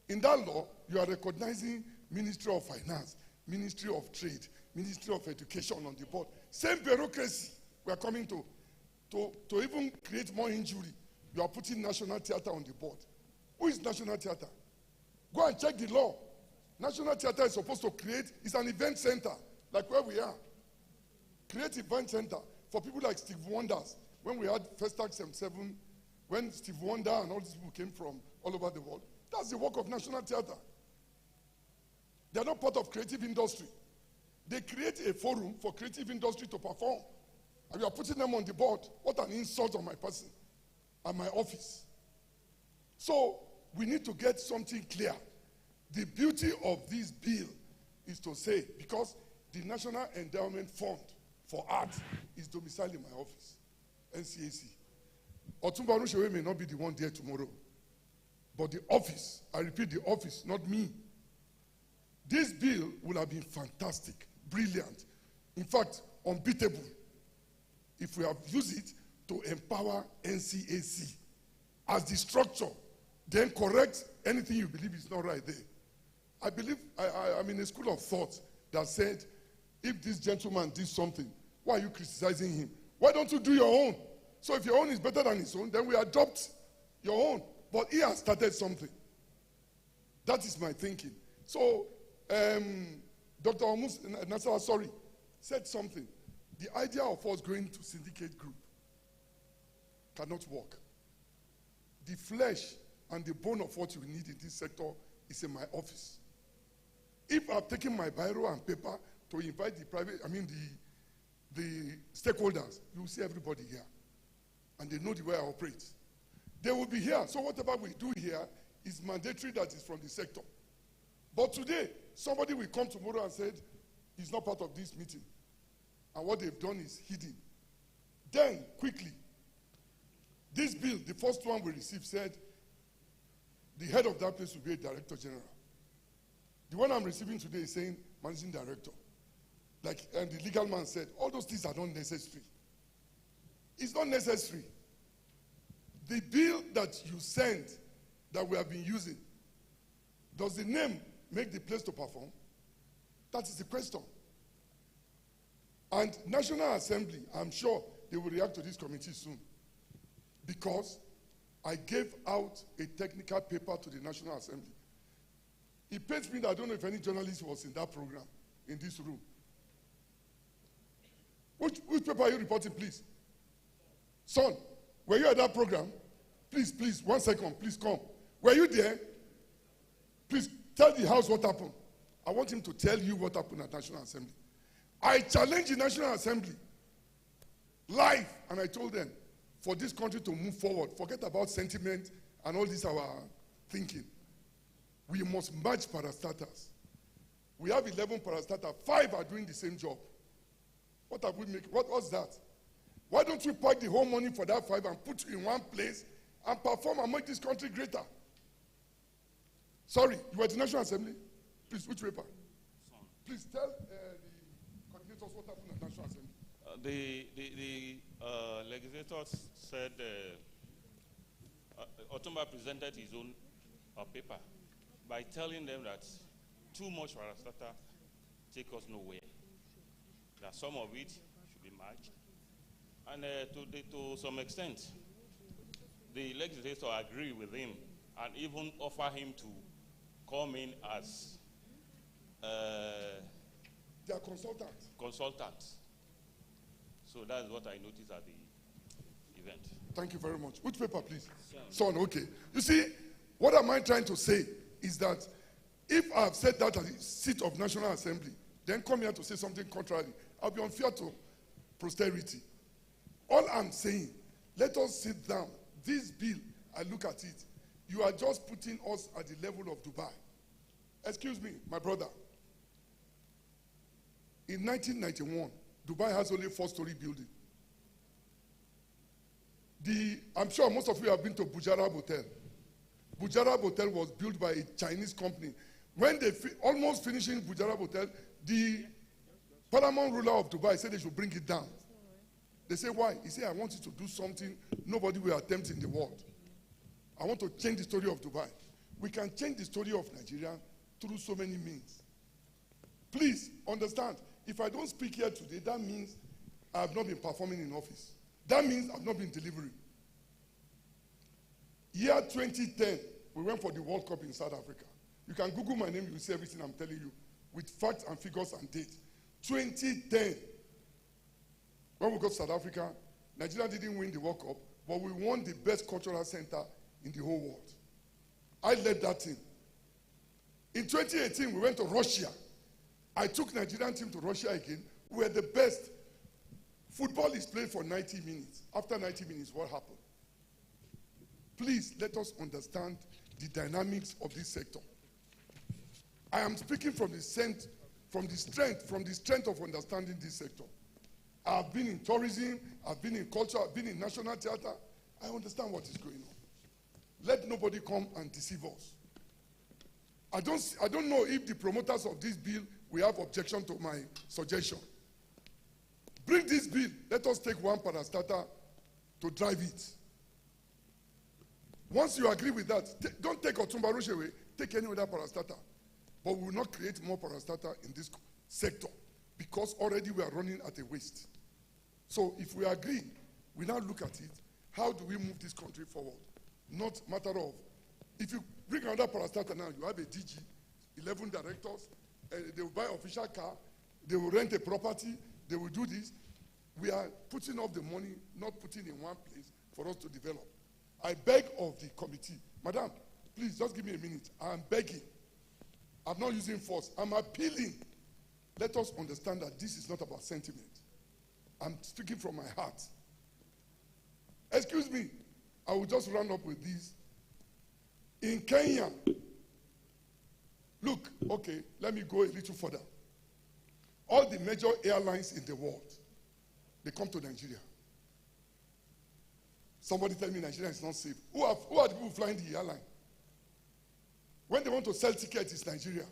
in that law, you are recognizing Ministry of Finance, Ministry of Trade, Ministry of Education on the board. Same bureaucracy we are coming to even create more injury. You are putting National Theatre on the board. Who is National Theatre? Go and check the law. National Theatre is supposed to create, it's an event center, like where we are. Create event center for people like Steve Wonders. When we had Festac 77, when Steve Wonder and all these people came from all over the world, that's the work of National Theatre. They are not part of creative industry. They create a forum for creative industry to perform. And we are putting them on the board. What an insult on my person and my office. So we need to get something clear. The beauty of this bill is to say, because the National Endowment Fund for Art is domiciled in my office, NCAC. Otumba Onushewe may not be the one there tomorrow, but the office, I repeat, the office, not me. This bill would have been fantastic, brilliant, in fact, unbeatable, if we have used it to empower NCAC as the structure, then correct anything you believe is not right there. I believe, I'm in a school of thought that said, if this gentleman did something, why are you criticizing him? Why don't you do your own? So if your own is better than his own, then we adopt your own. But he has started something. That is my thinking. So, Dr. Omus Nasara, said something. The idea of us going to syndicate group cannot work. The flesh and the bone of what you need in this sector is in my office. If I've taken my biro and paper to invite the stakeholders, you will see everybody here. And they know the way I operate. They will be here. So whatever we do here is mandatory that is from the sector. But today, somebody will come tomorrow and say, he's not part of this meeting. And what they've done is hidden. Then, quickly, this bill, the first one we received, said the head of that place will be a director general. The one I'm receiving today is saying managing director. And the legal man said, all those things are not necessary. It's not necessary. The bill that you sent, that we have been using, does the name make the place to perform? That is the question. And National Assembly, I'm sure they will react to this committee soon, because I gave out a technical paper to the National Assembly. It pains me that I don't know if any journalist was in that program, in this room. Which paper are you reporting, please? Son, were you at that program? Please, 1 second, please come. Were you there? Please tell the House what happened. I want him to tell you what happened at National Assembly. I challenged the National Assembly live, and I told them, for this country to move forward, forget about sentiment and all this our thinking. We must merge parastatals. We have 11 parastatals, 5 are doing the same job. What have we made? What's that? Why don't we pack the whole money for that 5 and put you in one place and perform and make this country greater? Sorry, you were at the National Assembly? Please, which paper? Please tell the coordinators what happened at National Assembly. The legislators said Otumba presented his own paper by telling them that too much parastatal take us nowhere. That some of it should be merged, And to some extent, the legislator agree with him and even offer him to come in as their consultant. So that's what I noticed at the event. Thank you very much. Which paper, please? Son, okay. You see, what am I trying to say is that if I have said that at the seat of National Assembly, then come here to say something contrary, I'll be unfair to posterity. All I'm saying, let us sit down. This bill, I look at it, you are just putting us at the level of Dubai. Excuse me, my brother. In 1991, Dubai has only 4-story building. I'm sure most of you have been to Bujarab Hotel. Bujarab Hotel was built by a Chinese company. When they almost finishing Bujarab Hotel, the paramount ruler of Dubai said they should bring it down. They say, why? He said, I want you to do something nobody will attempt in the world. I want to change the story of Dubai. We can change the story of Nigeria through so many means. Please understand, if I don't speak here today, that means I have not been performing in office. That means I've not been delivering. Year 2010, we went for the World Cup in South Africa. You can Google my name, you will see everything I'm telling you, with facts and figures and dates. 2010, when we got to South Africa, Nigeria didn't win the World Cup, but we won the best cultural center in the whole world. I led that team. In 2018, we went to Russia. I took Nigerian team to Russia again. We were the best. Football is played for 90 minutes. After 90 minutes, what happened? Please let us understand the dynamics of this sector. I am speaking from the strength of understanding this sector. I've been in tourism, I've been in culture, I've been in national theater. I understand what is going on. Let nobody come and deceive us. I don't know if the promoters of this bill will have objection to my suggestion. Bring this bill. Let us take one parastatal to drive it. Once you agree with that, don't take Otumba Roche away. Take any other parastatal. But we will not create more parastatal in this sector because already we are running at a waste. So if we agree, we now look at it. How do we move this country forward? Not matter of, if you bring another parastatal now, you have a DG, 11 directors, they will buy official car, they will rent a property, they will do this. We are putting off the money, not putting in one place for us to develop. I beg of the committee, madam, please just give me a minute. I'm begging. I'm not using force. I'm appealing. Let us understand that this is not about sentiment. I'm speaking from my heart. Excuse me, I will just round up with this. In Kenya, look, okay, let me go a little further. All the major airlines in the world, they come to Nigeria. Somebody tell me Nigeria is not safe. Who are the people flying the airline? When they want to sell tickets, it's Nigeria.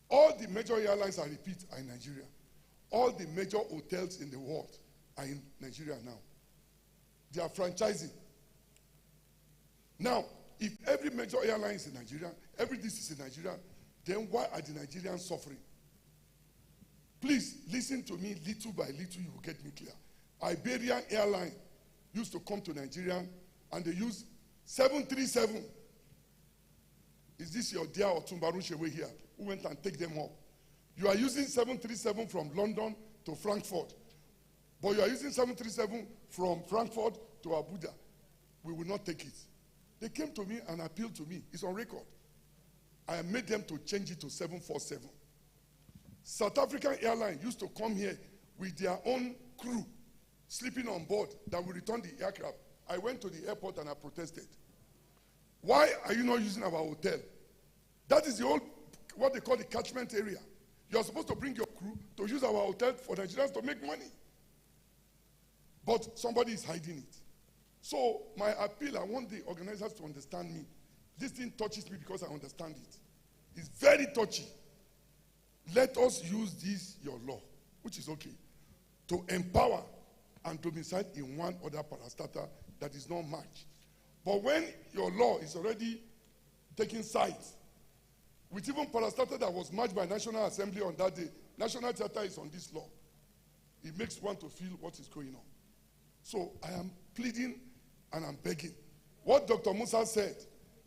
All the major airlines, I repeat, are in Nigeria. All the major hotels in the world are in Nigeria now. They are franchising. Now, if every major airline is in Nigeria, every this is in Nigeria, then why are the Nigerians suffering? Please listen to me little by little, you will get me clear. Iberian Airline used to come to Nigeria and they use 737. Is this your dear Otumba Rushewe here who went and take them up? You are using 737 from London to Frankfurt, but you are using 737 from Frankfurt to Abuja. We will not take it. They came to me and appealed to me. It's on record. I made them to change it to 747. South African Airlines used to come here with their own crew, sleeping on board, that will return the aircraft. I went to the airport and I protested. Why are you not using our hotel? That is the old, what they call the catchment area. You are supposed to bring your crew to use our hotel for Nigerians to make money. But somebody is hiding it. So my appeal, I want the organizers to understand me. This thing touches me because I understand it. It's very touchy. Let us use this, your law, which is okay, to empower and domicile in one other parastatal that is not matched. But when your law is already taking sides, with even parastatal that was matched by National Assembly on that day, National Theatre is on this law. It makes one to feel what is going on. So I am pleading and I'm begging. What Dr. Musa said,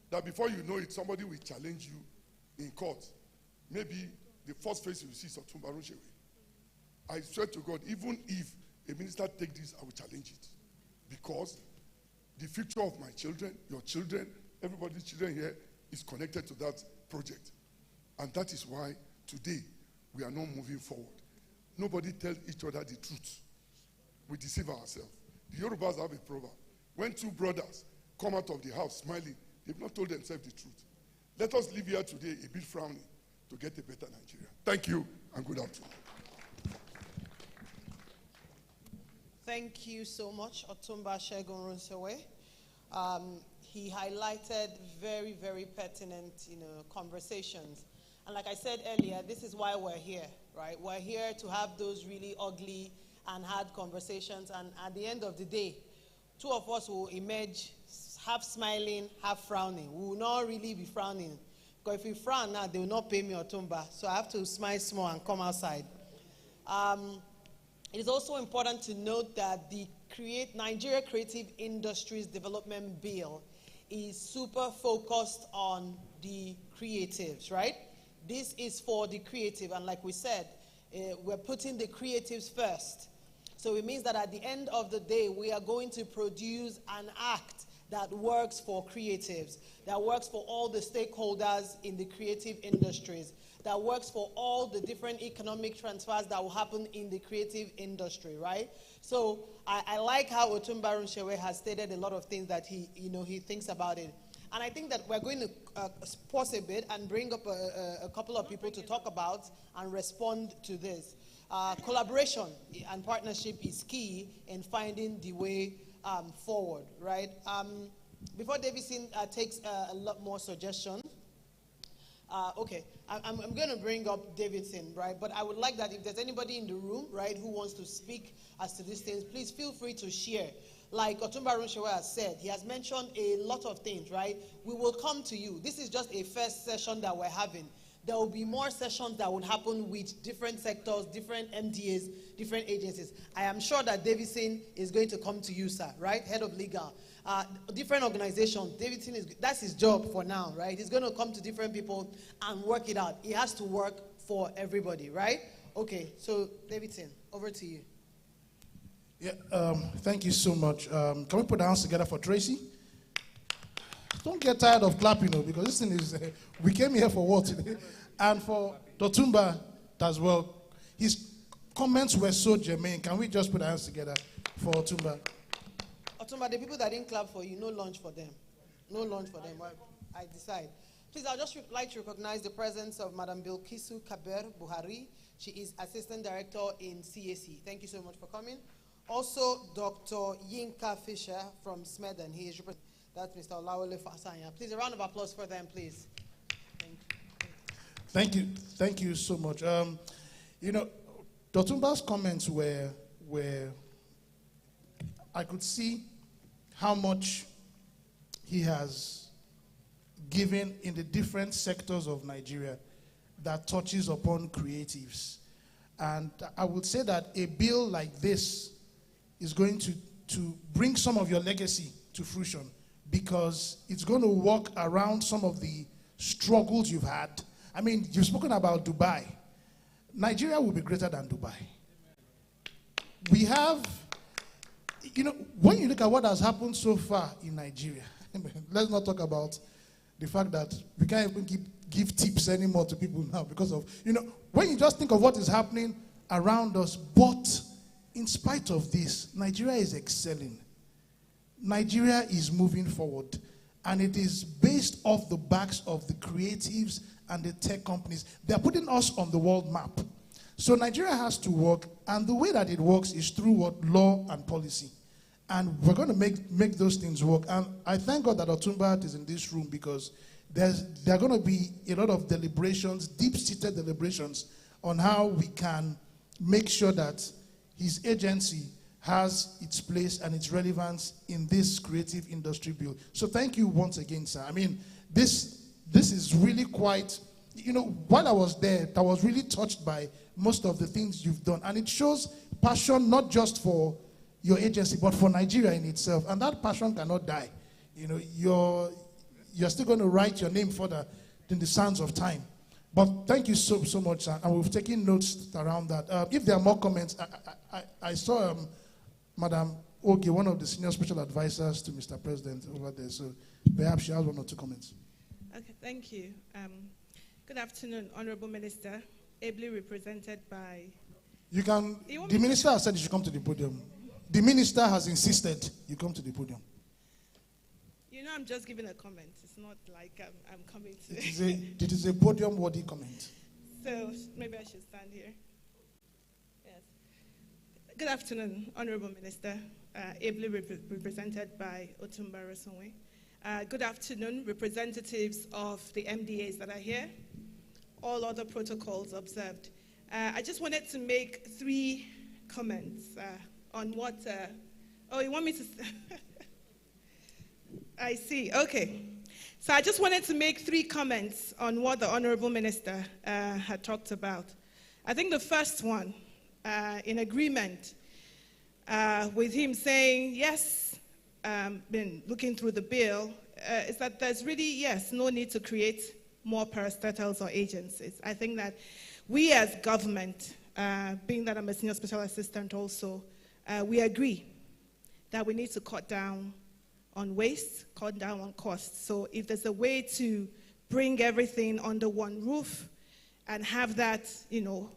that before you know it, somebody will challenge you in court. Maybe the first face you will see is Otumba Runsewe. I swear to God, even if a minister takes this, I will challenge it. Because the future of my children, your children, everybody's children here is connected to that project. And that is why today we are not moving forward. Nobody tells each other the truth. We deceive ourselves. The Yorubas have a proverb. When two brothers come out of the house smiling, they've not told themselves the truth. Let us live here today a bit frowning to get a better Nigeria. Thank you and good afternoon. Thank you so much, Otumba Segun Runsewe. He highlighted very, very pertinent, conversations. And like I said earlier, this is why we're here, right? We're here to have those really ugly and hard conversations. And at the end of the day, two of us will emerge half smiling, half frowning. We will not really be frowning. Because if we frown now, they will not pay me Otumba. So I have to smile small and come outside. It is also important to note that the Nigeria Creative Industries Development Bill is super focused on the creatives, right? This is for the creative, and like we said, we're putting the creatives first. So it means that at the end of the day, we are going to produce an act that works for creatives, that works for all the stakeholders in the creative industries, that works for all the different economic transfers that will happen in the creative industry, right? So I like how Otumba Runsewe has stated a lot of things that he thinks about it. And I think that we're going to pause a bit and bring up a couple of people to talk about and respond to this. Collaboration and partnership is key in finding the way forward, right? Before Davidson takes a lot more suggestions, okay, I'm going to bring up Davidson, right? But I would like that if there's anybody in the room, right, who wants to speak as to these things, please feel free to share. Like Otumba Runsewe has said, he has mentioned a lot of things, right? We will come to you. This is just a first session that we're having. There will be more sessions that would happen with different sectors, different MDAs, different agencies. I am sure that Davidson is going to come to you, sir, right? Head of legal. Different organizations, Davidson that's his job for now, right? He's going to come to different people and work it out. He has to work for everybody, right? Okay, so Davidson, over to you. Yeah, thank you so much. Can we put our hands together for Tracy? Don't get tired of clapping, because this thing is, we came here for what today? And for Otumba as well. His comments were so germane. Can we just put our hands together for Otumba? Otumba, the people that didn't clap for you, no lunch for them. No lunch for them. I decide. Please, I'd just like to recognize the presence of Madam Bilkisu Kaber Buhari. She is Assistant Director in CAC. Thank you so much for coming. Also, Dr. Yinka Fisher from Smeden. He is representing. That's Mr. Olawale Fasanya. Please, a round of applause for them, please. Thank you. Thank you so much. Otumba's comments were, I could see how much he has given in the different sectors of Nigeria that touches upon creatives. And I would say that a bill like this is going to bring some of your legacy to fruition, because it's going to walk around some of the struggles you've had. I mean, you've spoken about Dubai. Nigeria will be greater than Dubai. We have, when you look at what has happened so far in Nigeria, let's not talk about the fact that we can't even give tips anymore to people now because of, when you just think of what is happening around us, but in spite of this, Nigeria is excelling. Nigeria is moving forward, and it is based off the backs of the creatives and the tech companies. They're putting us on the world map. So Nigeria has to work, and the way that it works is through what? Law and policy. And we're going to make those things work. And I thank God that Otumba is in this room, because there are going to be a lot of deliberations, deep-seated deliberations, on how we can make sure that his agency has its place and its relevance in this creative industry bill. So thank you once again, sir. I mean, this is really quite, while I was there, I was really touched by most of the things you've done. And it shows passion not just for your agency, but for Nigeria in itself. And that passion cannot die. You know, you're still going to write your name further in the sands of time. But thank you so much, and we've taken notes around that. If there are more comments, I saw Madam Oge, one of the senior special advisors to Mr. President over there, so perhaps she has one or two comments. Okay, thank you. Good afternoon, Honorable Minister, ably represented by... You can, the minister has said you should come to the podium. The minister has insisted you come to the podium. You know, I'm just giving a comment. It's not like I'm coming to... It is a podium-worthy comment. So maybe I should stand here. Yes. Good afternoon, Honorable Minister, ably represented by Otumba Rosonwe. Good afternoon, representatives of the MDAs that are here, all other protocols observed. I just wanted to make 3 comments on what... oh, you want me to... I see, okay. So I just wanted to make 3 comments on what the Honorable Minister had talked about. I think the first one, in agreement with him saying, yes, been looking through the bill, is that there's really, yes, no need to create more parastatals or agencies. I think that we as government, being that I'm a senior special assistant also, we agree that we need to cut down on waste, cut down on costs. So if there's a way to bring everything under one roof and have that, you know,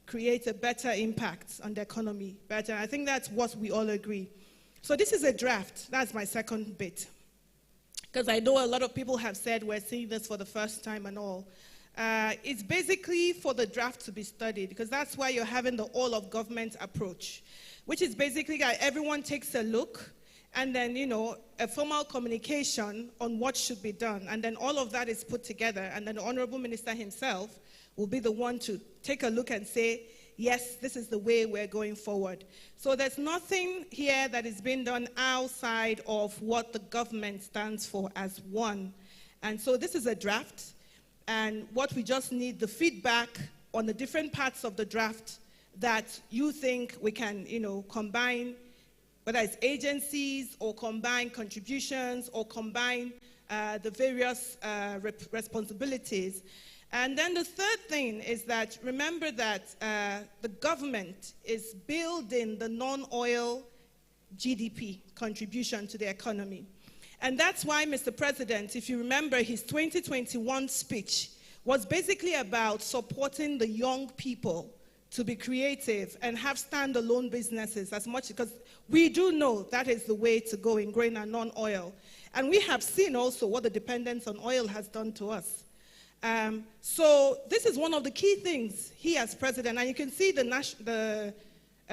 create a better impact on the economy, better, I think that's what we all agree. So this is a draft. That's my second bit. Because I know a lot of people have said we're seeing this for the first time and all. It's basically for the draft to be studied, because that's why you're having the all-of-government approach, which is basically that everyone takes a look, and then, you know, a formal communication on what should be done. And then all of that is put together, and then the Honorable Minister himself will be the one to take a look and say, yes, this is the way we're going forward. So there's nothing here that is being done outside of what the government stands for as one. And so this is a draft, and what we just need the feedback on the different parts of the draft that you think we can, you know, combine, whether it's agencies or combine contributions or combine the various responsibilities. And then the third thing is that remember that the government is building the non-oil GDP contribution to the economy. And that's why, Mr. President, if you remember, his 2021 speech was basically about supporting the young people to be creative and have standalone businesses as much, because we do know that is the way to go in growing a non-oil. And we have seen also what the dependence on oil has done to us. So this is one of the key things he as president, and you can see the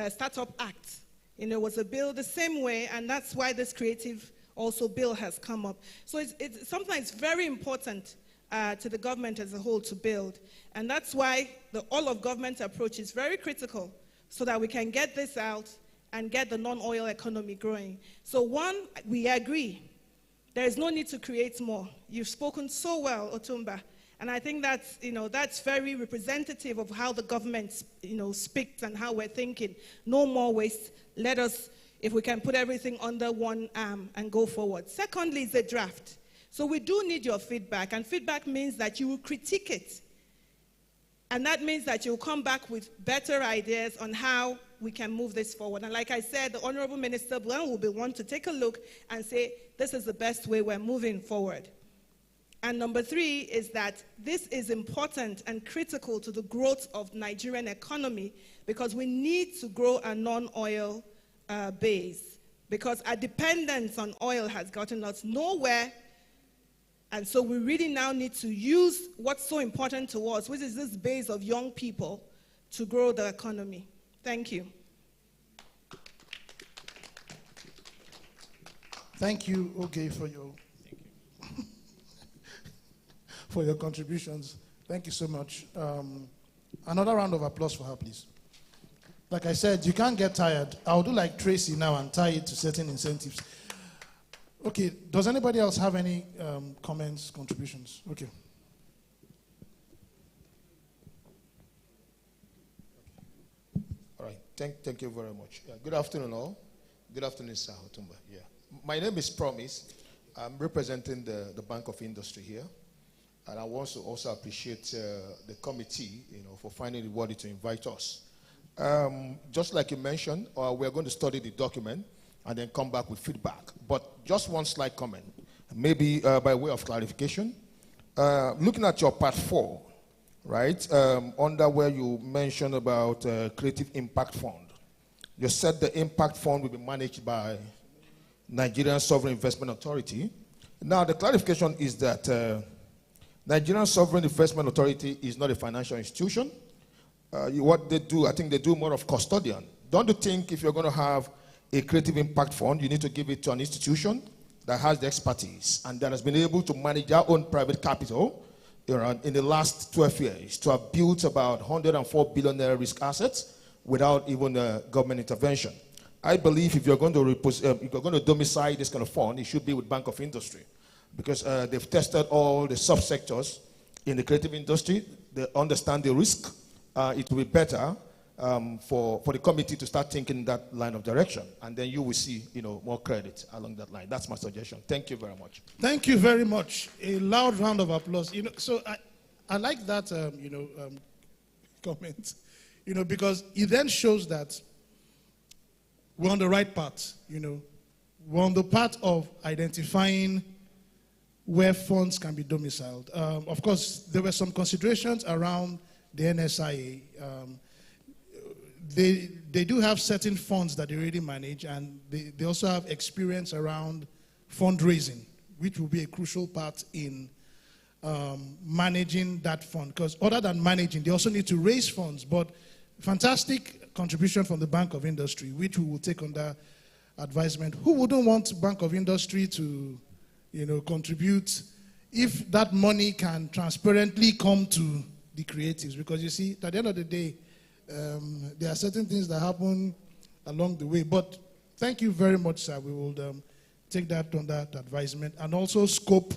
Startup Act, you know, was a bill the same way, and that's why this creative also bill has come up. So it's something that's very important to the government as a whole to build. And that's why the all-of-government approach is very critical, so that we can get this out and get the non-oil economy growing. So one, we agree, there is no need to create more. You've spoken so well, Otumba, and I think that's, you know, that's very representative of how the government, you know, speaks and how we're thinking. No more waste. Let us, if we can put everything under one arm and go forward. Secondly, is a draft. So we do need your feedback, and feedback means that you will critique it. And that means that you'll come back with better ideas on how we can move this forward. And like I said, the Honorable Minister Blouin will be one to take a look and say, this is the best way we're moving forward. And number 3 is that this is important and critical to the growth of the Nigerian economy, because we need to grow a non-oil base, because our dependence on oil has gotten us nowhere. And so we really now need to use what's so important to us, which is this base of young people, to grow the economy. Thank you. Thank you, Oge, for your contributions. Thank you so much. Another round of applause for her, please. Like I said, you can't get tired. I'll do like Tracy now and tie it to certain incentives. Okay, does anybody else have any comments, contributions? Okay. All right. Thank you very much. Yeah. Good afternoon, all. Good afternoon, Sir Otumba. Yeah. My name is Promise. I'm representing the Bank of Industry here. And I want to also appreciate the committee, for finding it worthy to invite us. Just like you mentioned, we're going to study the document and then come back with feedback. But just one slight comment, maybe by way of clarification. Looking at your part 4, right, under where you mentioned about Creative Impact Fund, you said the Impact Fund will be managed by Nigerian Sovereign Investment Authority. Now, the clarification is that Nigerian Sovereign Investment Authority is not a financial institution. What they do, I think they do more of custodian. Don't you think if you're going to have a Creative Impact Fund, you need to give it to an institution that has the expertise and that has been able to manage their own private capital in the last 12 years to have built about 104 billion naira risk assets without even government intervention? I believe if you're going to domicile this kind of fund, it should be with Bank of Industry, because they've tested all the subsectors in the creative industry. They understand the risk. It will be better for the committee to start thinking in that line of direction, and then you will see, more credit along that line. That's my suggestion. Thank you very much. Thank you very much. A loud round of applause. So I like that, comment, because it then shows that we're on the right path. We're on the path of identifying where funds can be domiciled. Of course, there were some considerations around the NSIA. They do have certain funds that they already manage, and they also have experience around fundraising, which will be a crucial part in managing that fund. Because other than managing, they also need to raise funds. But fantastic contribution from the Bank of Industry, which we will take under advisement. Who wouldn't want Bank of Industry to, contribute if that money can transparently come to the creatives? Because you see, at the end of the day, there are certain things that happen along the way. But thank you very much, sir. We will take that under advisement. And also scope,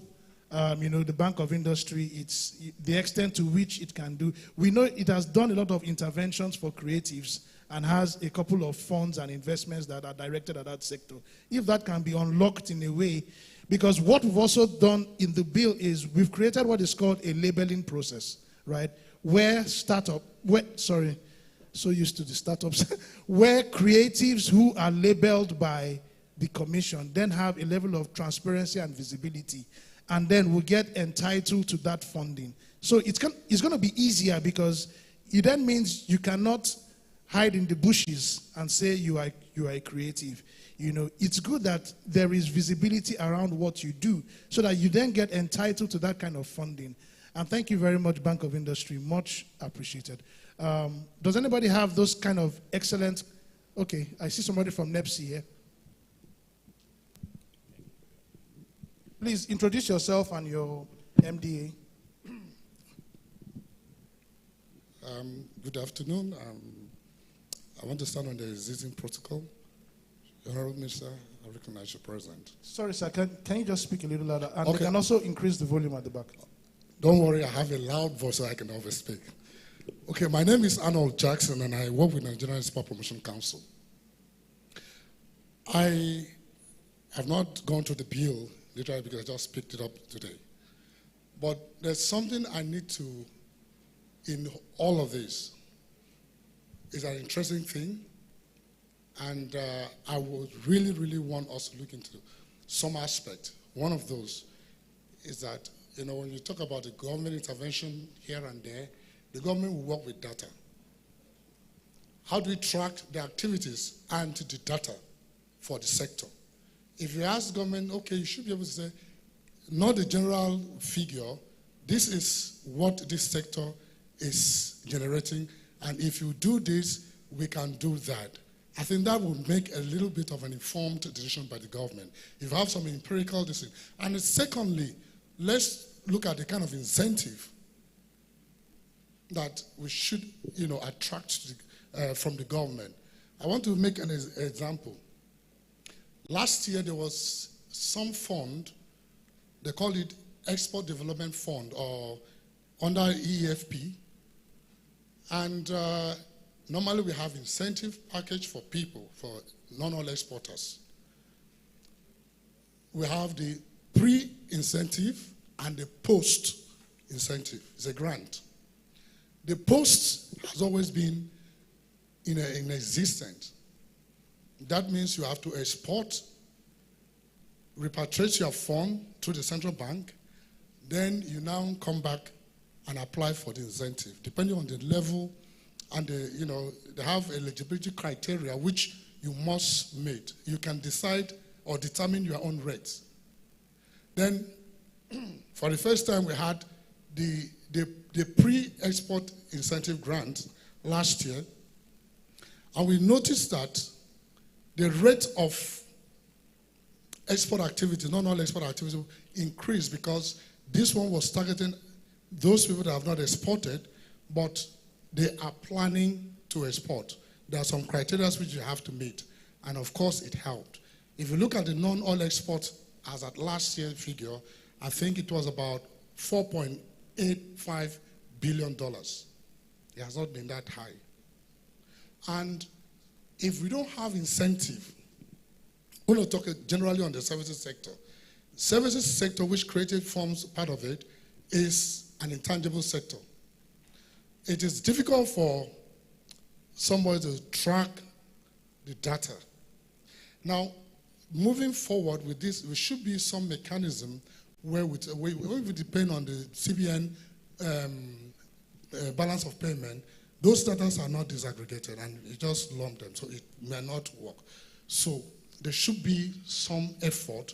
the Bank of Industry, it's the extent to which it can do. We know it has done a lot of interventions for creatives and has a couple of funds and investments that are directed at that sector. If that can be unlocked in a way, because what we've also done in the bill is we've created what is called a labeling process, right? Where so used to the startups, where creatives who are labeled by the commission then have a level of transparency and visibility, and then will get entitled to that funding. So it's going to be easier, because it then means you cannot hide in the bushes and say you are a creative. It's good that there is visibility around what you do so that you then get entitled to that kind of funding. And thank you very much, Bank of Industry. Much appreciated. Does anybody have those kind of excellent... Okay, I see somebody from NEPSI here. Please introduce yourself and your MDA. Good afternoon. I want to stand on the existing protocol. Honorable Minister, I recognize you present. Sorry, sir. Can you just speak a little louder? And okay. We can also increase the volume at the back. Don't worry, I have a loud voice so I can always speak. Okay, my name is Arnold Jackson, and I work with Nigerian Sport Promotion Council. I have not gone to the bill, literally, because I just picked it up today. But there's something I need to, in all of this, is an interesting thing, and I would really, really want us to look into some aspect. One of those is that, when you talk about the government intervention here and there, the government will work with data. How do we track the activities and the data for the sector? If you ask government, okay, you should be able to say, not the general figure, this is what this sector is generating, and if you do this, we can do that. I think that would make a little bit of an informed decision by the government. If you have some empirical decision. And secondly, let's look at the kind of incentive that we should, attract from the government. I want to make an example. Last year, there was some fund, they call it Export Development Fund, or under EFP, and normally we have incentive package for people, for non-oil exporters. We have the pre-incentive and the post-incentive. It's a grant. The post has always been in existence. That means you have to export, repatriate your fund to the central bank, then you now come back and apply for the incentive, depending on the level and they have eligibility criteria which you must meet. You can decide or determine your own rates. Then, for the first time, we had the pre-export incentive grant last year, and we noticed that the rate of export activity, non-oil export activity, increased because this one was targeting those people that have not exported, but they are planning to export. There are some criteria which you have to meet, and of course it helped. If you look at the non-oil export as at last year's figure, I think it was about $4.85 billion. It has not been that high. And if we don't have incentive, we're going to talk generally on the services sector. Services sector, which creative forms part of it, is an intangible sector. It is difficult for somebody to track the data. Now, moving forward with this, there should be some mechanism where we depend on the CBN balance of payment. Those data are not disaggregated and you just lump them, so it may not work. So there should be some effort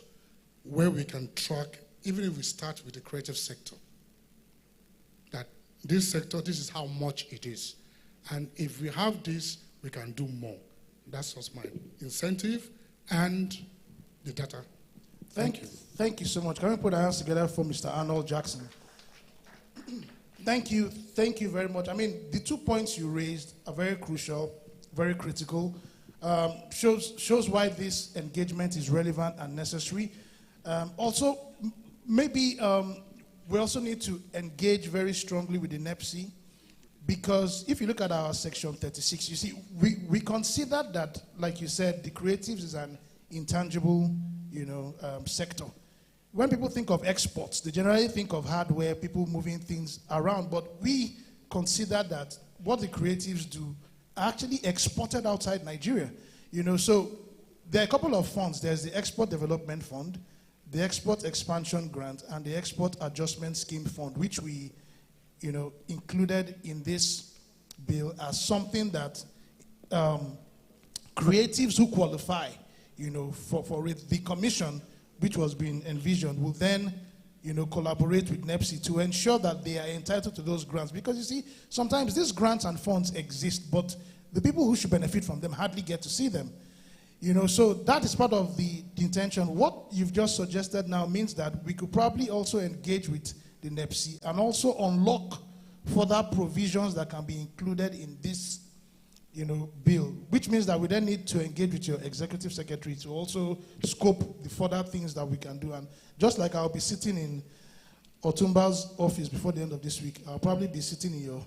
where we can track, even if we start with the creative sector, that this sector, this is how much it is. And if we have this, we can do more. That's just my incentive and the data. Thank you. Thank you so much. Can we put our hands together for Mr. Arnold Jackson? Thank you very much. I mean, the 2 points you raised are very crucial, very critical. Shows why this engagement is relevant and necessary. Also, maybe we also need to engage very strongly with the NEPC, because if you look at our section 36, you see, we consider that, like you said, the creatives is an intangible, sector. When people think of exports, they generally think of hardware, people moving things around, but we consider that what the creatives do are actually exported outside Nigeria. So there are a couple of funds. There's the Export Development Fund, the Export Expansion Grant, and the Export Adjustment Scheme Fund, which we, included in this bill as something that creatives who qualify, for it, the commission, which was being envisioned, will then, collaborate with NEPC to ensure that they are entitled to those grants. Because you see, sometimes these grants and funds exist, but the people who should benefit from them hardly get to see them. So that is part of the intention. What you've just suggested now means that we could probably also engage with the NEPC and also unlock further provisions that can be included in this bill, which means that we then need to engage with your executive secretary to also scope the further things that we can do. And just like I'll be sitting in Otumba's office before the end of this week, I'll probably be sitting in your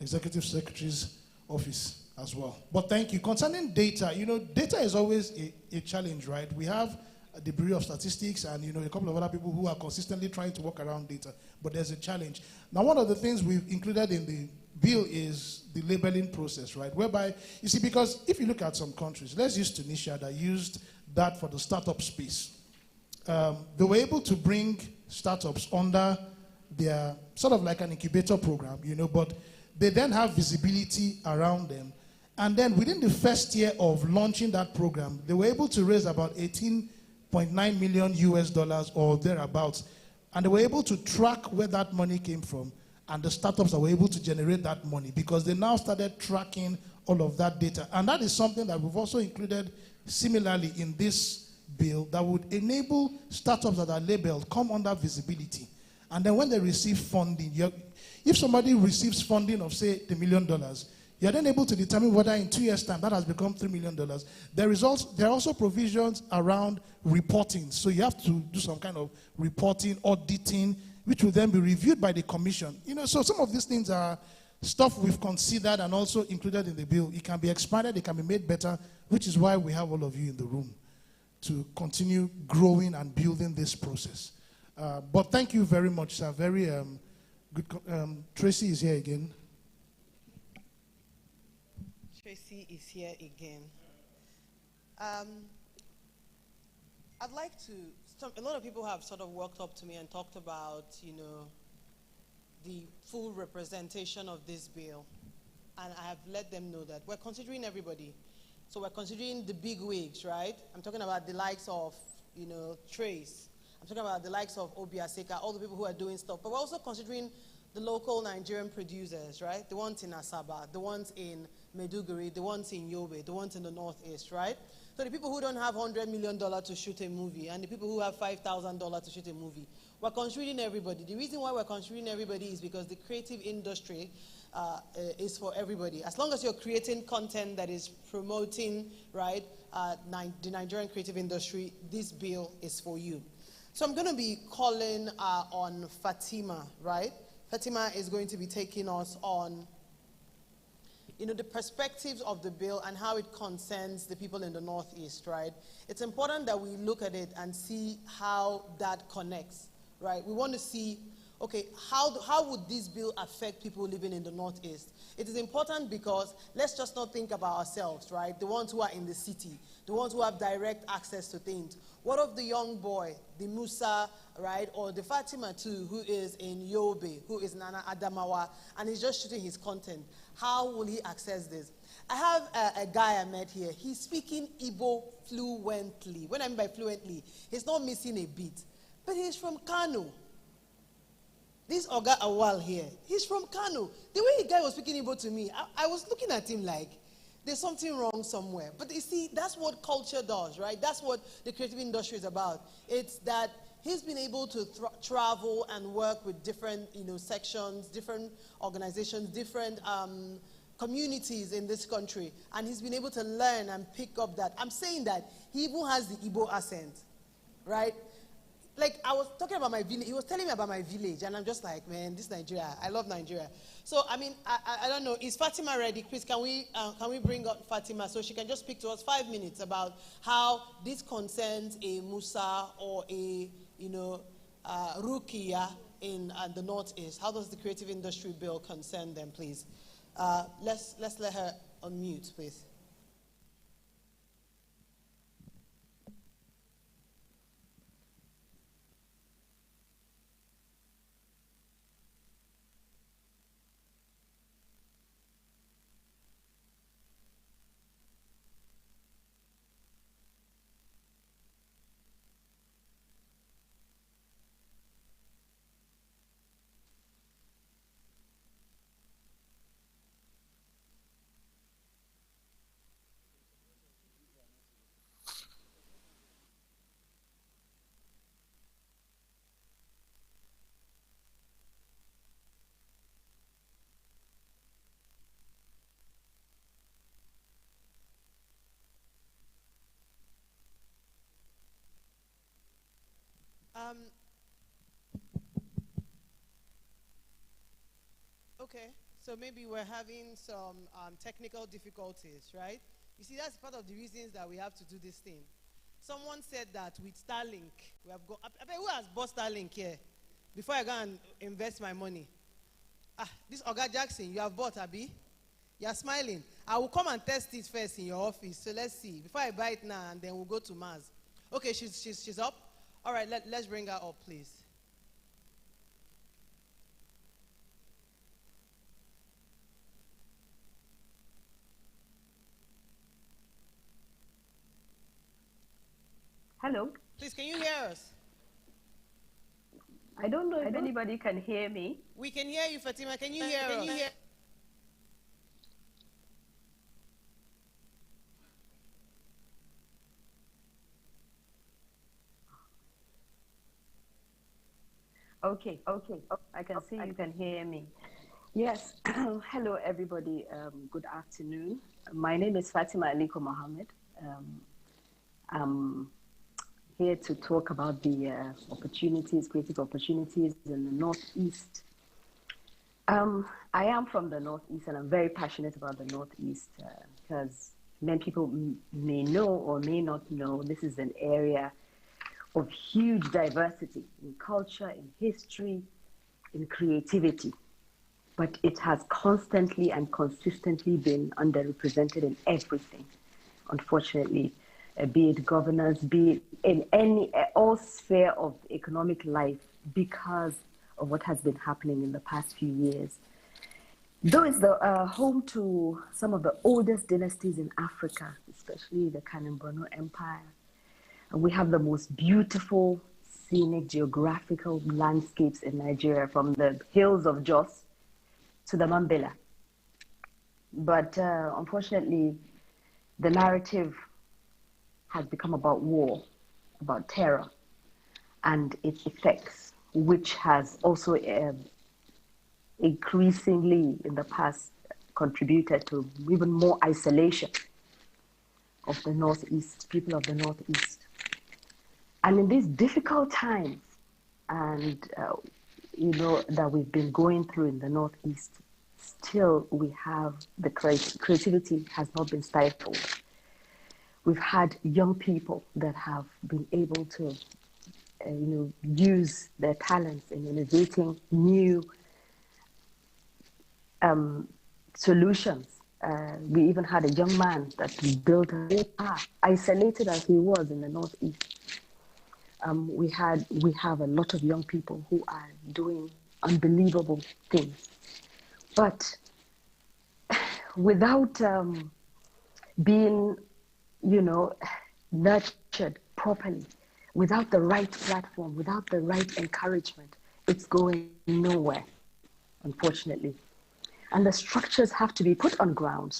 executive secretary's office as well. But thank you. Concerning data, data is always a challenge, right? We have the Bureau of Statistics and a couple of other people who are consistently trying to work around data, but there's a challenge. Now, one of the things we've included in the bill is the labeling process, right? Whereby, you see, because if you look at some countries, let's use Tunisia that used that for the startup space. They were able to bring startups under their sort of like an incubator program, but they then have visibility around them. And then within the first year of launching that program, they were able to raise about 18.9 million US dollars or thereabouts. And they were able to track where that money came from. And the startups were able to generate that money because they now started tracking all of that data. And that is something that we've also included similarly in this bill that would enable startups that are labeled come under visibility. And then when they receive funding, if somebody receives funding of, say, $1 million, you're then able to determine whether in 2 years' time that has become $3 million. There are also provisions around reporting. So you have to do some kind of reporting, auditing, which will then be reviewed by the commission. So some of these things are stuff we've considered and also included in the bill. It can be expanded, it can be made better, which is why we have all of you in the room to continue growing and building this process. But thank you very much, sir. Very good. Tracy is here again. Tracy is here again. I'd like to, a lot of people have sort of walked up to me and talked about, the full representation of this bill. And I have let them know that we're considering everybody. So we're considering the big wigs, right? I'm talking about the likes of, Trace. I'm talking about the likes of Obi Aseka, all the people who are doing stuff. But we're also considering the local Nigerian producers, right? The ones in Asaba, the ones in Maiduguri, the ones in Yobe, the ones in the Northeast, right? So the people who don't have $100 million to shoot a movie and the people who have $5,000 to shoot a movie, we're considering everybody. The reason why we're considering everybody is because the creative industry is for everybody. As long as you're creating content that is promoting, right, the Nigerian creative industry, this bill is for you. So I'm going to be calling on Fatima, right? Fatima is going to be taking us on the perspectives of the bill and how it concerns the people in the Northeast, right? It's important that we look at it and see how that connects, right? We want to see, okay, how would this bill affect people living in the Northeast? It is important because let's just not think about ourselves, right? The ones who are in the city, the ones who have direct access to things. What of the young boy, the Musa, right, or the Fatima too, who is in Yobe, who is Nana Adamawa, and he's just shooting his content? How will he access this? I have a guy I met here. He's speaking Igbo fluently. What I mean by fluently, he's not missing a beat. But he's from Kano. This Oga Awal here, he's from Kano. The way the guy was speaking Igbo to me, I was looking at him like, there's something wrong somewhere. But you see, that's what culture does, right? That's what the creative industry is about. It's that he's been able to travel and work with different, sections, different organizations, different communities in this country. And he's been able to learn and pick up that. I'm saying that he even has the Igbo accent, right? Like, I was talking about my village. He was telling me about my village. And I'm just like, man, this Nigeria. I love Nigeria. So, I mean, I don't know. Is Fatima ready? Chris, can we bring up Fatima so she can just speak to us 5 minutes about how this concerns a Musa or a, Rukia in the Northeast? How does the creative industry bill concern them, please? Let's let her unmute, please. Okay, so maybe we're having some technical difficulties, right? You see, that's part of the reasons that we have to do this thing. Someone said that with Starlink, we have got, I mean, who has bought Starlink here? Before I go and invest my money. This Oga Jackson, you have bought, Abi? You're smiling. I will come and test it first in your office, so let's see. Before I buy it now, and then we'll go to Mars. Okay, she's up. All right, let's bring her up, please. Hello. Please, can you hear us? I don't know if anybody can hear me. We can hear you, Fatima. Can you hear us? Okay. I can see you can hear me. Yes. Hello, everybody. Good afternoon. My name is Fatima Aliko Mohammed. I'm here to talk about the opportunities, creative opportunities in the Northeast. I am from the Northeast, and I'm very passionate about the Northeast because many people may know or may not know this is an area of huge diversity in culture, in history, in creativity. But it has constantly and consistently been underrepresented in everything, unfortunately, be it governance, be it in all sphere of economic life, because of what has been happening in the past few years. Though it's the home to some of the oldest dynasties in Africa, especially the Kanem-Borno Empire, and we have the most beautiful scenic geographical landscapes in Nigeria, from the hills of Jos to the Mambila. But unfortunately, the narrative has become about war, about terror, and its effects, which has also increasingly in the past contributed to even more isolation of the Northeast, people of the Northeast. And in these difficult times, and that we've been going through in the Northeast, still we have the creativity has not been stifled. We've had young people that have been able to use their talents in innovating new solutions. We even had a young man that built a car, isolated as he was in the Northeast. We have a lot of young people who are doing unbelievable things, but without being, nurtured properly, without the right platform, without the right encouragement, it's going nowhere, unfortunately. And the structures have to be put on ground,